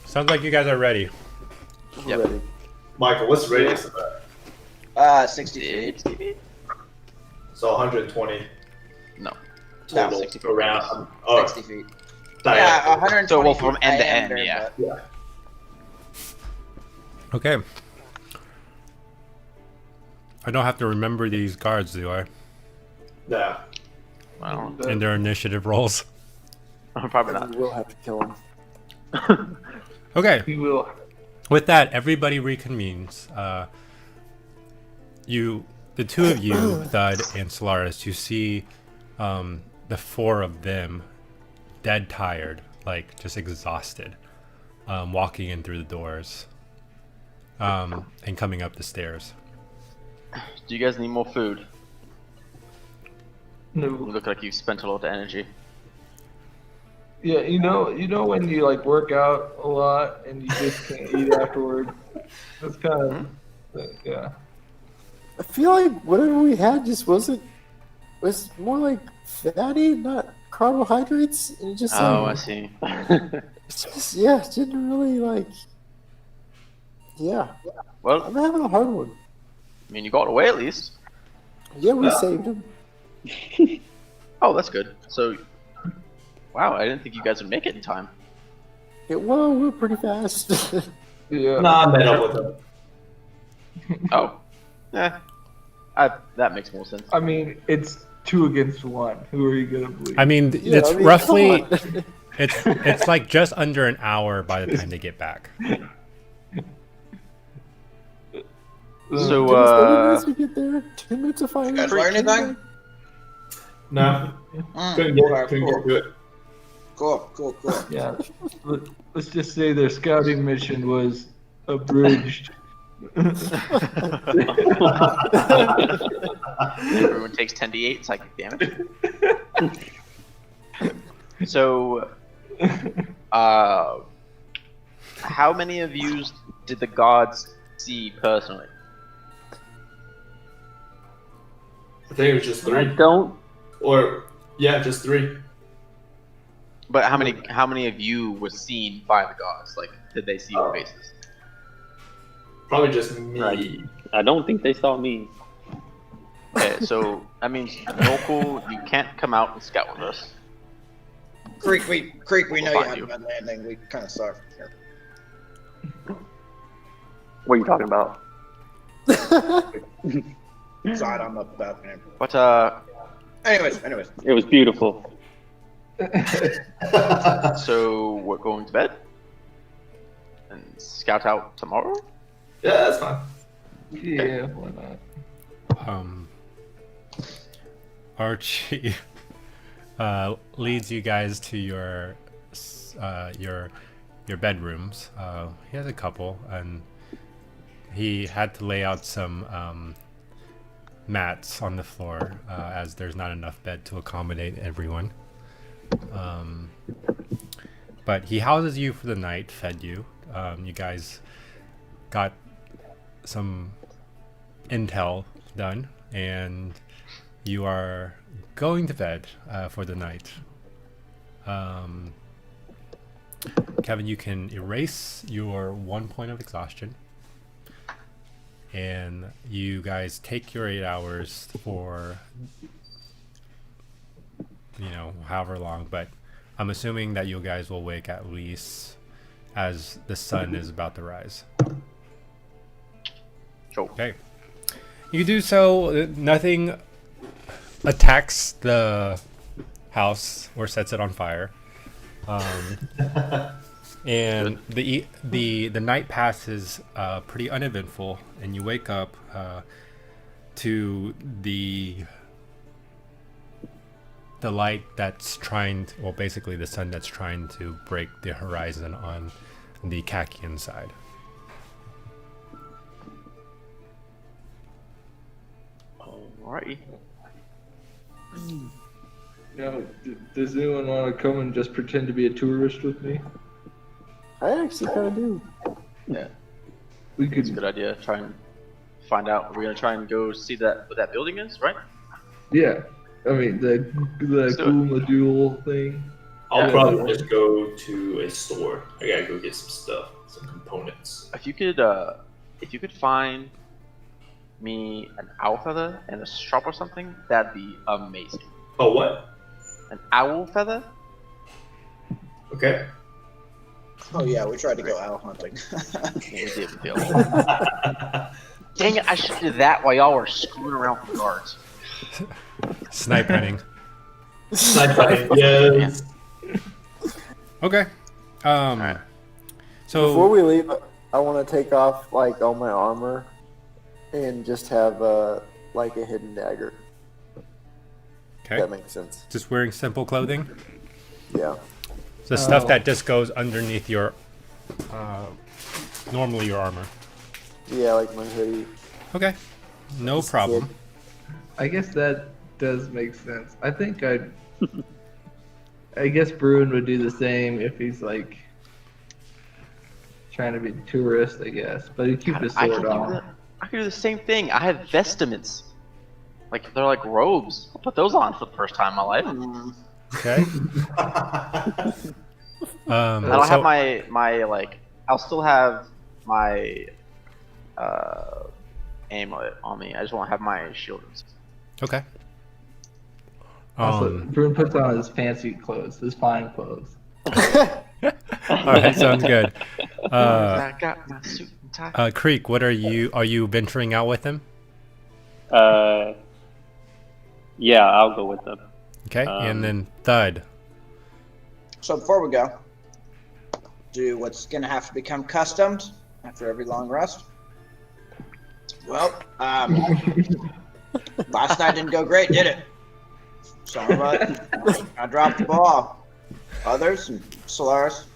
Sounds like you guys are ready. Yep. Ready. Michael, what's the radius of that? 60 feet. So 120 No. total 60 feet. around. Oh, 60 feet. diameter. Yeah, 120 So, well, feet from end to end, diameter, yeah. but- Yeah. Okay. I don't have to remember these guards, do I? Yeah. I don't And their initiative rolls. know. Probably not. We will have to kill him. Okay. He will. With that, everybody reconvenes. The two of you, Thud and Solaris, you see the four of them dead tired, like just exhausted, walking in through the doors and coming up the stairs. Do you guys need more food? You No. look like you've spent a lot of energy. Yeah, you know when you like work out a lot and you just can't eat afterward. That's kind of yeah. I feel like whatever we had just was more like fatty, not carbohydrates, and it just Oh, I like, see. it's just it didn't really like. Yeah, Well, I'm having a hard one. I mean, you got away at least. Yeah, we saved him. Oh, that's good. So, wow, I didn't think you guys would make it in time. Well, we're pretty fast. Yeah. Nah, I met up with him. Oh, yeah, that makes more sense. I mean, it's 2 against 1. Who are you gonna believe? I mean, Yeah, it's I mean, roughly come on. it's like just under an hour by the time they get back. So, 30 minutes we get there. 10 minutes of fighting. guys learn anything? No. Mm. Couldn't get to it. Cool. Yeah. Let's just say their scouting mission was abridged. Everyone takes 10d8 psychic damage. So, how many of you did the gods see personally? I think it was just I 3. don't. Or, yeah, just 3. But how many of you were seen by the gods? Like, did they see your faces? Probably just me. Right. I don't think they saw me. Okay, so that means Norcal, you can't come out and scout with us. Creek, we know you Fuck haven't you. been landing. We kind of saw it from here. What are you talking about? Saw it on the balcony. But Anyways. It was beautiful. so we're going to bed and scout out tomorrow. Yeah, that's fine. Yeah, why not? Archie leads you guys to your bedrooms. He has a couple, and he had to lay out some mats on the floor as there's not enough bed to accommodate everyone. But he houses you for the night, fed you. You guys got some intel done, and you are going to bed for the night. Kevin, you can erase your 1 point of exhaustion. and you guys take your 8 hours for, however long. But I'm assuming that you guys will wake at least as the sun is about to rise. Sure. Okay. You do so. Nothing attacks the house or sets it on fire. And the night passes pretty uneventful, and you wake up to the light that's basically the sun that's trying to break the horizon on the Kakian side. Alrighty. Does anyone want to come and just pretend to be a tourist with me? I actually kind of do. Yeah, We it's a could. good idea. Try and find out. We're gonna try and go see what that building is, right? Yeah. I mean the Let's do it. Gula thing. I'll Yeah. probably just go to a store. I gotta go get some stuff, some components. If you could find me an owl feather and a shop or something, that'd be amazing. Oh, what? An owl feather? Okay. Oh yeah, we tried to go owl hunting. Yeah, we did, Bill. Dang it! I should do that while y'all were screwing around with the guards. Snipe hunting. Sniper, yes. Okay. Alright. So Before we leave, I want to take off like all my armor and just have like a hidden dagger. okay, That makes sense. just wearing simple clothing. Yeah. The stuff that just goes underneath your, normally your armor. Yeah, like my hoodie. Okay, no problem. I guess that does make sense. I think I guess Bruin would do the same if he's like trying to be a tourist, I guess. But he'd keep his I sword on. could do the same thing. I have vestments. Like they're like robes. I'll put those on for the first time in my life. Okay. And I'll so- have my like. I'll still have my amulet on me. I just won't have my shield. Okay. Also, Bruin puts on his fancy clothes, his fine clothes. All right, sounds good. I got my suit and tie. Creek, what are you venturing out with him? Yeah, I'll go with them. Okay, and then Thud. So before we go, do what's gonna have to become customed after every long rest. Well, last night didn't go great, did it? Some of us, I dropped the ball. Others, and Solaris,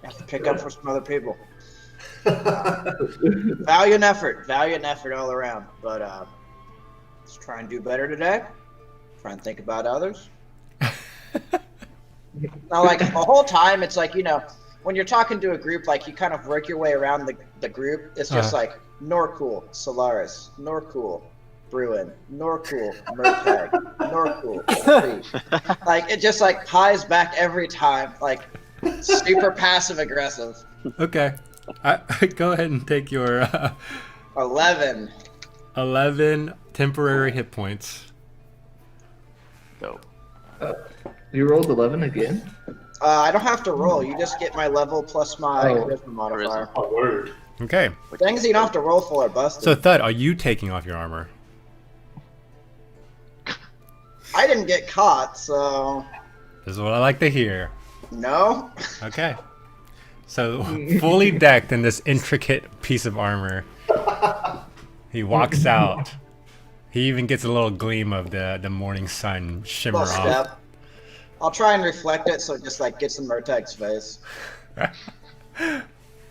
have to pick up for some other people. Valiant effort all around. But let's try and do better today. Try and think about others. Now, like the whole time, it's like, when you're talking to a group, like you kind of work your way around the group. It's just like Norcool, Solaris, Norcool, Bruin, Norcool, Murtag, Norcool, Thief. Like it just like highs back every time, like super passive aggressive. Okay. Go ahead and take your 11. 11 temporary hit points. Dope. You rolled 11 again? I don't have to roll. You just get my level plus my Oh. charisma modifier. Oh, word. Okay. Things you don't have to roll for are busted. So Thud, are you taking off your armor? I didn't get caught, so This is what I like to hear. no. Okay. So fully decked in this intricate piece of armor, he walks out. He even gets a little gleam of the morning sun shimmer Little off. step. I'll try and reflect it so it just like gets in Murtag's face. All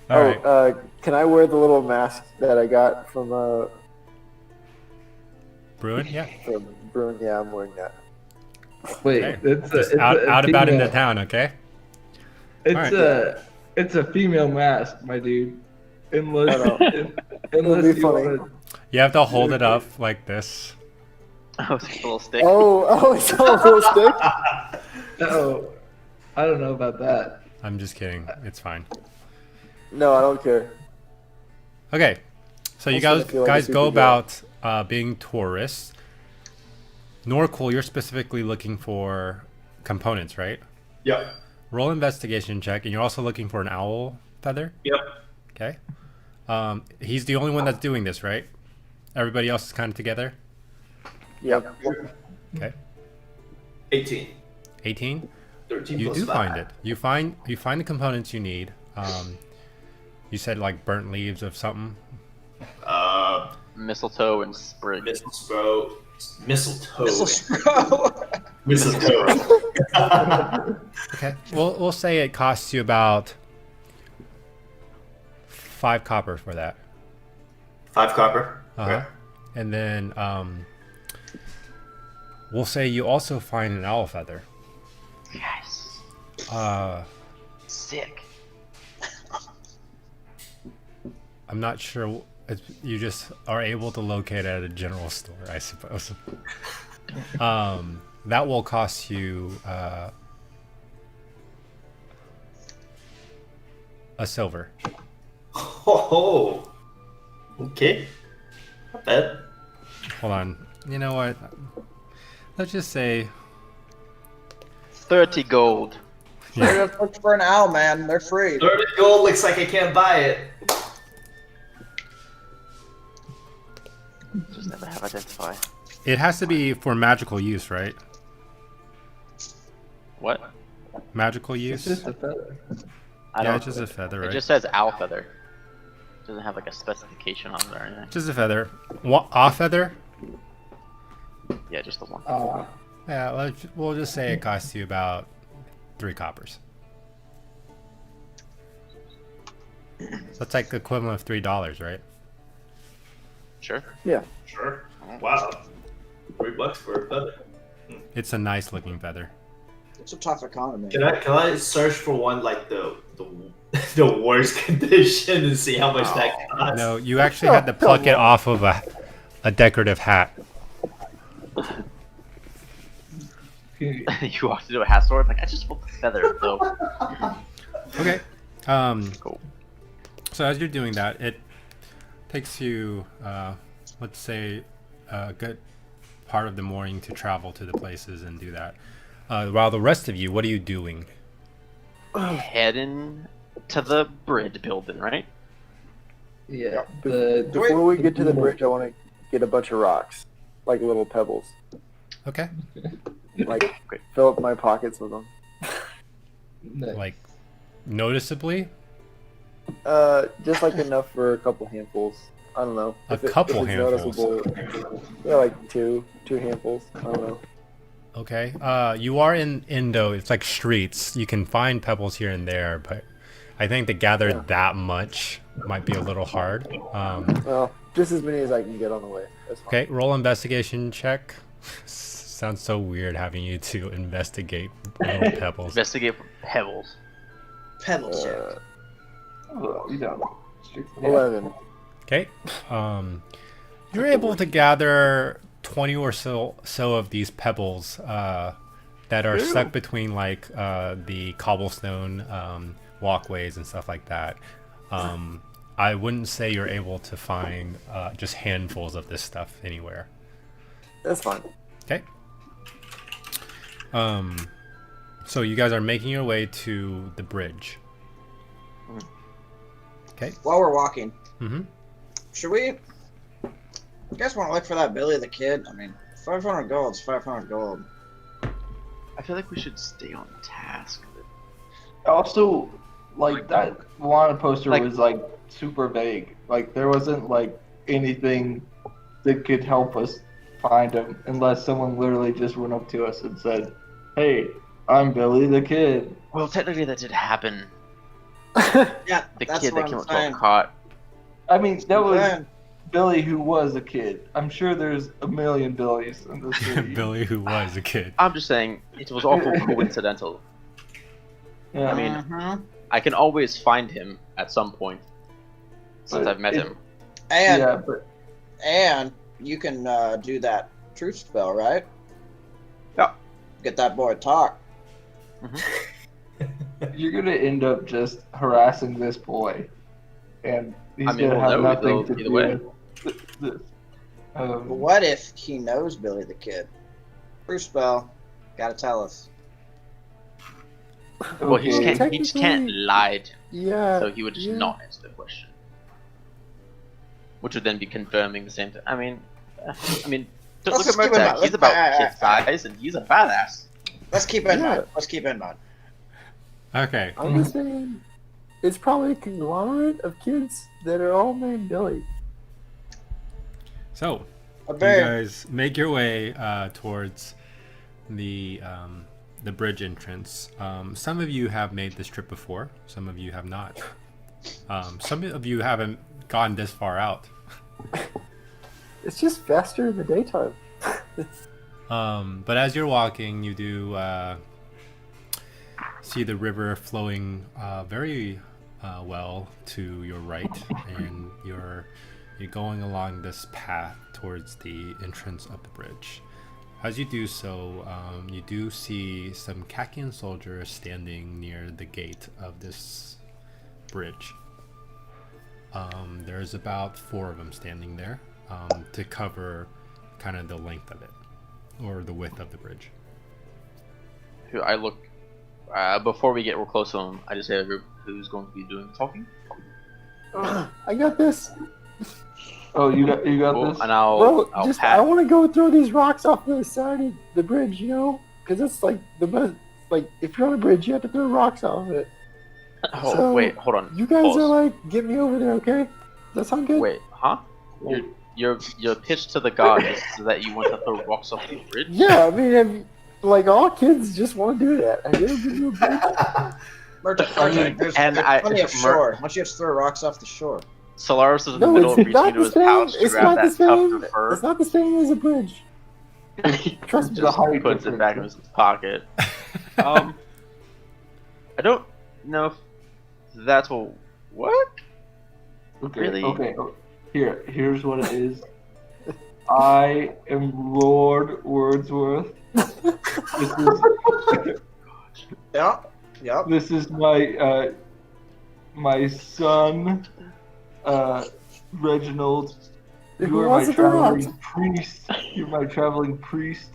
right. Can I wear the little mask that I got from Bruin, yeah. Bruin? Yeah, I'm wearing that. Wait, Okay. it's Just a, out about into female- town, okay? It's a female mask, my dude. Unless, I know. unless It'll be you funny. wanna- You have to hold it up like this. Oh, it's a little stick. Oh, it's a little stick. Oh, I don't know about that. I'm just kidding. It's fine. No, I don't care. Okay, so you Also, I guys feel like a guys go super about being tourists. Norcool, you're specifically looking for components, right? Yep. Roll investigation check, and you're also looking for an owl feather. Yep. Okay. He's the only one that's doing this, right? Everybody else is kind of together. Yep. Okay. 18. 18. 13 You plus do 5. find it. You find the components you need. You said like burnt leaves of something. Mistletoe and sprig. Mistletoe. Okay. We'll say it costs you about 5 copper for that. 5 copper. Uh-huh. And then we'll say you also find an owl feather. Yes. Sick. I'm not sure. You just are able to locate it at a general store, I suppose. That will cost you a silver. Oh. Okay. Not bad. Hold on. You know what? Let's just say 30 gold. They're just looking for an owl, man. They're free. 30 gold looks like I can't buy it. Just never have identify. it has to be for magical use, right? What? Magical It's use. just a feather. I Yeah, don't. it's just a feather, It right? just says owl feather. It doesn't have like a specification on it or anything. Just a feather. A feather? Yeah, just the one. Yeah, we'll just say it costs you about 3 coppers. So that's like the equivalent of $3, right? Sure. Yeah. Sure. Wow. $3 for a feather. It's a nice looking feather. It's a tough economy. Can I search for one like the the worst condition and see how much that costs? No, you actually had to pluck it off of a decorative hat. You have to do a hat sword? Like, I just want the feather, though. Okay. Cool. So as you're doing that, it takes you, let's say, a good part of the morning to travel to the places and do that. While the rest of you, what are you doing? Heading to the bridge building, right? Yeah. Before we get to the bridge, I want to get a bunch of rocks, like little pebbles. Okay. Like, Great. fill up my pockets with them. Like, noticeably? Just like enough for a couple handfuls. I don't know. A If it- couple if it's handfuls. noticeable. Yeah, like two handfuls. I don't know. Okay. You are in Indo. It's like streets. You can find pebbles here and there, but I think to gather that much might be a little hard. Well, just as many as I can get on the way. That's fine. Okay, roll investigation check. Sounds so weird having you to investigate little pebbles. Investigate for pebbles. Pebbles. You know. 11. Okay. You're able to gather 20 or so of these pebbles that are stuck between like the cobblestone walkways and stuff like that. I wouldn't say you're able to find just handfuls of this stuff anywhere. That's fine. Okay. So you guys are making your way to the bridge. Okay. While we're walking, Mm-hmm. should we? You guys want to look for that Billy the Kid? I mean, 500 gold's 500 gold. I feel like we should stay on task. Also, like that Lana poster Like- was like super vague. Like there wasn't like anything that could help us find him unless someone literally just went up to us and said, "Hey, I'm Billy the Kid." Well, technically that did happen. Yeah, The that's kid what that I'm got saying. caught. I mean, that was Then, Billy who was a kid. I'm sure there's a million Billys in the city. Billy, who was a kid. I'm just saying it was awful coincidental. Yeah. I mean, I can always find him at some point since But I've met him. and yeah, but and you can do that truth spell, right? Yeah. Get that boy to talk. you're gonna end up just harassing this boy, and He's I mean, gonna we'll have know nothing to either do way. with this. But what if he knows Billy the Kid? Proof spell. Gotta tell us. Well, he Okay. just can't lie to him, Yeah. so he would just not answer the question, which would then be confirming the same thing. I mean, look Let's at keep in Murtagh. mind- He's about alright, kid size, and he's a badass. Let's keep it in Yeah. mind. Let's keep it in mind. Okay. I'm just saying, it's probably a conglomerate of kids that are all named Billy. So, A you bear. guys make your way towards the bridge entrance. Some of you have made this trip before. Some of you have not. Some of you haven't gone this far out. It's just faster in the daytime. But as you're walking, you do see the river flowing very well to your right, and you're going along this path towards the entrance of the bridge. As you do so, you do see some Kakian soldiers standing near the gate of this bridge. There's about 4 of them standing there to cover kind of the length of it, or the width of the bridge. I look before we get real close to him. I just say, who's going to be doing the talking? I got this. Oh, you got Cool. this. And I'll Bro, I'll just pat. I want to go throw these rocks off the side of the bridge, you know? Because it's like the best. Like, if you're on a bridge, you have to throw rocks off it. Oh, So, wait, hold on. You guys Pause. are like, get me over there, okay? Does that sound good? Wait, huh? Your pitch to the god is that you want to throw rocks off the bridge? Yeah, I mean, like, all kids just want to do that. Have you ever been to a bridge? There's and plenty of shore. Why don't you just throw rocks off the shore? Solaris is in the No, middle of it's reaching not into the his same. pouch to It's grab not the that tuft same. of fur. It's not the same as a bridge. Trust me. The Just height puts it difference. back in his pocket. I don't know if that's what. Okay, Really? okay. Here's what it is. I am Lord Wordsworth. Yep. This is my my son, Reginald. Who You are wants my to throw rocks? traveling priest. You're my traveling priest,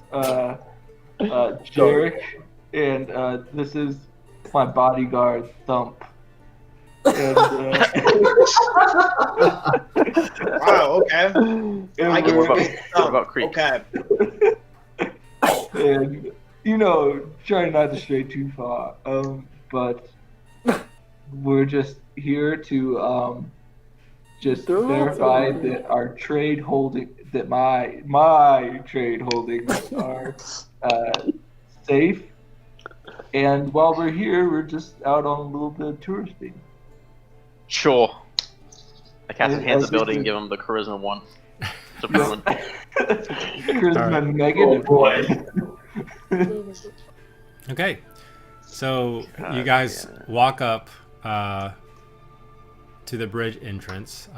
Jarek, and this is my bodyguard, Thump. And, Wow. Okay. I and get What we're- about Creek? Okay. and try not to stray too far. But we're just here to just Throw rocks verify over here. that our trade holding that my trade holdings are safe. And while we're here, we're just out on a little bit of touristing. Sure. I cast I hands the think building and that- give him the charisma 1. To ruin. Charisma Alright. negative. boy. Okay, so God you guys damn it. walk up to the bridge entrance.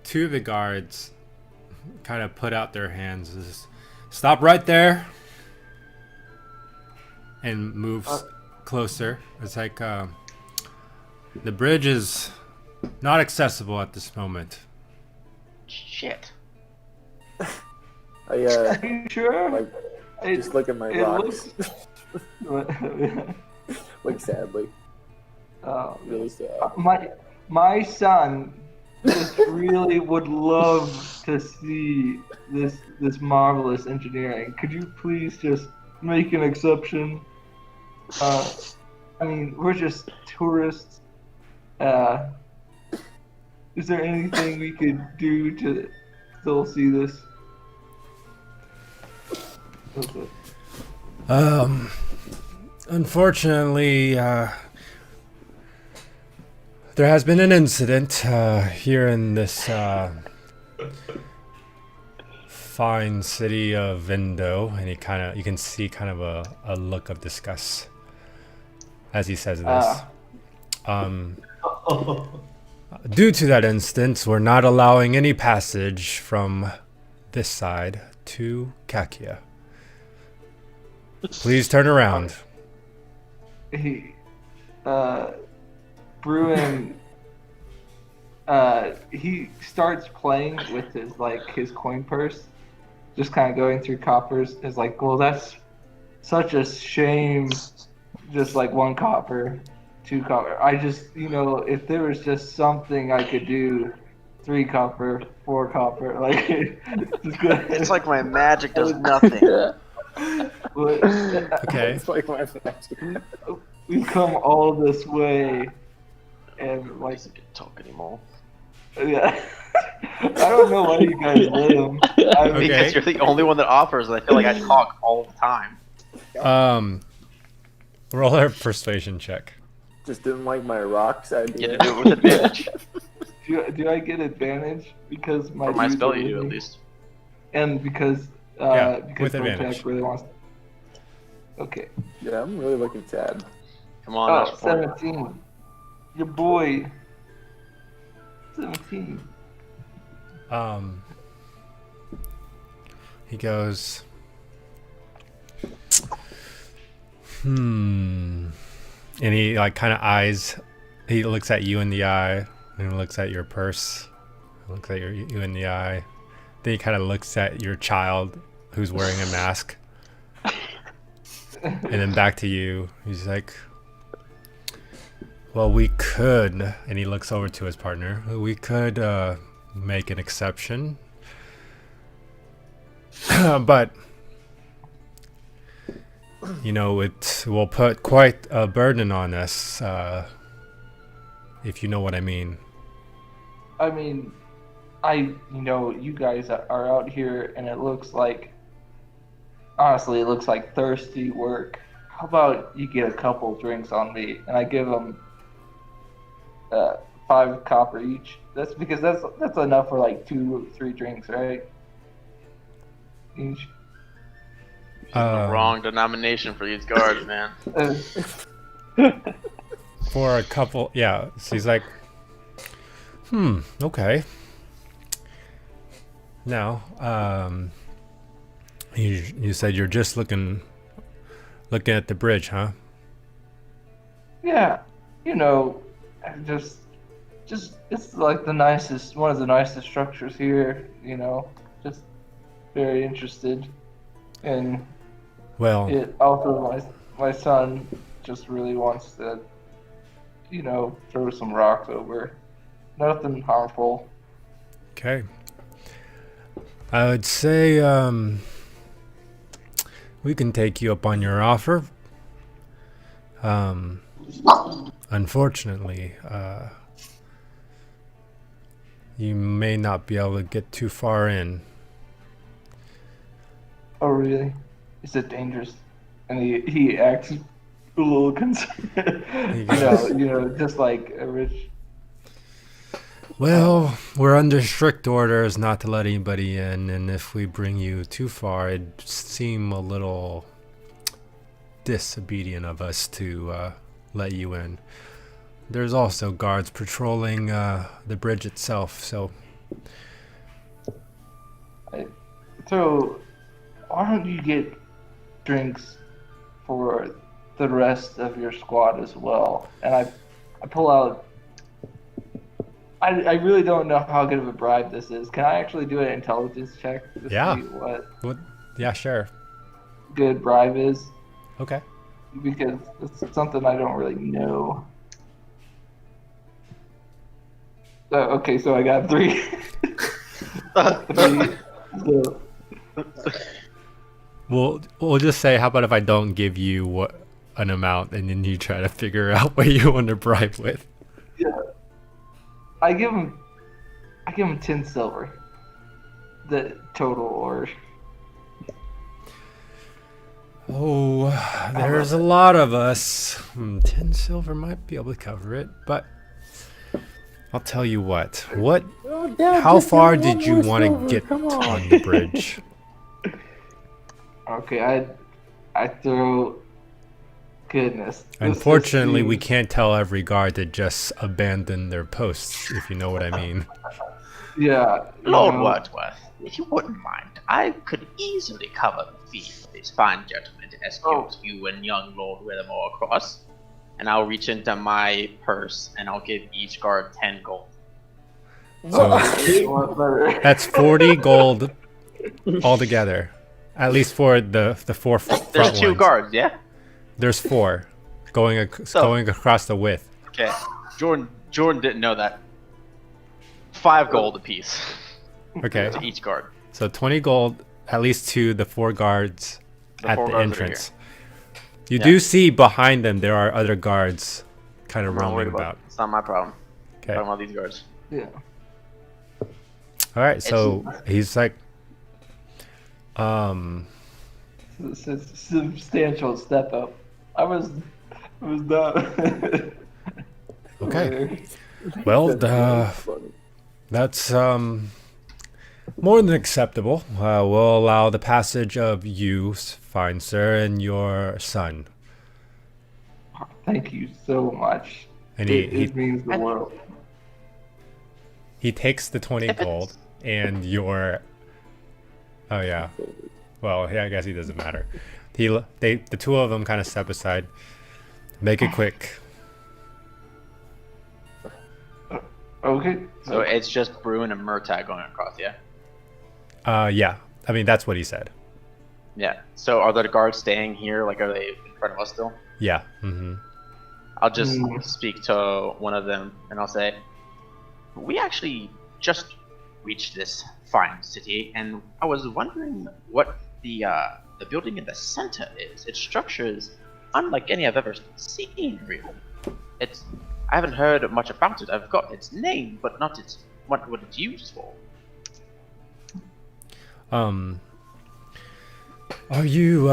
2 of the guards kind of put out their hands, just, stop right there, and moves closer. It's like the bridge is not accessible at this moment. Shit. I Are you sure? like It- just look at my it rocks, looks- like sadly, Oh, really sad. my son just really would love to see this marvelous engineering. Could you please just make an exception? I mean, we're just tourists. Is there anything we could do to still see this? Okay. Unfortunately, there has been an incident here in this fine city of Vindo, and you can see kind of a look of disgust as he says this. Due to that instance, we're not allowing any passage from this side to Kakia. Please turn around. Hey, Bruin, he starts playing with his coin purse, just kind of going through coppers. Is like, well, that's such a shame. Just like 1 copper, 2 copper. I just, if there was just something I could do, 3 copper, 4 copper, like It's like my magic does nothing. Okay. It's like my magic. We've come all this way, and like, I can't talk anymore. yeah. I don't know why you guys let him. Okay. Because you're the only one that offers, and I feel like I talk all the time. Roll a persuasion check. Just didn't like my rocks idea. You do it with advantage. Do I get advantage because For my dudes spell, are you do at leaving? least. And because with Bojack advantage. really wants. Okay. Yeah, I'm really looking sad. Come on, Oh, that's 4. 17. Your boy. 17. He goes, and he like kind of eyes. He looks at you in the eye, and looks at your purse. Looks at you in the eye. Then he kind of looks at your child, who's wearing a mask, and then back to you. He's like, "Well, we could," and he looks over to his partner. We could make an exception, but it will put quite a burden on us, if you know what I mean. I mean, you guys are out here, and it looks like, honestly, it looks like thirsty work. How about you get a couple drinks on me, and I give them 5 copper each. That's because that's enough for like 2 or 3 drinks, right? Each. The wrong denomination for these guards, man. For a couple, yeah. So he's like, okay. Now, you said you're just looking at the bridge, huh? Yeah, just it's like one of the nicest structures here. Just very interested, and Well, it also my son just really wants to, throw some rocks over. Nothing harmful. okay. I would say we can take you up on your offer. Unfortunately, you may not be able to get too far in. Oh, really? Is it dangerous? And he acts a little concerned. Just like a rich. Well, we're under strict orders not to let anybody in, and if we bring you too far, it'd seem a little disobedient of us to let you in. There's also guards patrolling the bridge itself, so... So, why don't you get drinks for the rest of your squad as well? And I pull out... I really don't know how good of a bribe this is. Can I actually do an intelligence check to Yeah. see what Yeah, sure. good bribe is? Okay. Because it's something I don't really know. Okay, so I got 3. 3. So, We'll just say, how about if I don't give you an amount, and then you try to figure out what you want to bribe with? yeah. I give him 10 silver. The total, or Oh, there's a lot of us. 10 silver might be able to cover it, but I'll tell you what. Oh, Dad, How just far give me did you one more want to silver, get come on the bridge? okay, I throw. Goodness. Unfortunately, we can't tell every guard to just abandon their posts, if you know what I mean. Yeah. Lord Wordsworth, if you wouldn't mind, I could easily cover the fee for this fine gentleman to escort you and young Lord Withermore across. And I'll reach into my purse and I'll give each guard 10 gold. So What better? that's 40 gold altogether. At least for the four front There's two ones. guards, yeah? There's 4 going going across the width. Okay. Jordan didn't know that. 5 gold apiece Okay. to each guard. So 20 gold, at least to the 4 guards at 4 the guards that are entrance. You Yeah. do see behind them there are other guards kind of I'm not worried roaming about. It's not my problem. Okay. I don't want these guards. Yeah. All right. So he's like, It's a substantial step up. I was done. okay. Well, that's more than acceptable. We'll allow the passage of you, fine sir, and your son. Thank you so much. And It means the world. he takes the 20 gold and your. Oh yeah. Well, yeah, I guess he doesn't matter. The two of them kind of step aside. Make it quick. Okay. So it's just Bruin and Murtagh going across, yeah? Yeah. I mean, that's what he said. Yeah. So are the guards staying here? Like, are they in front of us still? Yeah. Mm-hmm. I'll just speak to one of them and I'll say, we actually just reached this fine city, and I was wondering what the building in the center is. Its structure is unlike any I've ever seen, really. I haven't heard much about it. I've got its name, but not what it's used for. Are you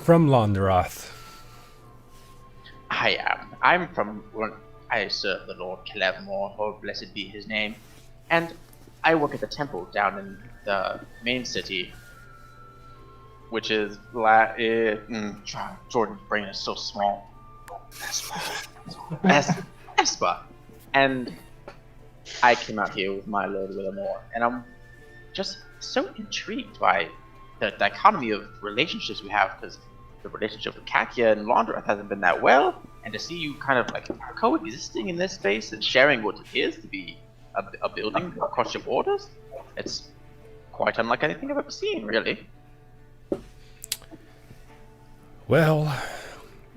from Londeroth? I am. I'm from. I serve the Lord Clevmore, oh blessed be his name, and I work at the temple down in the main city, which is Jordan's brain is so small. Espa. And I came out here with my Lord Willamore, and I'm just so intrigued by the dichotomy of relationships we have, because the relationship with Kakia and Londeroth hasn't been that well, and to see you kind of like coexisting in this space and sharing what appears to be a building across your borders, it's quite unlike anything I've ever seen, really. Well,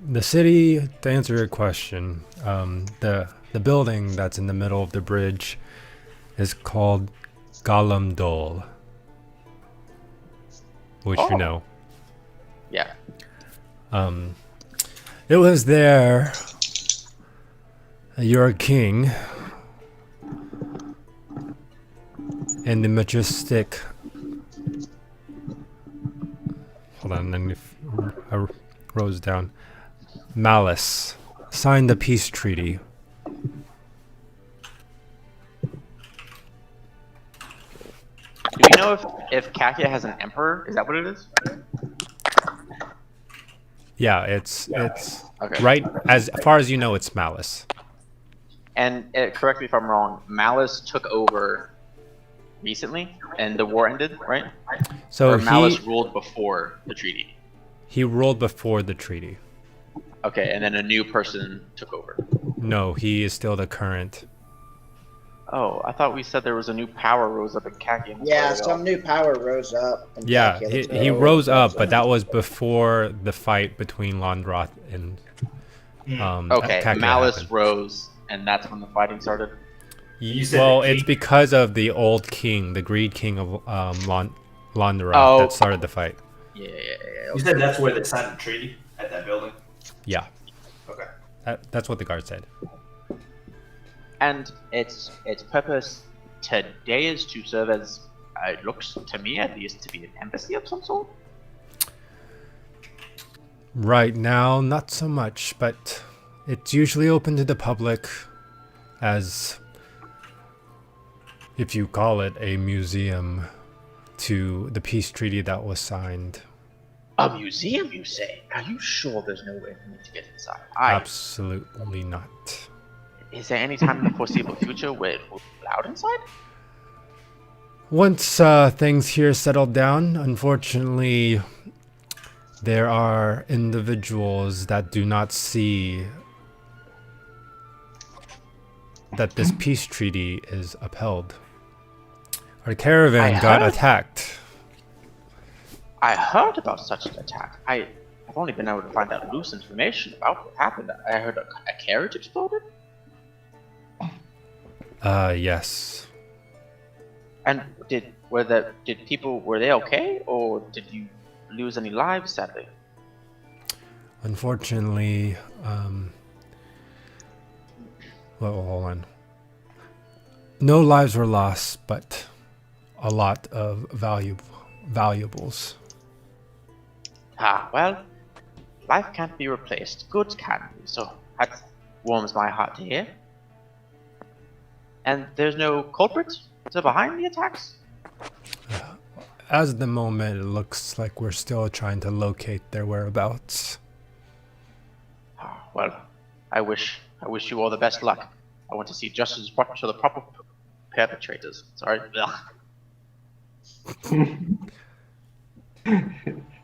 the city, to answer your question, the building that's in the middle of the bridge is called Gollum Dole, which you know. Yeah. It was there your king and the majestic. Hold on, then I rose down. Malice signed the peace treaty. Do we know if Kakia has an emperor? Is that what it is? Yeah, it's Okay. right as far as you know, it's Malice. And correct me if I'm wrong, Malice took over recently, and the war ended, right? So or Malice ruled before the treaty. he ruled before the treaty. Okay, and then a new person took over. No, he is still the current. Oh, I thought we said there was a new power rose up in Kakia. Yeah, some new power rose up. in Yeah, Kakia. he rose up, but that was before the fight between Londeroth and Okay, Kakia Malice happened. rose, and that's when the fighting started. You said Well, the it's king? because of the old king, the greed king of Londeroth, Oh. that started the fight. Yeah. You said that's where they signed the treaty at that building. Yeah, Okay. that's what the guard said. And its purpose today is to serve as, it looks to me at least, to be an embassy of some sort. Right now, not so much, but it's usually open to the public as, if you call it, a museum to the peace treaty that was signed. A museum, you say? Are you sure there's no way for me to get inside? Absolutely not. Is there any time in the foreseeable future where it will be allowed inside? Once things here settle down, unfortunately, there are individuals that do not see that this peace treaty is upheld. Our caravan got attacked. I heard about such an attack. I've only been able to find out loose information about what happened. I heard a carriage exploded. Yes. And were they okay, or did you lose any lives sadly? Unfortunately, well, hold on. No lives were lost, but a lot of valuables. Well, life can't be replaced. Goods can be, so that warms my heart to hear. And there's no culprits behind the attacks? As of the moment, it looks like we're still trying to locate their whereabouts. Well, I wish you all the best luck. I want to see justice brought to the proper perpetrators. Sorry.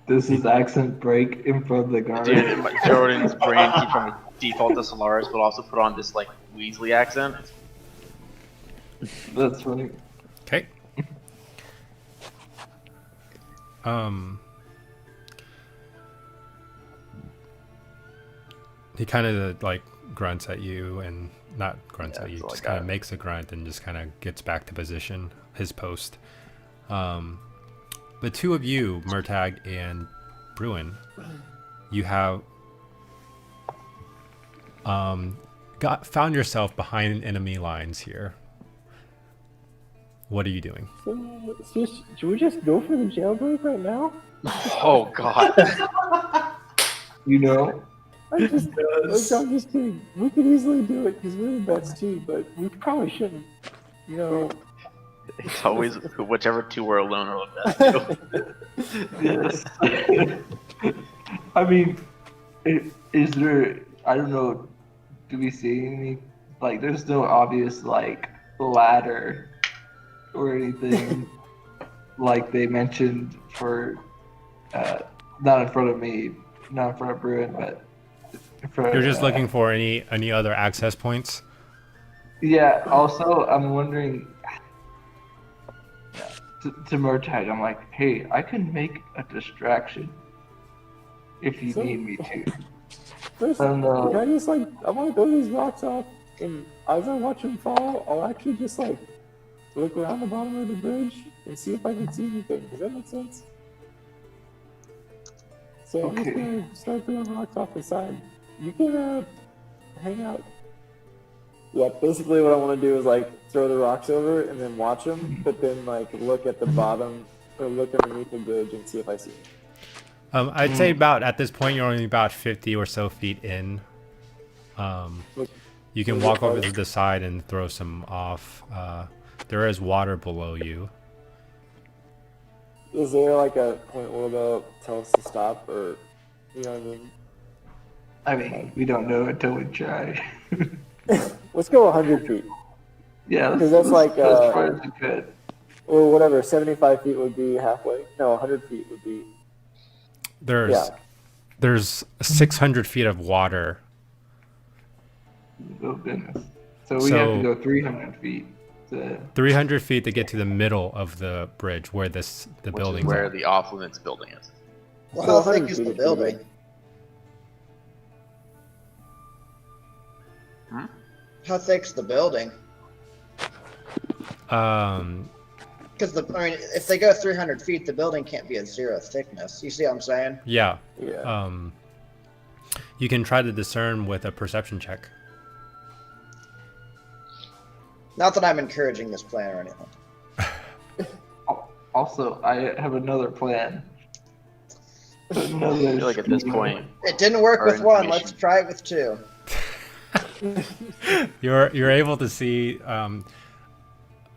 Does his accent break in front of the guard? Dude, Jordan's brain keeps trying to default to Solaris, but also put on this like Weasley accent. That's funny. Okay. He kind of like grunts at you, and not grunts at you, just kind of makes a grunt and just kind of gets back to position, his post. The two of you, Murtag and Bruin, you have found yourself behind enemy lines here. What are you doing? Should we just go for the jailbreak right now? Oh God! You know, I'm just kidding. We could easily do it because we're the best team, but we probably shouldn't. You know. It's always whichever two were alone are the best two. yes. I mean, is there? I don't know. Do we see any? Like, there's no obvious like ladder or anything like they mentioned for. Not in front of me, not in front of Bruin, but in front. You're just looking for any other access points. Yeah. Also, I'm wondering. To Murtag, I'm like, hey, I can make a distraction if you need me to. First, I want to throw these rocks off, and as I watch them fall, I'll actually just like look around the bottom of the bridge and see if I can see anything. Does that make sense? So I'm just gonna start throwing rocks off the side. You can hang out. Yeah, basically what I want to do is like throw the rocks over and then watch them, but then like look at the bottom or look underneath the bridge and see if I see them. I'd say about at this point you're only about 50 or so feet in. You can walk over to the side and throw some off. There is water below you. Is there like a point where they'll tell us to stop, or you know what I mean? I mean, we don't know until we try. Let's go 100 feet. Yeah, because that's like as far as we could. Or whatever, 75 feet would be halfway. No, 100 feet would be. There's 600 feet of water. Oh goodness! So we have to go 300 feet. 300 feet to get to the middle of the bridge where the building is. Where the off-limits building is. Well, how thick is the building? How thick's the building? Because if they go 300 feet, the building can't be at 0 thickness. You see what I'm saying? Yeah. Yeah. You can try to discern with a perception check. Not that I'm encouraging this plan or anything. Also, I have another plan. I feel like at this point, it didn't work with one. Let's try it with 2. You're able to see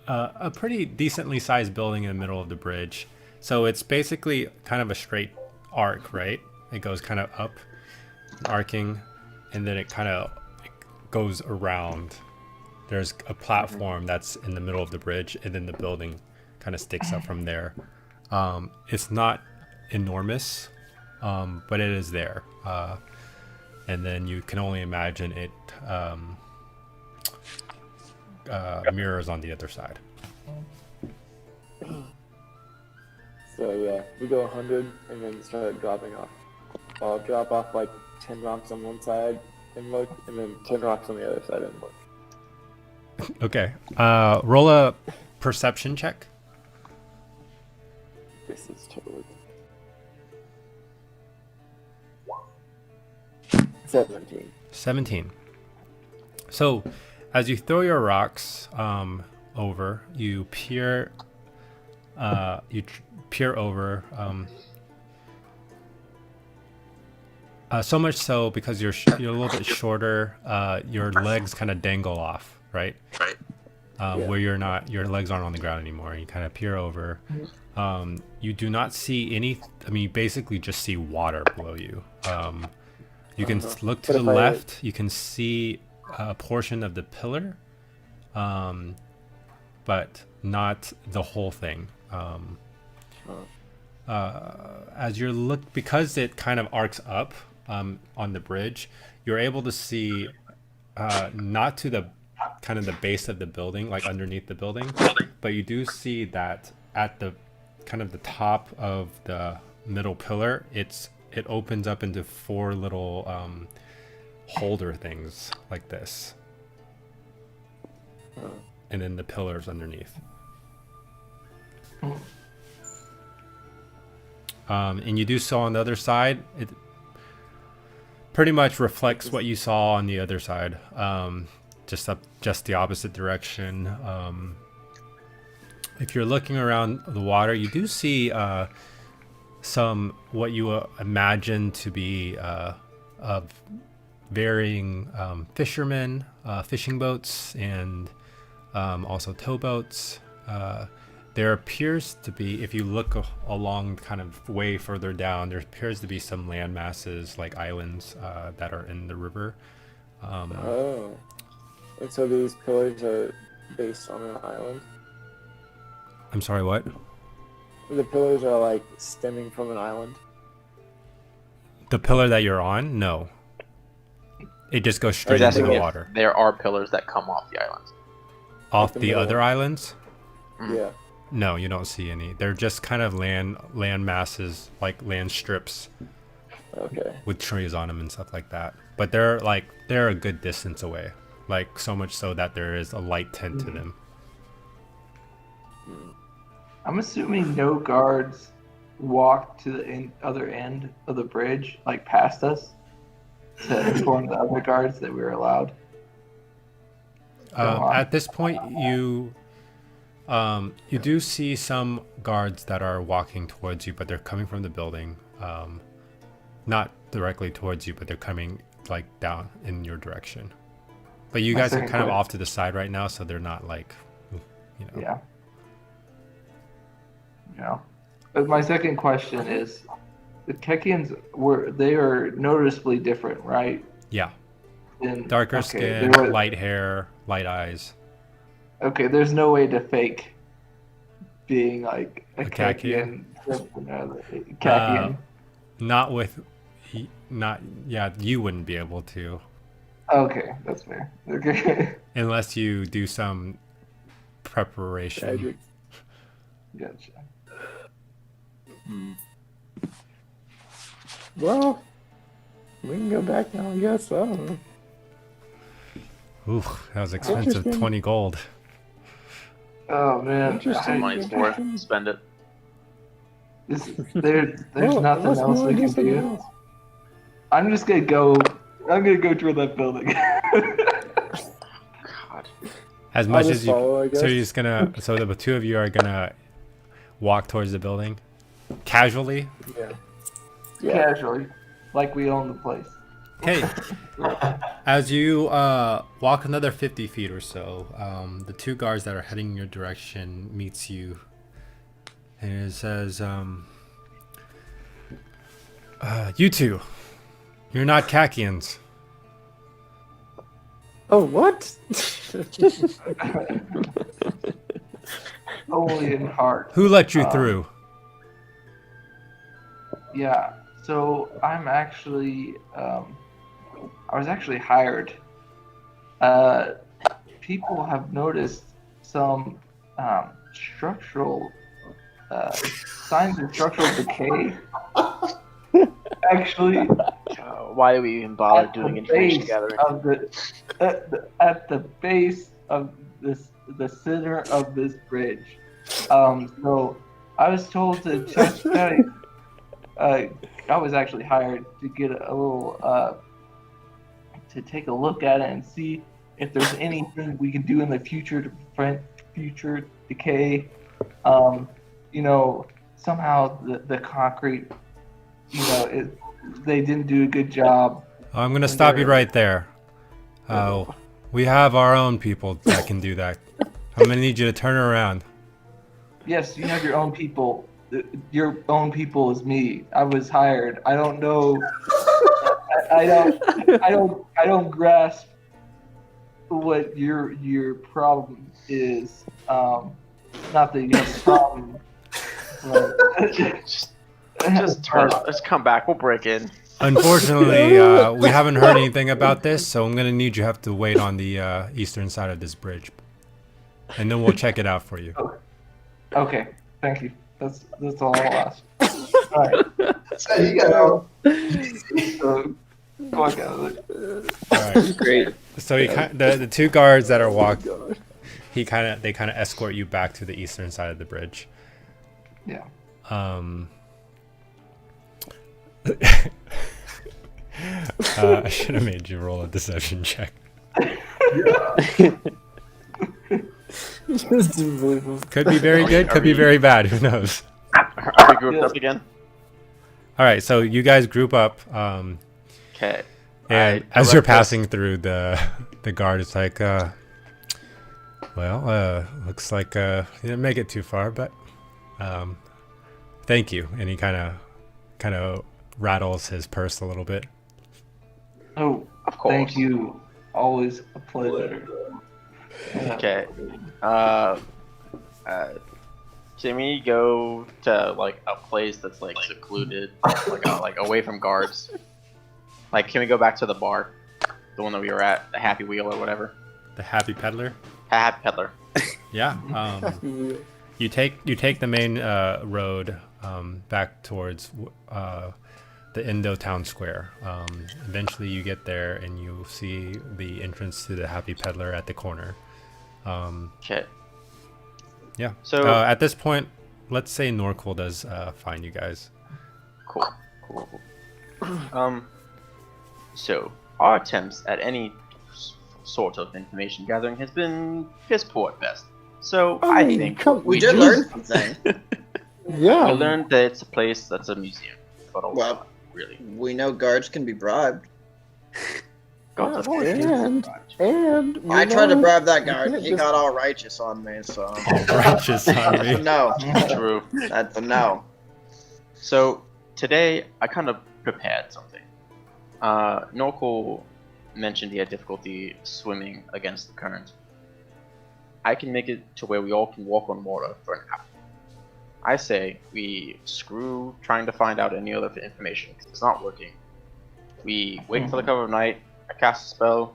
a pretty decently sized building in the middle of the bridge. So it's basically kind of a straight arc, right? It goes kind of up, arcing, and then it kind of goes around. There's a platform that's in the middle of the bridge, and then the building kind of sticks up from there. It's not enormous, but it is there. And then you can only imagine it mirrors on the other side. So yeah, we go 100 and then start dropping off. I'll drop off like 10 rocks on one side and look, and then 10 rocks on the other side and look. Okay. Roll a perception check. This is totally 17. 17. So, as you throw your rocks over, you peer over. So much so because you're a little bit shorter, your legs kind of dangle off, right? Right. Where your legs aren't on the ground anymore. You kind of peer over. You do not see any. I mean, you basically just see water below you. You can look to the left. You can see a portion of the pillar, but not the whole thing. As you're because it kind of arcs up on the bridge, you're able to see not to the kind of the base of the building, like underneath the building, but you do see that at the kind of the top of the middle pillar, it opens up into 4 little holder things like this, and then the pillars underneath. And you do so on the other side. It pretty much reflects what you saw on the other side, just the opposite direction. If you're looking around the water, you do see some what you imagine to be of varying fishermen, fishing boats, and also towboats. There appears to be, if you look along kind of way further down, there appears to be some land masses like islands that are in the river. And so these pillars are based on an island? I'm sorry, what? The pillars are like stemming from an island? The pillar that you're on? No. It just goes straight into the water. There are pillars that come off the islands. Off the other islands? Yeah. No, you don't see any. They're just kind of land masses, like land strips. Okay. With trees on them and stuff like that. But they're a good distance away. Like so much so that there is a light tint to them. I'm assuming no guards walked to the other end of the bridge, like past us, to inform the other guards that we were allowed. At this point, you do see some guards that are walking towards you, but they're coming from the building. Not directly towards you, but they're coming like down in your direction. But you guys are kind of off to the side right now, so they're not like, you know. Yeah. Yeah. But my second question is, the Kekians are noticeably different, right? Yeah. Darker skin, light hair, light eyes. Okay, there's no way to fake being like a Kekian. Kekian. You wouldn't be able to. Okay, that's fair. Okay. Unless you do some preparation. Gotcha. Well, we can go back now, I guess. I don't know. Ooh, that was expensive. 20 gold. Oh man, That's what money's for. Spend it. There's nothing else we can do. I'm just gonna go. I'm gonna go toward that building. God. As much as you, so you're just gonna. So the two of you are gonna walk towards the building, casually. Yeah. Casually, like we own the place. Okay. As you walk another 50 feet or so, the two guards that are heading in your direction meets you, and it says, "You two, you're not Kakians." Oh, what? Only in heart. Who let you through? Yeah. So I'm actually, I was actually hired. people have noticed some structural signs of structural decay. Actually, Why do we even bother at doing the information base gathering? of at the base of the center of this bridge. So I was told to just kind of, I was actually hired to get a little to take a look at it and see if there's anything we can do in the future to prevent future decay. You know, somehow the concrete, you know, they didn't do a good job. I'm gonna stop you right there. We have our own people that can do that. I'm gonna need you to turn around. Yes, you have your own people. Your own people is me. I was hired. I don't know. I don't grasp what your problem is. Not that you have a problem. But, Just turn. Let's come back. We'll break in. Unfortunately, we haven't heard anything about this, so I'm gonna need you have to wait on the eastern side of this bridge, and then we'll check it out for you. Okay, thank you. That's all I'll ask. All right. That's how you go. So, fuck out of it. All right. Great. So the two guards that are they kind of escort you back to the eastern side of the bridge. Yeah. I should have made you roll a deception check. Could be very good, could be very bad. Who knows? Are we grouped up again? All right, so you guys group up. Okay. And as you're passing through, the guard is like, looks like you didn't make it too far, but thank you. And he kind of rattles his purse a little bit. Oh, Of course. thank you. Always a pleasure. Okay. Can we go to like a place that's like secluded, like away from guards? Like, can we go back to the bar, the one that we were at, the Happy Wheel or whatever? The Happy Peddler. Happy Peddler. Yeah. You take the main road back towards the Indo Town Square. Eventually, you get there and you see the entrance to the Happy Peddler at the corner. Okay. Yeah. So at this point, let's say Norquil does find you guys. Cool. So our attempts at any sort of information gathering has been piss poor at best. So I think We did learn something. Yeah. we learned that it's a place that's a museum, but also Well, not really. We know guards can be bribed. Guards, of course, And we I tried to know bribe that you guard. can't He just- got all righteous on me, so Righteous on that's a me. no. True. That's a no. So today I kind of prepared something. Norquil mentioned he had difficulty swimming against the current. I can make it to where we all can walk on water for an hour. I say we screw trying to find out any other information because it's not working. We wait for the cover of night, I cast a spell,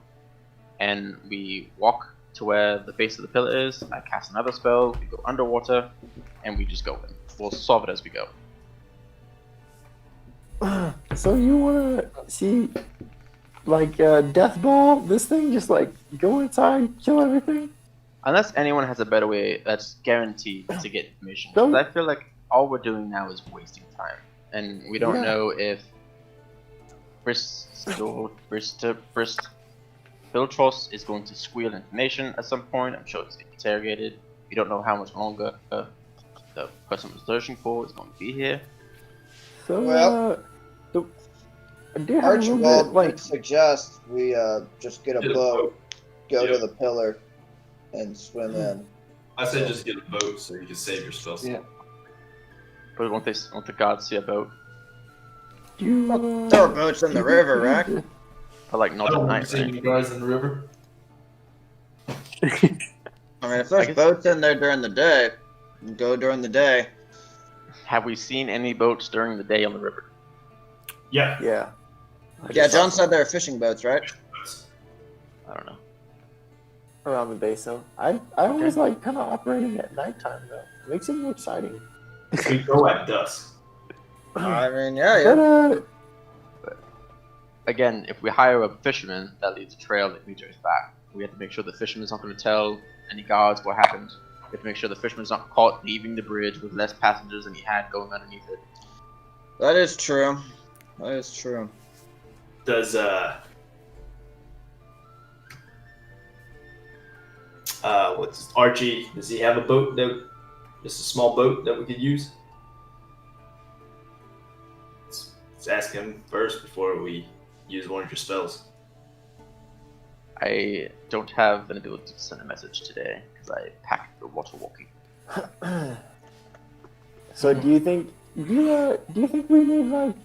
and we walk to where the base of the pillar is. I cast another spell, we go underwater, and we just go in. We'll solve it as we go. So you wanna see, like, Death Ball? This thing just like go inside, kill everything. Unless anyone has a better way that's guaranteed to get information. Don't- 'Cause I feel like all we're doing now is wasting time. And we don't Yeah. know if Biltros is going to squeal information at some point. I'm sure it's interrogated. We don't know how much longer the person we're searching for is going to be here. So Well, I did have a little bit Archibald like would suggest we just get a boat, go to Yep. the pillar, and swim in. I said just get a boat so you can save your spells. Yeah. But won't the gods see a boat? you. There are boats in the river, right? But like I not at don't want night, to see right? you guys in the river. I mean, if there's guess- boats in there during the day, go during the day. Have we seen any boats during the day on the river? Yeah. Yeah. Yeah, John said there are fishing boats, right? I don't know. around the base though. I always like kind of operating at nighttime though. It makes it more exciting. We go at dusk. I mean, yeah, But Again, if we hire a fisherman, that leads a trail that leads us back. We have to make sure the fisherman's not going to tell any guards what happened. We have to make sure the fisherman's not caught leaving the bridge with less passengers than he had going underneath it. that is true. That is true. Does what's Archie? Does he have a boat just a small boat that we could use? Let's ask him first before we use one of your spells. I don't have an ability to send a message today because I packed for water walking. so do you think we need like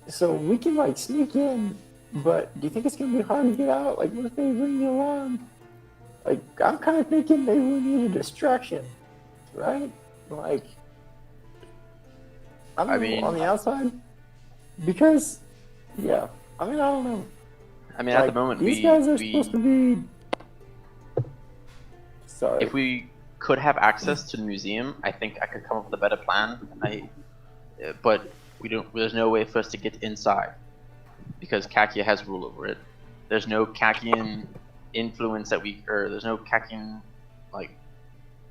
so we can like sneak in, but do you think it's gonna be hard to get out? Like what if they ring the alarm? Like I'm kind of thinking maybe we need a distraction, right? Like I mean, on the outside because yeah. I mean I don't know. I mean, Like, at the moment, these guys are supposed to be. Sorry. if we could have access to the museum, I think I could come up with a better plan. But we don't. There's no way for us to get inside because Kakia has rule over it. There's no Kakian influence or there's no Kakian like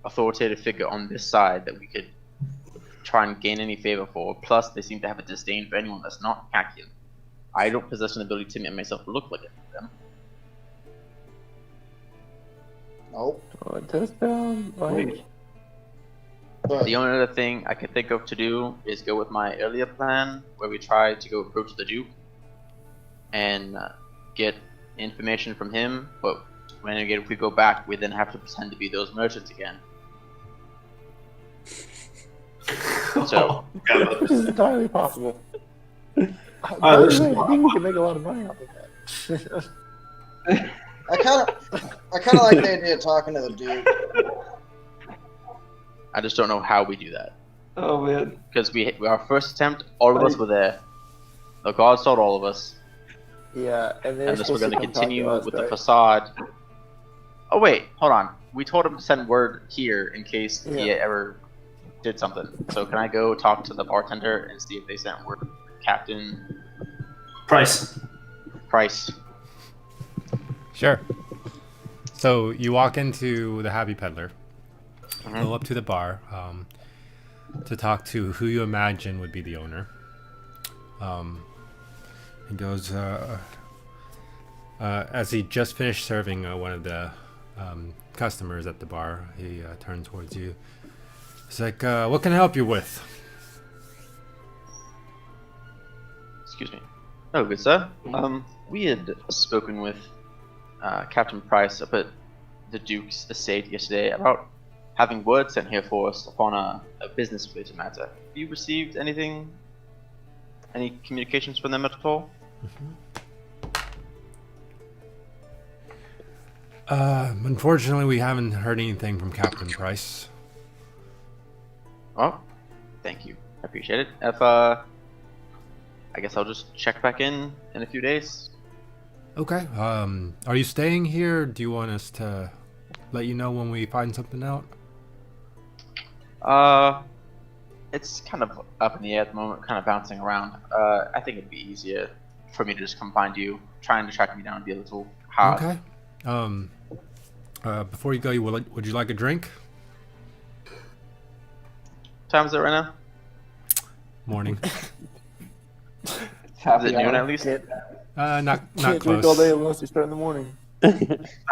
authoritative figure on this side that we could try and gain any favor for. Plus, they seem to have a disdain for anyone that's not Kakian. I don't possess an ability to make myself look like them. Nope. Oh, it does sound like. But The only other thing I could think of to do is go with my earlier plan, where we try to go approach the Duke and get information from him. But when again, if we go back, we then have to pretend to be those merchants again. So, Which is entirely possible. Alright, let's- I think we can make a lot of money off of that. I kind of like the idea of talking to the dude. I just don't know how we do that. Oh man. Because our first attempt, all of us were there. The guards saw all of us, Yeah, and then and we're going to continue with the facade. Oh wait, hold on. We told him to send word here in case he Yeah. ever did something. So can I go talk to the bartender and see if they sent word? Captain Price. Price. Sure. So you walk into the Happy Peddler, Mhm. go up to the bar to talk to who you imagine would be the owner. He goes, as he just finished serving one of the customers at the bar, he turned towards you. He's like, what can I help you with? Excuse me. Oh, good sir. We had spoken with Captain Price up at the Duke's estate yesterday about having word sent here for us upon a business-related matter. Have you received anything? Any communications from them at all? Unfortunately, we haven't heard anything from Captain Price. Oh, thank you. I appreciate it. If I guess I'll just check back in a few days. Okay. Are you staying here? Do you want us to let you know when we find something out? It's kind of up in the air at the moment, kind of bouncing around. I think it'd be easier for me to just come find you. Trying to track me down would be a little hard. Okay. Before you go, would you like a drink? What time is it right now? Morning. Is it noon at least? Not Can't drink all close. day unless you start in the morning.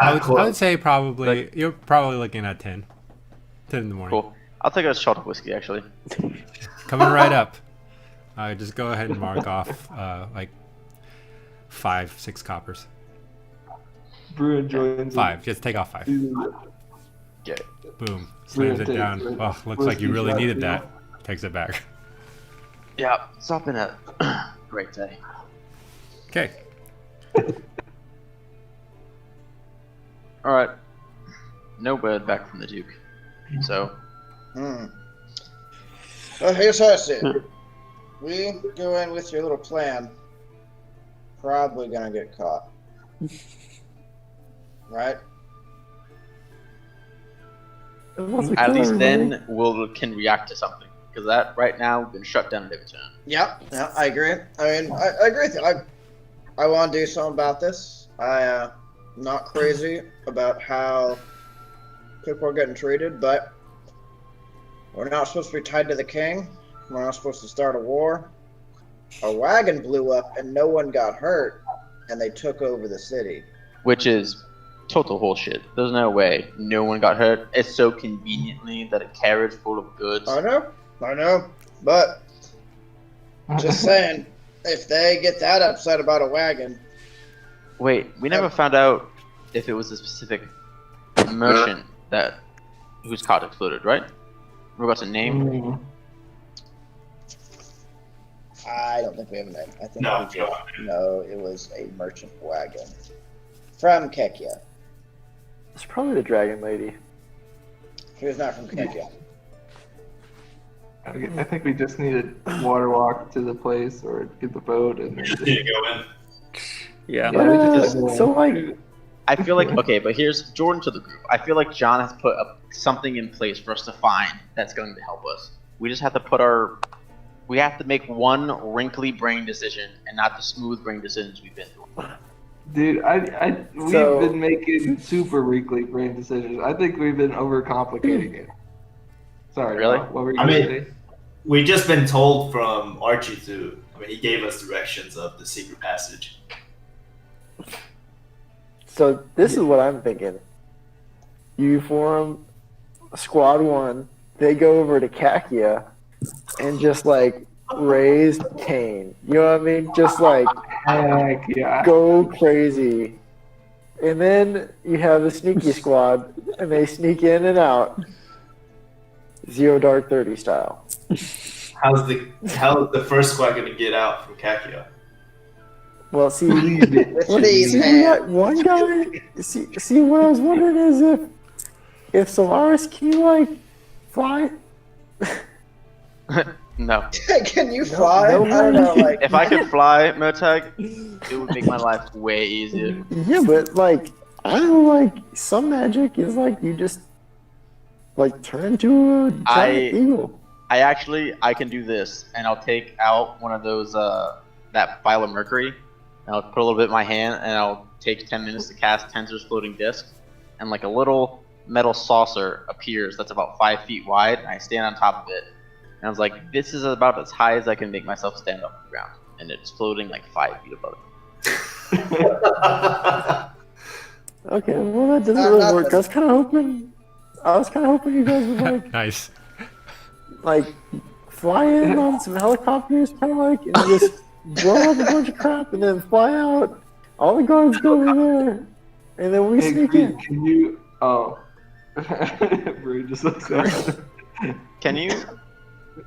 I would say probably you're probably looking at 10 in the morning. Cool. I'll take a shot of whiskey actually. Coming right up. Just go ahead and mark off like 5-6 coppers. Bruin joins. 5. Just take off 5. Get it. Boom. Slams it down. Oh, looks like you really needed that. Takes it back. Yeah, it's not been a great day. Okay. All right. No word back from the Duke. So Well, here's how I see it. We go in with your little plan. Probably gonna get caught. Right? At least then we can react to something. Because that right now we've been shut down at every turn. Yep, I agree. I mean, I agree with you. I want to do something about this. I'm not crazy about how people are getting treated, but we're not supposed to be tied to the king. We're not supposed to start a war. A wagon blew up and no one got hurt, and they took over the city. Which is total bullshit. There's no way no one got hurt. It's so conveniently that a carriage full of goods. I know, but just saying, if they get that upset about a wagon. Wait, we never found out if it was a specific merchant whose cart exploded, right? We got a name. I don't think we have a name. I think No, we just know it was a merchant wagon from Kekia. It's probably the dragon lady. She was not from Kekia. I think we just need to water walk to the place or get the boat and then We just need to go in. Yeah. So like, I feel like okay, but here's Jordan to the group. I feel like John has put something in place for us to find that's going to help us. We just have to we have to make one wrinkly brain decision and not the smooth brain decisions we've been doing. Dude, we've been making super weekly brain decisions. I think we've been overcomplicating it. Sorry, Really? what were you I gonna mean- say? We just been told from Archie he gave us directions of the secret passage. so this is what I'm thinking. You form squad 1, they go over to Kakia and just like raise Cain. You know what I mean? Just like Heck yeah. go crazy. And then you have the sneaky squad and they sneak in and out. Zero Dark 30 style. How's the first squad gonna get out from Kakia? Well, see, With these see, we hands. got one guy. See, what I was wondering is if Solaris can you like fly? No. Can you fly? no I don't know, like If I could fly, Murtag, it would make my life way easier. Yeah, but like I don't know, like some magic is like you just like turn into a giant eagle. I can do this, and I'll take out one of those that vial of mercury, and I'll put a little bit in my hand, and I'll take 10 minutes to cast Tensor's floating disc, and like a little metal saucer appears that's about 5 feet wide, and I stand on top of it. And I was like, this is about as high as I can make myself stand off the ground. And it's floating like 5 feet above it. Okay, well that doesn't Not really work. nothing. I was kind of hoping you guys would Nice. like fly in on some helicopters, kind of like, and just blow up a bunch of crap, and then fly out. All the guards go over there, and then we Hey, sneak Creed, in. can you? Oh, Brew just looks at. Can you?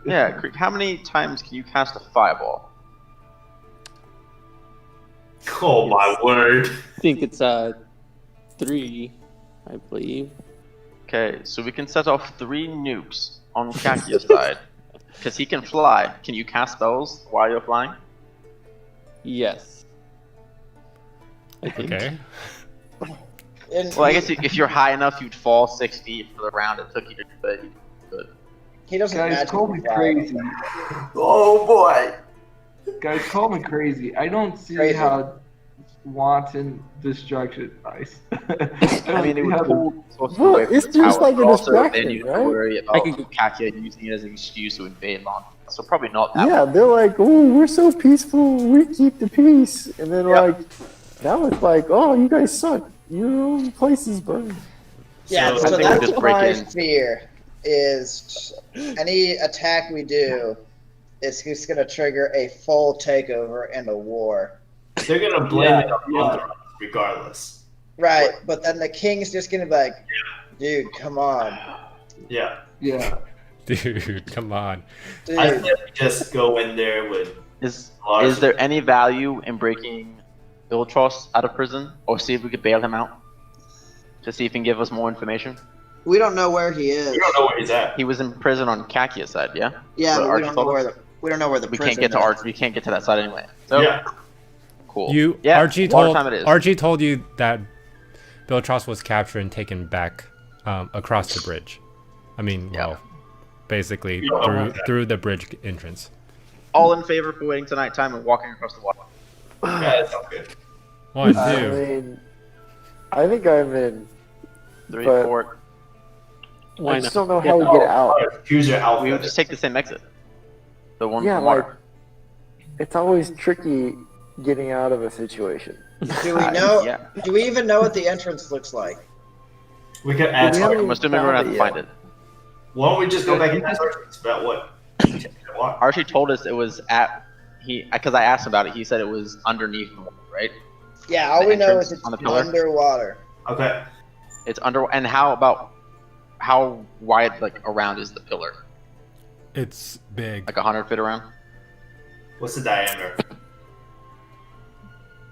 Yeah, Creek, how many times can you cast a fireball? Oh my word! I think it's 3, I believe. Okay, so we can set off 3 nukes on Kakia's side. Because he can fly. Can you cast spells while you're flying? Yes. I think. Okay. and Well, I guess if you're high enough, you'd fall 6 feet for the round it took you to do it. Good. he doesn't Guys, call me magically fly. crazy. Oh boy! Guys, call me crazy. I don't see Crazy. how wanton destruction. Nice. I mean, it would hold sources Well, away from it's the just tower, like a but also then distraction, you have right? to worry about I could- Kakia using it as an excuse to invade Long. So probably not that Yeah, one. they're like, oh, we're so peaceful, we keep the peace, and then Yeah. like now it's like, oh, you guys suck, your own place is burned. Yeah, So so I think we'll that's just break my in. fear is any attack we do is just gonna trigger a full takeover and a war. They're gonna blame Yeah, it on yeah. London, regardless. Right, but then the king's just gonna be like, dude, come on. Yeah. Yeah. Dude, come on. Dude, I think we just go in there with Is Lars. there any value in breaking Iltros out of prison, or see if we could bail him out to see if he can give us more information? we don't know where he is. We don't know where he's at. He was in prison on Kakia's side, yeah. Yeah, But but we Archie don't know told where us? we don't know where the We prison can't get to is. Arch. We can't get to that side anyway. So Yeah. cool. You Archie water told time it is. Archie told you that Beltros was captured and taken back across the bridge. I mean, Yeah. well, basically Yeah. through the bridge entrance. All in favor for waiting till nighttime and walking across the water? Yeah, that sounds good. 1, I 2. mean, I think I'm in. 3, But- 4. I just don't know how we get out. Alright, here's your outfit. We would just take the same exit. The one Yeah, from like water. it's always tricky getting out of a situation. Do we know? Yeah. Do we even know what the entrance looks like? We can ask. we haven't I'm assuming we're gonna have to find it. Why don't we just go back and ask Archie? It's about what? Archie told us it was at because I asked about it. He said it was underneath the water, right? Yeah, all The we know entrance is it's on the pillar? underwater. Okay. It's under. And how wide like around is the pillar? It's big. Like 100 feet around? What's the diameter?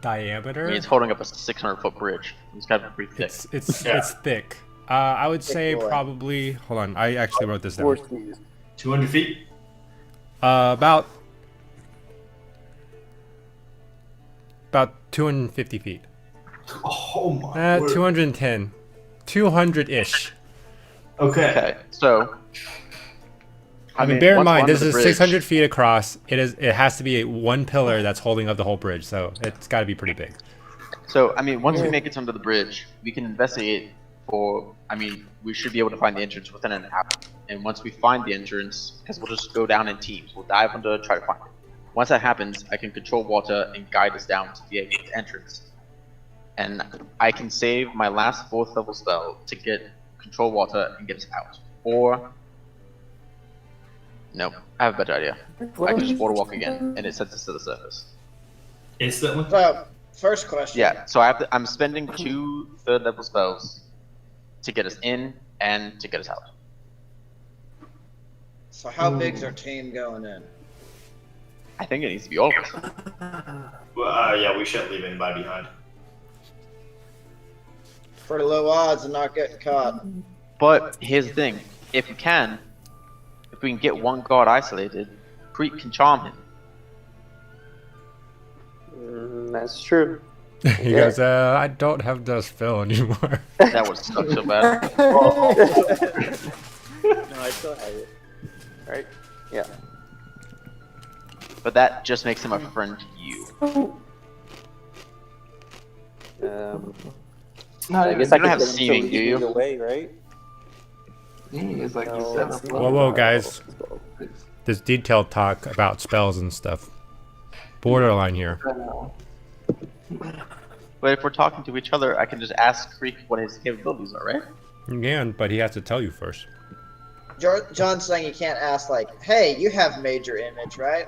Diameter? I mean, it's holding up a 600-foot bridge. It's got to be pretty thick. It's thick. I would say boy. probably. Hold on, I actually wrote this down. 4 skis. 200 feet? About 250 feet. Oh my word. 210. 200-ish. Okay. Okay, so. I mean, bear in once we're mind, under this the is bridge- 600 feet across. It has to be one pillar that's holding up the whole bridge, so it's got to be pretty big. So, I mean, once we make it under the bridge, we can investigate for. I mean, we should be able to find the entrance within an hour. And once we find the entrance, because we'll just go down in teams, we'll dive under, try to find it. Once that happens, I can control water and guide us down to the entrance. And I can save my last 4th level spell to get control water and get us out. Or. Nope, I have a better idea. I can just water walk again, and it sets us to the surface. Instantly? So, first question. Yeah, so I'm spending 2 3rd level spells to get us in and to get us out. So how big's our team going in? I think it needs to be all of us. Well, yeah, we shouldn't leave anybody behind. Pretty low odds of not getting caught. But here's the thing: if we can get one guard isolated, Creek can charm him. That's true. He goes, I don't have the spell anymore. That would suck so bad. No, I still have it. Right? Yeah. But that just makes him a friend to you. I guess You I don't could have get him seeming, so do you? either way, right? It's like you No, said it's before. Whoa, guys. There's detailed talk about spells and stuff. Borderline here. But if we're talking to each other, I can just ask Creek what his capabilities are, right? You can, but he has to tell you first. John's saying you can't ask like, "Hey, you have major image, right?"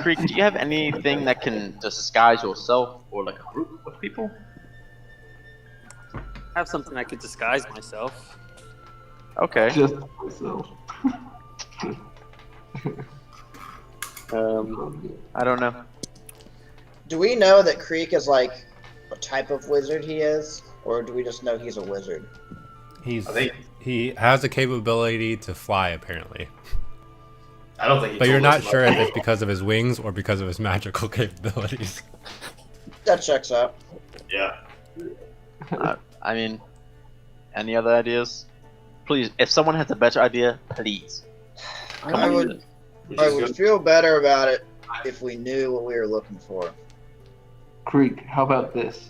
Creek, do you have anything that can disguise yourself or like a group of people? I have something I could disguise myself. Okay. Just myself. I don't know. Do we know that Creek is like what type of wizard he is, or do we just know he's a wizard? He has the capability to fly, apparently. I don't think he But you're told not us sure about if it's because of his wings or because of his magical capabilities. That checks out. Yeah. I mean, any other ideas? Please, if someone has a better idea, please. I would feel better about it if we knew what we were looking for. Creek, how about this?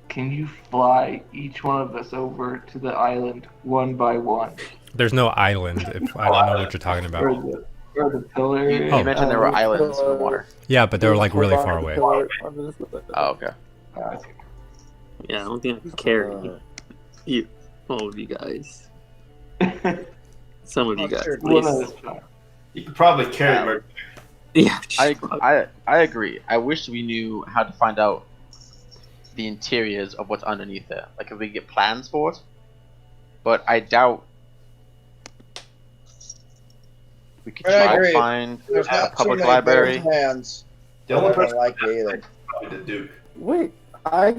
Can you fly each one of us over to the island one by one? There's no island, if I don't know what you're talking about. Or the pillar? You mentioned there were islands in the water. Yeah, but they're like really far away. Oh, okay. Yeah, I don't think I can carry you, all of you guys. Some of you guys, at One at least. a time. You could probably carry Merc. Yeah. I agree. I wish we knew how to find out the interiors of what's underneath there. Like if we get plans for it. But I doubt we could I try to agree. find There's a not too public many library. bird hands. The I only don't person like it either. probably the Duke. Wait, I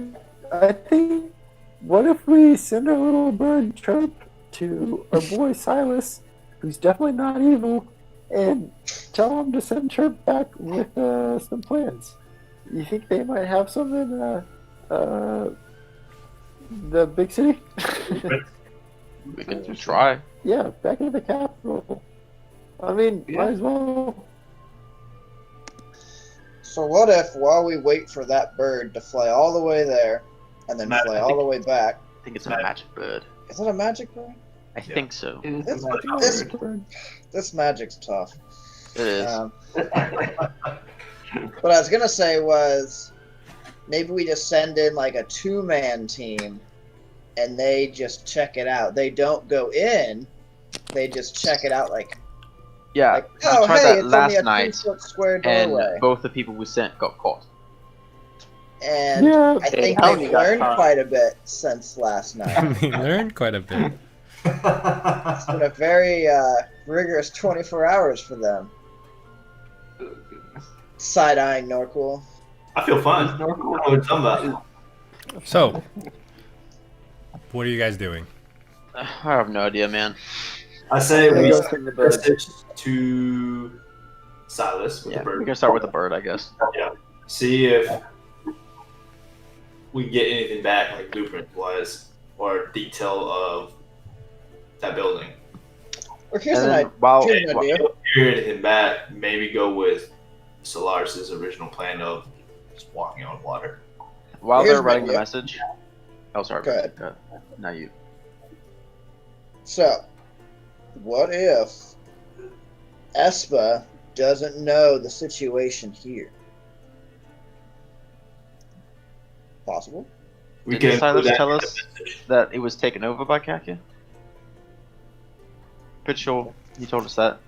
think. What if we send our little bird chirp to our boy Silas, who's definitely not evil, and tell him to send Chirp back with some plans? You think they might have some in the big city? We can try. Yeah, back in the capital. I mean, might as well. So what if, while we wait for that bird to fly all the way there, and then fly all the way back? I think it's a magic bird. Is it a magic bird? I think so. It is This, a magic this, bird. this magic's tough. It is. What I was gonna say was, maybe we just send in like a 2-man team, and they just check it out. They don't go in; they just check it out. Like, Yeah, oh we tried hey, that it's last only a night, 3-foot square and doorway. both the people we sent got caught. And Yeah, I think how they've many got learned caught? quite a bit since last night. We learned quite a bit. It's been a very rigorous 24 hours for them. Oh, goodness. Side-eyeing Norcool. I feel fine. Is I don't Norcool- know what you're talking about. So, what are you guys doing? I have no idea, man. I say There we goes the bird. message to Silas with Yeah, the we're bird. gonna start with the bird, I guess. Yeah. See if we can get anything back, like blueprint wise, or detail of that building. Or here's And an then idea. while, Here's an If idea. we don't hear anything back, maybe go with Solaris's original plan of just walking on water. while Here's they're an writing the idea. message. Oh, sorry. Go ahead. Now you. So, what if Espa doesn't know the situation here? Possible? We Didn't Silas include that tell in the us message. that it was taken over by Kakia? Pretty sure he told us that.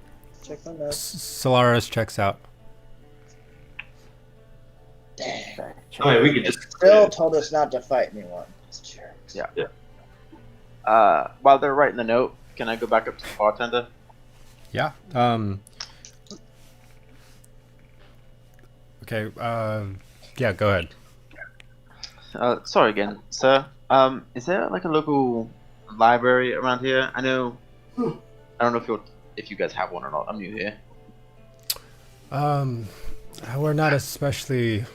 Check my notes. Solaris checks out. Dang. I mean, we could just Still told us not to fight anyone. These jerks. Yeah. While they're writing the note, can I go back up to the bartender? Yeah. Okay. Yeah. Go ahead. Sorry again, sir. Is there like a local library around here? I know. I don't know if you guys have one or not. I'm new here. We're not especially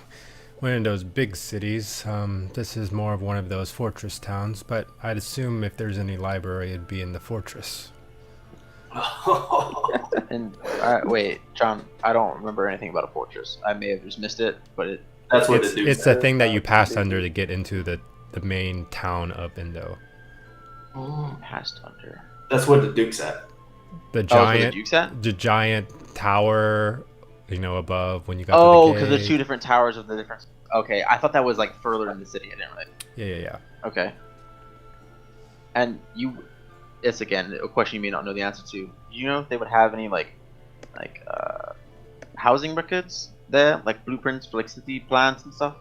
one of those big cities. This is more of one of those fortress towns, but I'd assume if there's any library, it'd be in the fortress. And wait, John, I don't remember anything about a fortress. I may have just missed it, but That's what It's, the dude it's said. the thing that you pass under to get into the main town of Indo. passed under. That's what the Duke's at. The Oh, is where the giant, Duke's at? the giant tower, above when you got Oh, to the because gate. there's two different towers of the different. Okay, I thought that was like further in the city. I didn't really. Yeah. Okay. And it's again a question you may not know the answer to. Do you know if they would have any like housing records there, like blueprints for like city plans and stuff?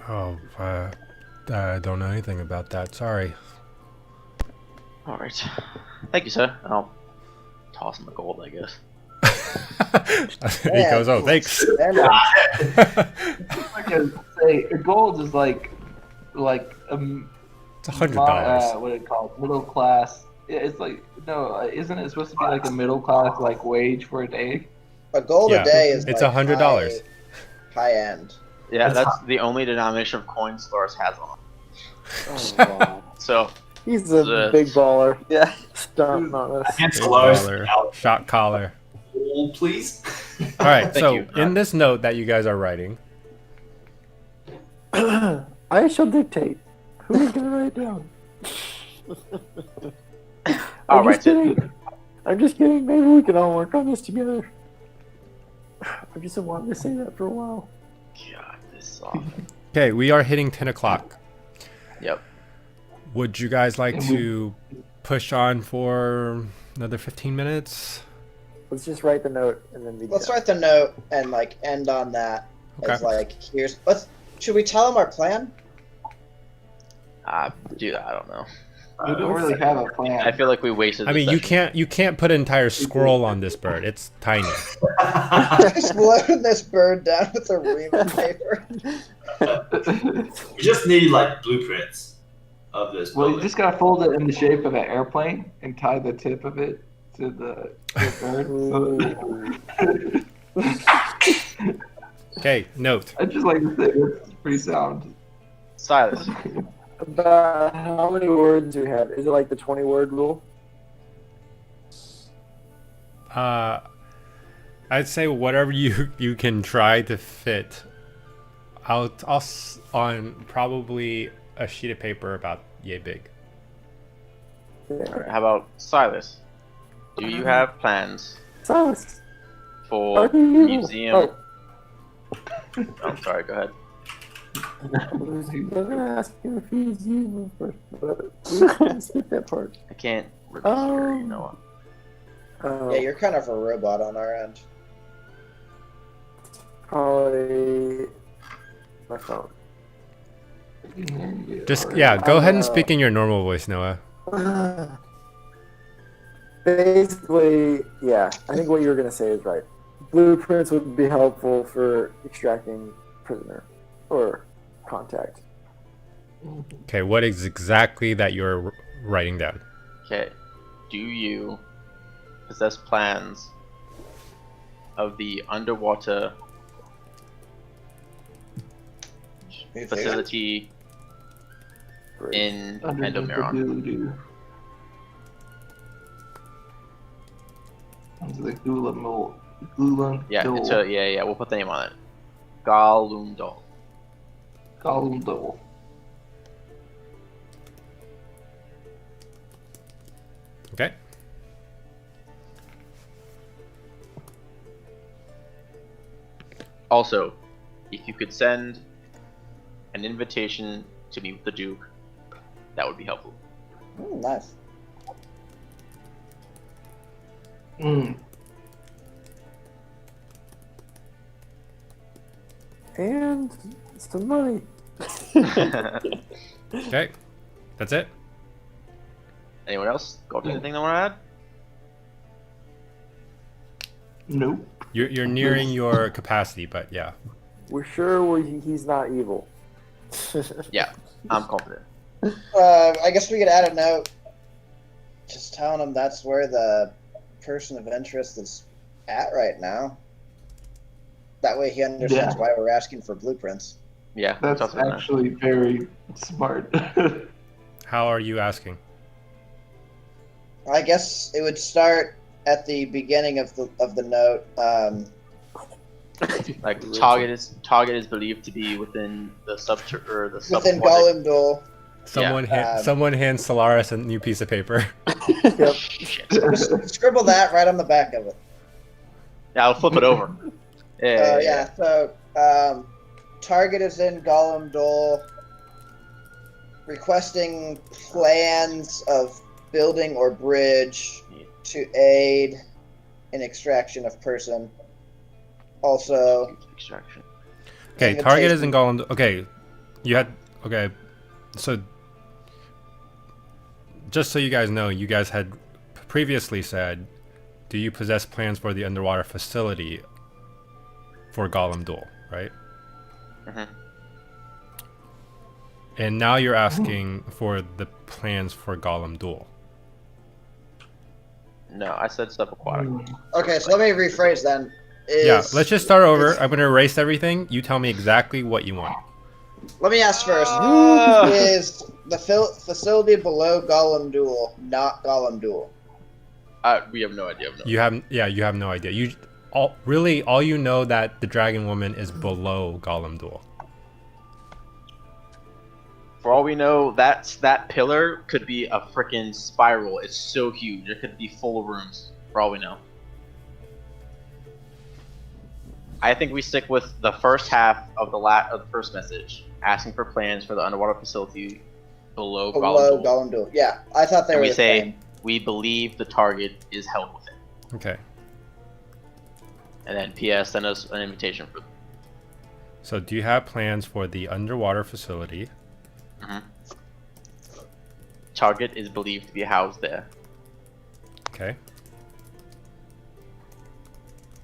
Oh, I don't know anything about that. Sorry. All right. Thank you, sir. I'll toss him the gold, I guess. He goes, oh, thanks. And, Like I say, the gold is like It's $100. what do you call it? Middle class. It's like no, isn't it supposed to be like a middle class like wage for a day? a gold Yeah. a day is It's like $100. high end. Yeah, That's that's the only denomination of coins Lars has on. Oh, wow. So He's a The- big baller. Yeah. Starting on us. Against Big Lars, dollar, out shot collar. gold, please. All right, Thank so you. in this note that you guys are writing, I shall dictate. Who is going to write it down? I'll I'm write just kidding. I'm just kidding. Maybe we can all work on this together. I've just been wanting to say that for a while. God, this song. okay, we are hitting 10 o'clock. Yep. Would you guys like to push on for another 15 minutes? Let's just write the note and then be Let's done. write the note and like end on that. Okay. It's like should we tell them our plan? Dude, I don't know. We don't really have a plan. I feel like we wasted. I the mean, you session. can't put an entire scroll on this bird. It's tiny. Just load this bird down with a ream of paper. We just need like blueprints of this Well, you building. just gotta fold it in the shape of an airplane and tie the tip of it to the bird. Okay, note. I just like to say it's pretty sound. Silas, About how many words do we have? Is it like the 20-word rule? I'd say whatever you can try to fit out on probably a sheet of paper about yay big. Alright, how about Silas? Do you have plans Silas. for the museum? I'm sorry, go ahead. I was gonna ask him if he's evil first, but we can skip that part. I can't really hear you, Noah. Yeah, you're kind of a robot on our end. Probably my phone. Just go ahead and speak in your normal voice, Noah. Basically, yeah, I think what you were gonna say is right. Blueprints would be helpful for extracting prisoner or contact. Okay, what is exactly that you're writing down? Okay, do you possess plans of the underwater facility in Endomiron? Yeah, we'll put the name on it. Galundol. Galundol. Okay. Also, if you could send an invitation to meet with the Duke, that would be helpful. Nice. And some money. Okay, that's it. Anyone else? Got anything they want to add? Nope. You're nearing your capacity, but yeah. We're sure he's not evil. Yeah, I'm confident. I guess we could add a note, just telling him that's where the person of interest is at right now. That way he understands why we're asking for blueprints. Yeah, that's actually very smart. How are you asking? I guess it would start at the beginning of the note. Like target is believed to be within the within Galundol. Someone hands Solaris a new piece of paper. Yep. Just scribble that right on the back of it. Yeah, I'll flip it over. So target is in Galundol. Requesting plans of building or bridge to aid in extraction of person. Also, extraction. Okay, target is in Galundol. Okay, so just so you guys know, you guys had previously said, do you possess plans for the underwater facility for Galundol, right? Mm-hmm. And now you're asking for the plans for Galundol. No, I said subaquatic. Okay, so let me rephrase then. Let's just start over. I'm going to erase everything. You tell me exactly what you want. Let me ask first. Is the facility below Galundol not Galundol? We have no idea. You have no idea. All you know that the Dragon Woman is below Galundol. For all we know, that pillar could be a freaking spiral. It's so huge. It could be full of rooms. For all we know. I think we stick with the first half of the first message, asking for plans for the underwater facility below Galundol. Yeah, I thought they were. We say we believe the target is held within. Okay. And then P.S. send us an invitation for. So, do you have plans for the underwater facility? Mm-hmm. Target is believed to be housed there. Okay.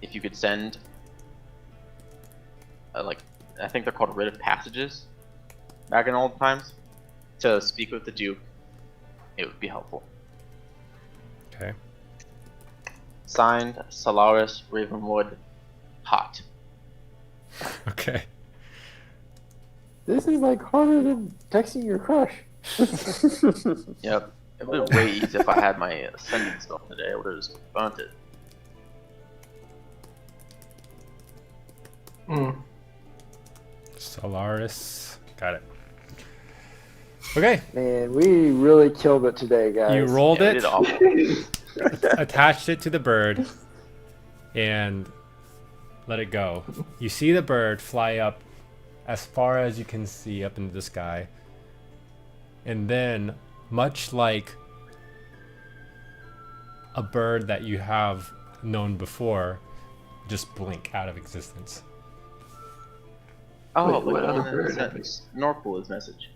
If you could send, I think they're called writ of passages, back in old times, to speak with the Duke, it would be helpful. Okay. Signed, Solaris Ravenwood, Hot. Okay. This is like harder than texting your crush. Yep. It would have been way easier if I had my ascending stuff today. I would have just burnt it. Solaris. Got it. Okay. Man, we really killed it today, guys. You rolled Yeah, it, we did awful. attached it to the bird, and let it go. You see the bird fly up as far as you can see up into the sky. And then, much like a bird that you have known before, just blink out of existence. Oh, Wait, look what at other that bird? sentence. Norpool's message.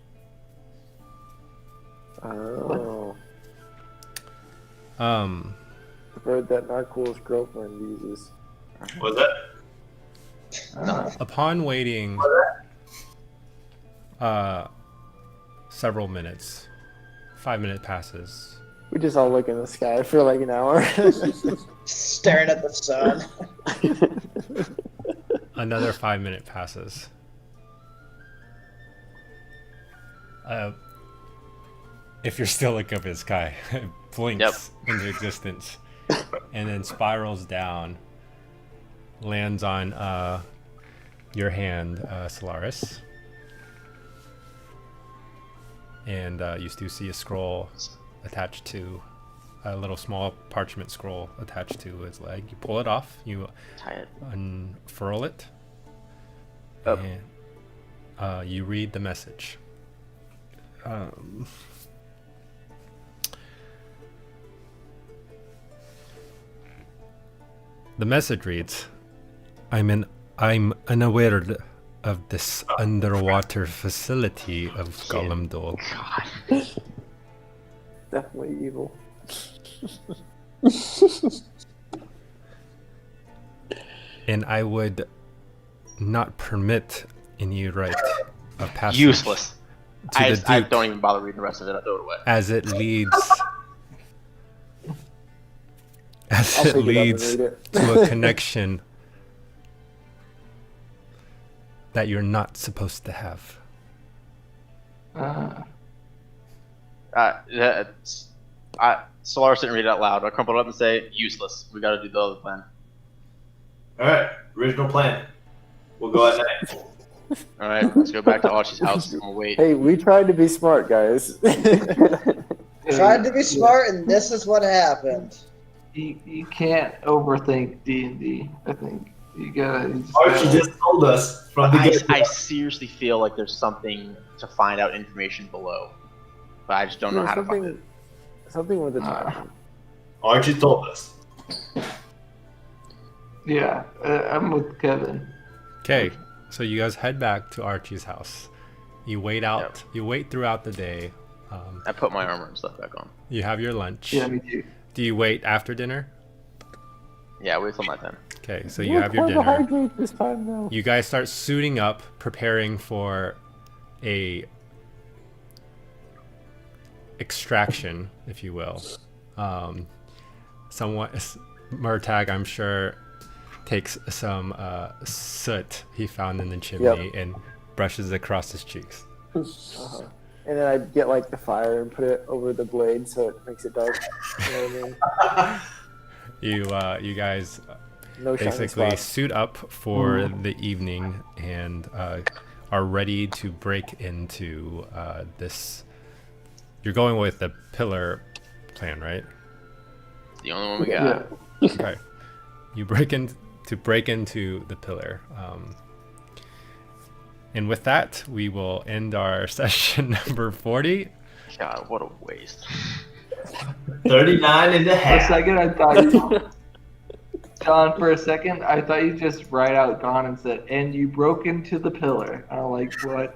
Oh. Um, The bird that Narcool's girlfriend uses. Was that? upon waiting several minutes, 5 minutes passes. We just all look in the sky for like an hour. Staring at the sun. Another 5 minute passes. If you're still looking up at the sky, it blinks into existence, and then spirals down, lands on your hand, Solaris, and you still see a scroll attached to a little small parchment scroll attached to his leg. You pull it off, you Tie it. unfurl it, Up. and you read the message. The message reads, I'm unaware of this underwater facility of Golemdol. Definitely evil. And I would not permit any right of passage Useless. to the I Duke, don't even bother reading the rest of it. I throw it away. as it leads I'll pick it up and read it. to a connection that you're not supposed to have. Solaris didn't read it out loud. I crumpled it up and say, useless. We gotta do the other plan. All right, original plan. We'll go at night. Alright, let's go back to Archie's house and we'll wait. Hey, we tried to be smart, guys. Tried to be smart, and this is what happened. You can't overthink D&D. I think you gotta. Archie just told us from the I get-go. seriously feel like there's something to find out information below. But I just don't know how to find it. Something with the time. Archie told us. Yeah, I'm with Kevin. Okay, so you guys head back to Archie's house. You wait out. Yep. You wait throughout the day. I put my armor and stuff back on. You have your lunch. Yeah, me too. Do you wait after dinner? Yeah, wait till my time. Okay, so you have your dinner. Carbohydrate this time now. You guys start suiting up, preparing for a extraction, if you will. Somewhat Murtag, I'm sure, takes some soot he found in the chimney and brushes it across his cheeks. Uh-huh. And then I'd get like the fire and put it over the blade so it makes it dark. You know what I mean? You guys No shining basically spots. suit up for the evening and are ready to break into this. You're going with the pillar plan, right? The only one we got. Okay. You break into the pillar. And with that, we will end our session number 40. God, what a waste. 39 and a For a half. second, I thought John. For a second, I thought you just write out "gone" and said, "and you broke into the pillar." I'm like, what?